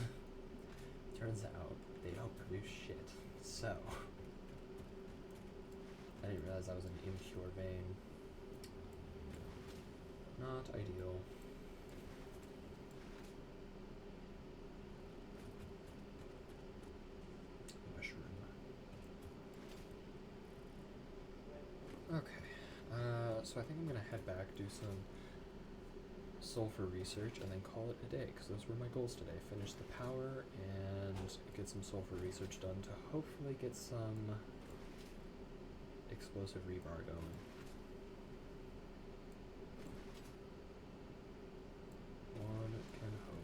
turns out they don't produce shit. So I didn't realize I was an impure vein. Not ideal. Mushroom. Okay. So I think I'm gonna head back, do some sulfur research, and then call it a day, because those were my goals today. Finish the power and get some sulfur research done to hopefully get some explosive rebar going. One can hope.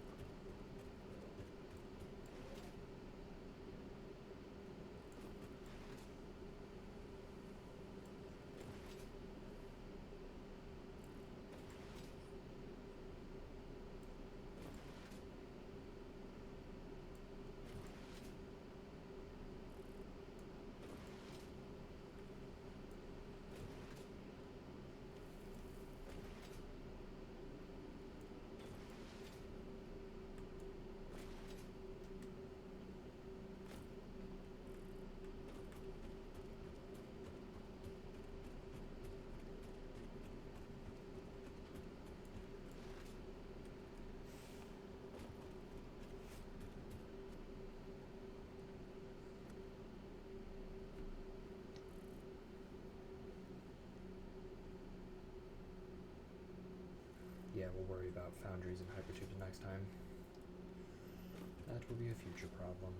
Yeah, we'll worry about foundries and hypertubes next time. That will be a future problem.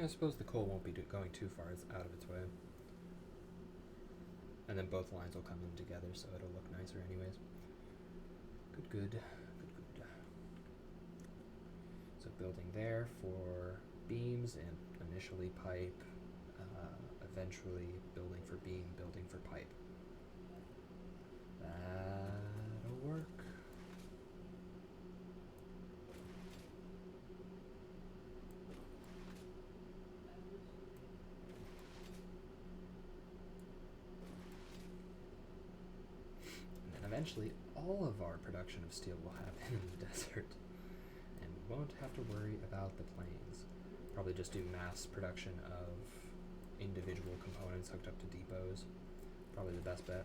I suppose the coal won't be going too far out of its way. And then both lines will come in together, so it'll look nicer anyways. Good, good, good, good. So building there for beams and initially pipe, eventually building for beam, building for pipe. That'll work. And then eventually all of our production of steel will happen in the desert. And we won't have to worry about the plains. Probably just do mass production of individual components hooked up to depots. Probably the best bet.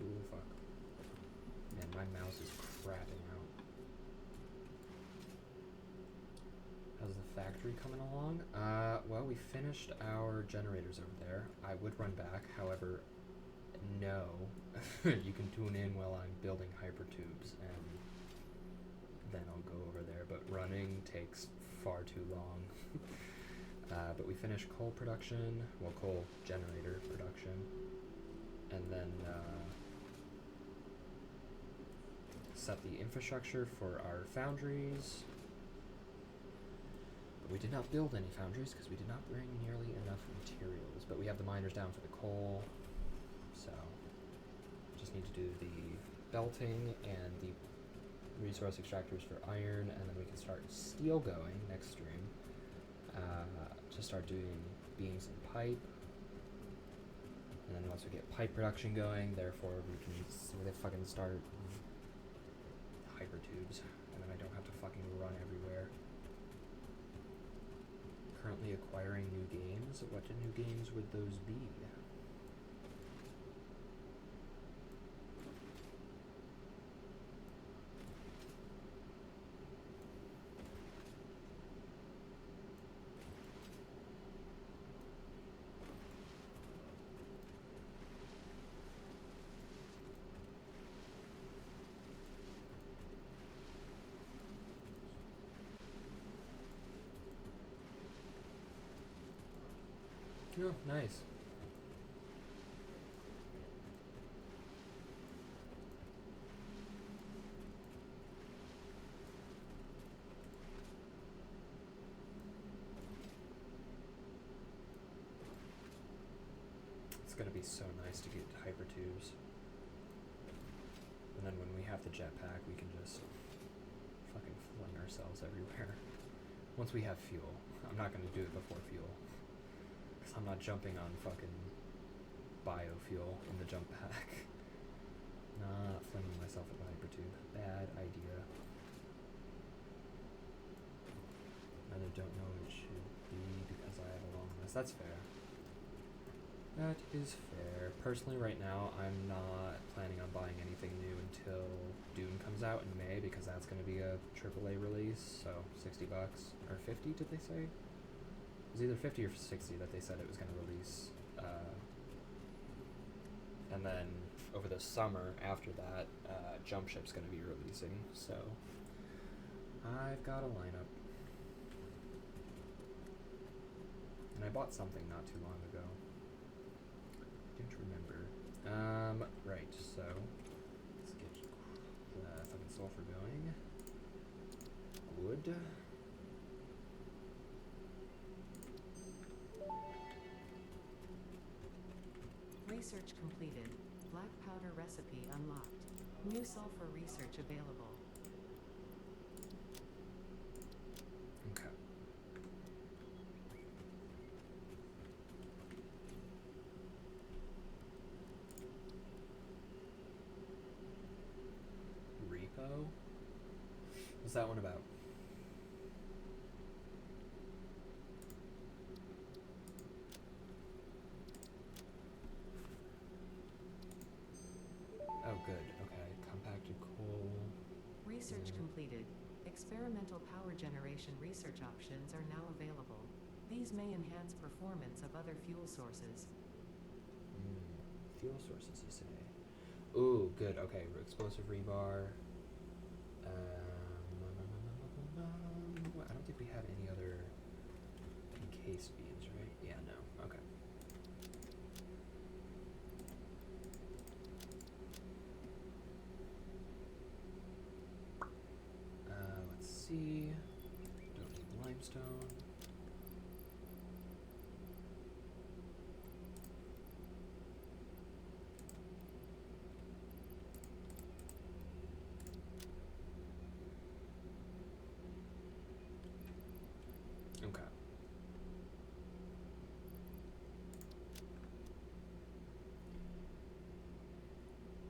Ooh, fuck. Man, my mouse is crapping out. How's the factory coming along? Well, we finished our generators over there. I would run back, however, no. You can tune in while I'm building hypertubes, and then I'll go over there, but running takes far too long. But we finished coal production, well, coal generator production, and then set the infrastructure for our foundries. But we did not build any foundries because we did not bring nearly enough materials, but we have the miners down for the coal, so just need to do the belting and the resource extractors for iron, and then we can start steel going next stream. To start doing beams and pipe, and then once we get pipe production going, therefore we can fucking start hypertubes, and then I don't have to fucking run everywhere. Currently acquiring new games. What new games would those be? Oh, nice. It's gonna be so nice to get hypertubes. And then when we have the jetpack, we can just fucking fling ourselves everywhere. Once we have fuel. I'm not gonna do it before fuel. Because I'm not jumping on fucking biofuel in the jump pack. Not flinging myself at the hypertube. Bad idea. I don't know what it should be because I have a long list. That's fair. That is fair. Personally, right now, I'm not planning on buying anything new until Dune comes out in May, because that's going to be a AAA release, so $60 or 50, did they say? It was either 50 or 60 that they said it was going to release. And then over the summer after that, Jump Ship's going to be releasing, so I've got a lineup. And I bought something not too long ago. Don't remember. Right, so let's get the fucking sulfur going. Wood. Research completed. Black powder recipe unlocked. New sulfur research available. Okay. Repo? What's that one about? Oh, good. Okay. Compacted coal. Research completed. Experimental power generation research options are now available. These may enhance performance of other fuel sources. Fuel sources, you say? Ooh, good. Okay, explosive rebar. I don't think we have any other encased beams, right? Yeah, no. Okay. Let's see. Don't need limestone. Okay.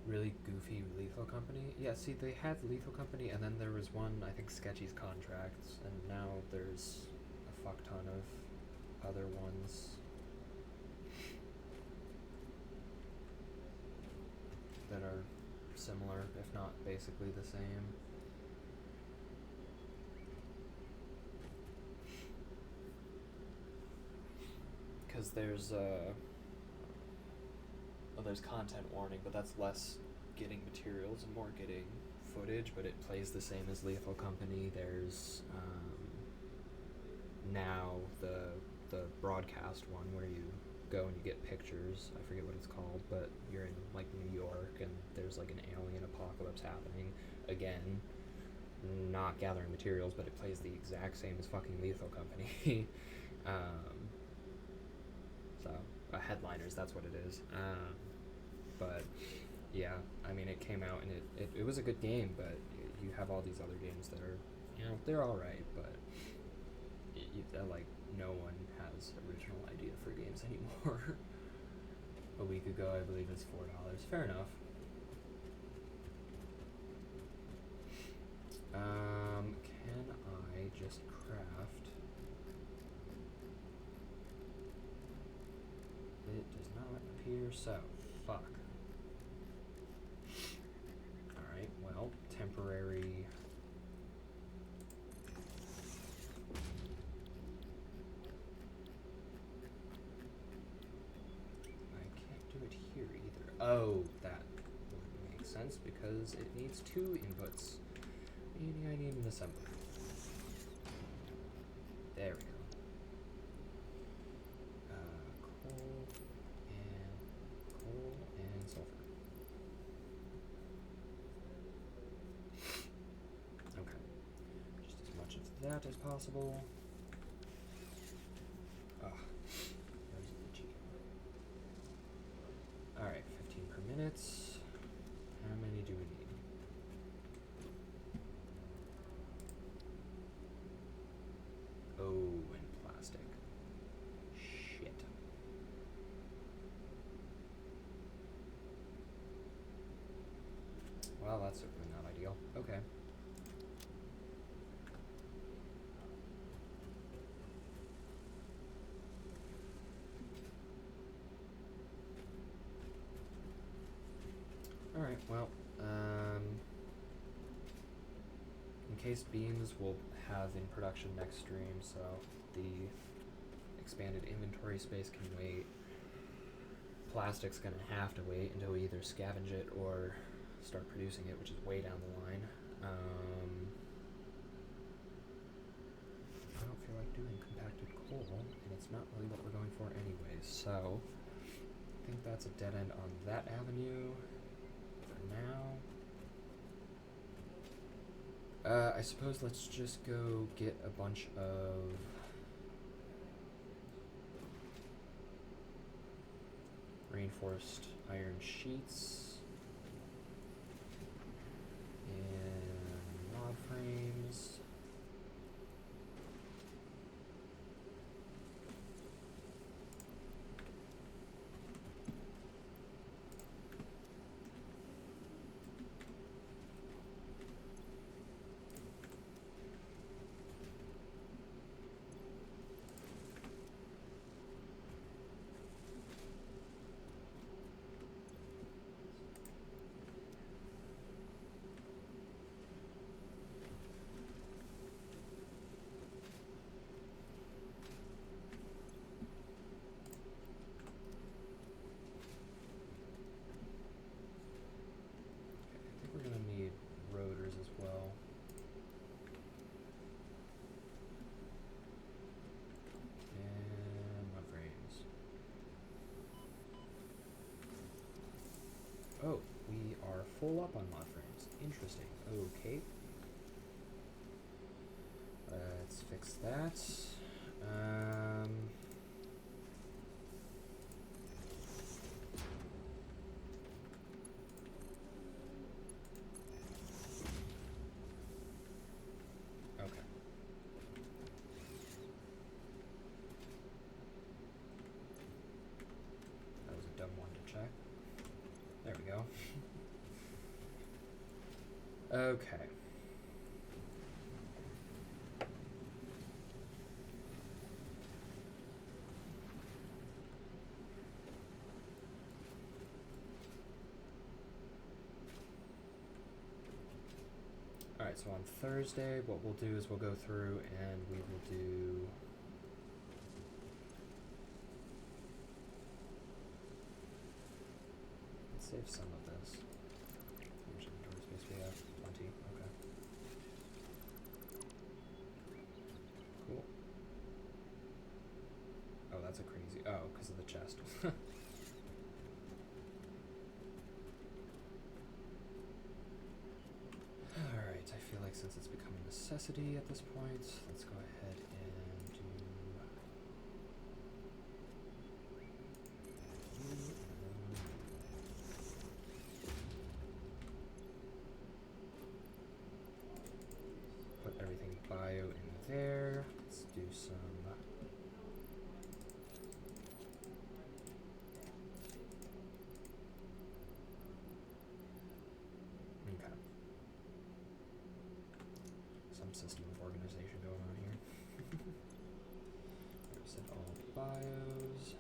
Really goofy Lethal Company. Yeah, see, they had Lethal Company, and then there was one, I think, Sketchy's Contracts, and now there's a fuck ton of other ones that are similar, if not basically the same. Because there's there's content warning, but that's less getting materials and more getting footage, but it plays the same as Lethal Company. There's now the broadcast one where you go and you get pictures. I forget what it's called, but you're in like New York and there's like an alien apocalypse happening. Again, not gathering materials, but it plays the exact same as fucking Lethal Company. So Headliners, that's what it is. But yeah, I mean, it came out and it was a good game, but you have all these other games that are, you know, they're all right, but like no one has original idea for games anymore. A week ago, I believe it's $4. Fair enough. Can I just craft? It does not appear so. Fuck. Alright, well, temporary. I can't do it here either. Oh, that would make sense because it needs 2 inputs. Meaning I need an assembler. There we go. Coal and sulfur. Okay. Just as much of that as possible. There's the G. Alright, 15 per minute. How many do we need? Oh, and plastic. Shit. Well, that's certainly not ideal. Okay. Alright, well, encased beams we'll have in production next stream, so the expanded inventory space can wait. Plastic's gonna have to wait until we either scavenge it or start producing it, which is way down the line. I don't feel like doing compacted coal, and it's not really what we're going for anyways, so I think that's a dead end on that avenue for now. I suppose let's just go get a bunch of reinforced iron sheets and rod frames. Oh, we are full up on mod frames. Interesting. Okay. Let's fix that. Okay. That was a dumb one to check. There we go. Okay. Alright, so on Thursday, what we'll do is we'll go through and we will do... Let's save some of this. How much inventory space we have? Plenty. Okay. Cool. Oh, that's a crazy... Oh, because of the chest. Alright, I feel like since it's become a necessity at this point, let's go ahead and do... Put everything bio in there. Let's do some... Okay. Some system of organization going on here. Set all bios.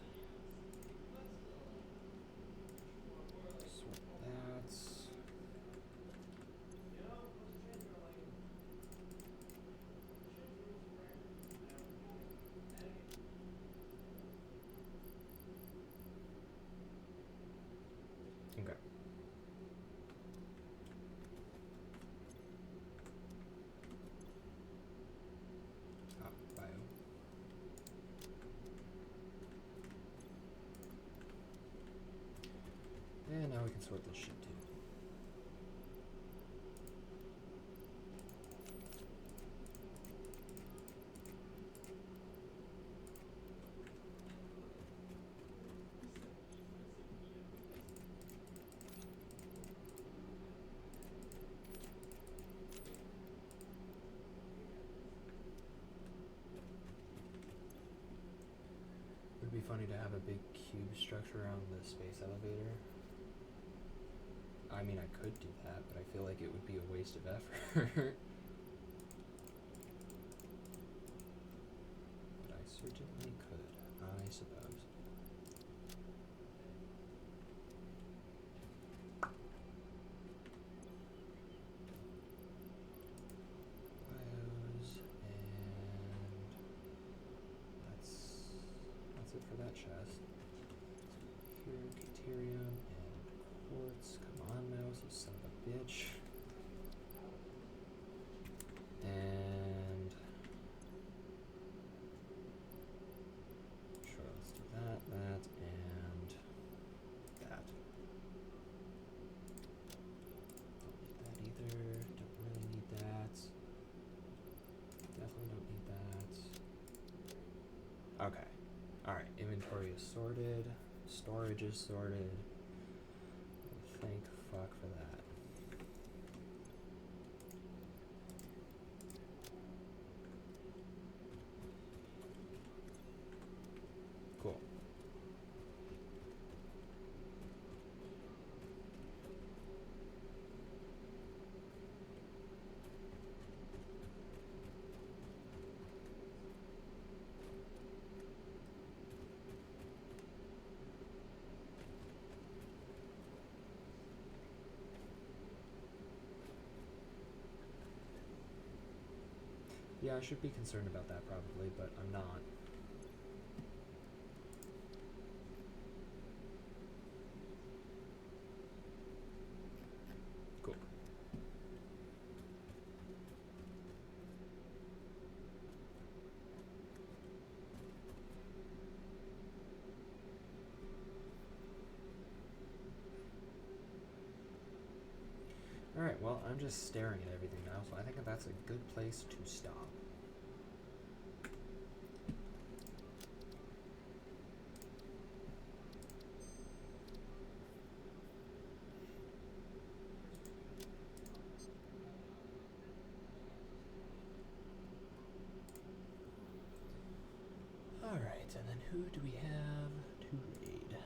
Sort that. Okay. Bio. And now we can sort this shit too. Would be funny to have a big cube structure around the space elevator. I mean, I could do that, but I feel like it would be a waste of effort. But I certainly could, I suppose. Bios, and that's it for that chest. Here, deuterium and quartz. Come on, mouse, you son of a bitch. And sure, let's do that, and that. Don't need that either. Don't really need that. Definitely don't need that. Okay. Alright, inventory is sorted. Storage is sorted. Thank fuck for that. Cool. Yeah, I should be concerned about that probably, but I'm not. Cool. Alright, well, I'm just staring at everything now, so I think that's a good place to stop. Alright, and then who do we have to raid?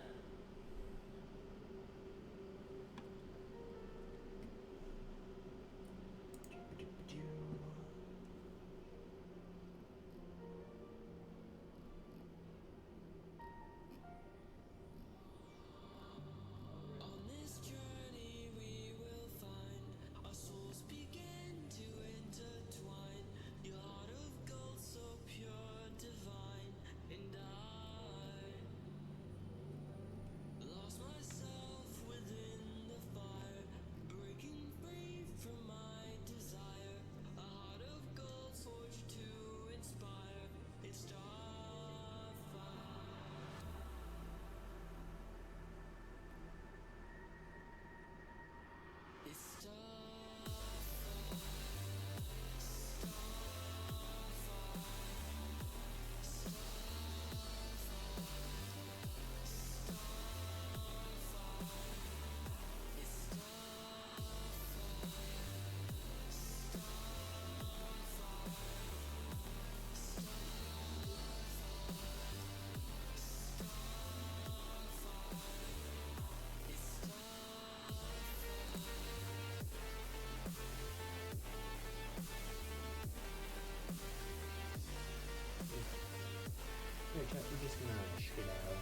Alright, chat, we're just gonna shit out.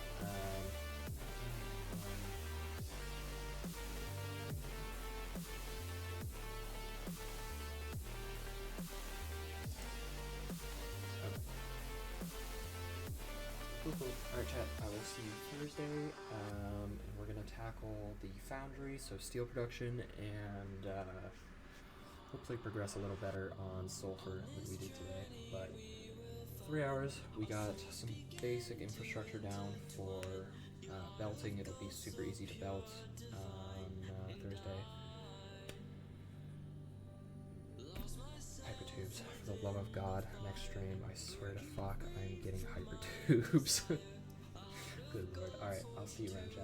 Cool. Alright, chat, I will see you Thursday, and we're gonna tackle the foundry, so steel production, and hopefully progress a little better on sulfur than we did today. But 3 hours, we got some basic infrastructure down for belting. It'll be super easy to belt on Thursday. Hypertubes, for the love of God, next stream, I swear to fuck, I'm getting hypertubes. Good lord. Alright, I'll see you around, chat.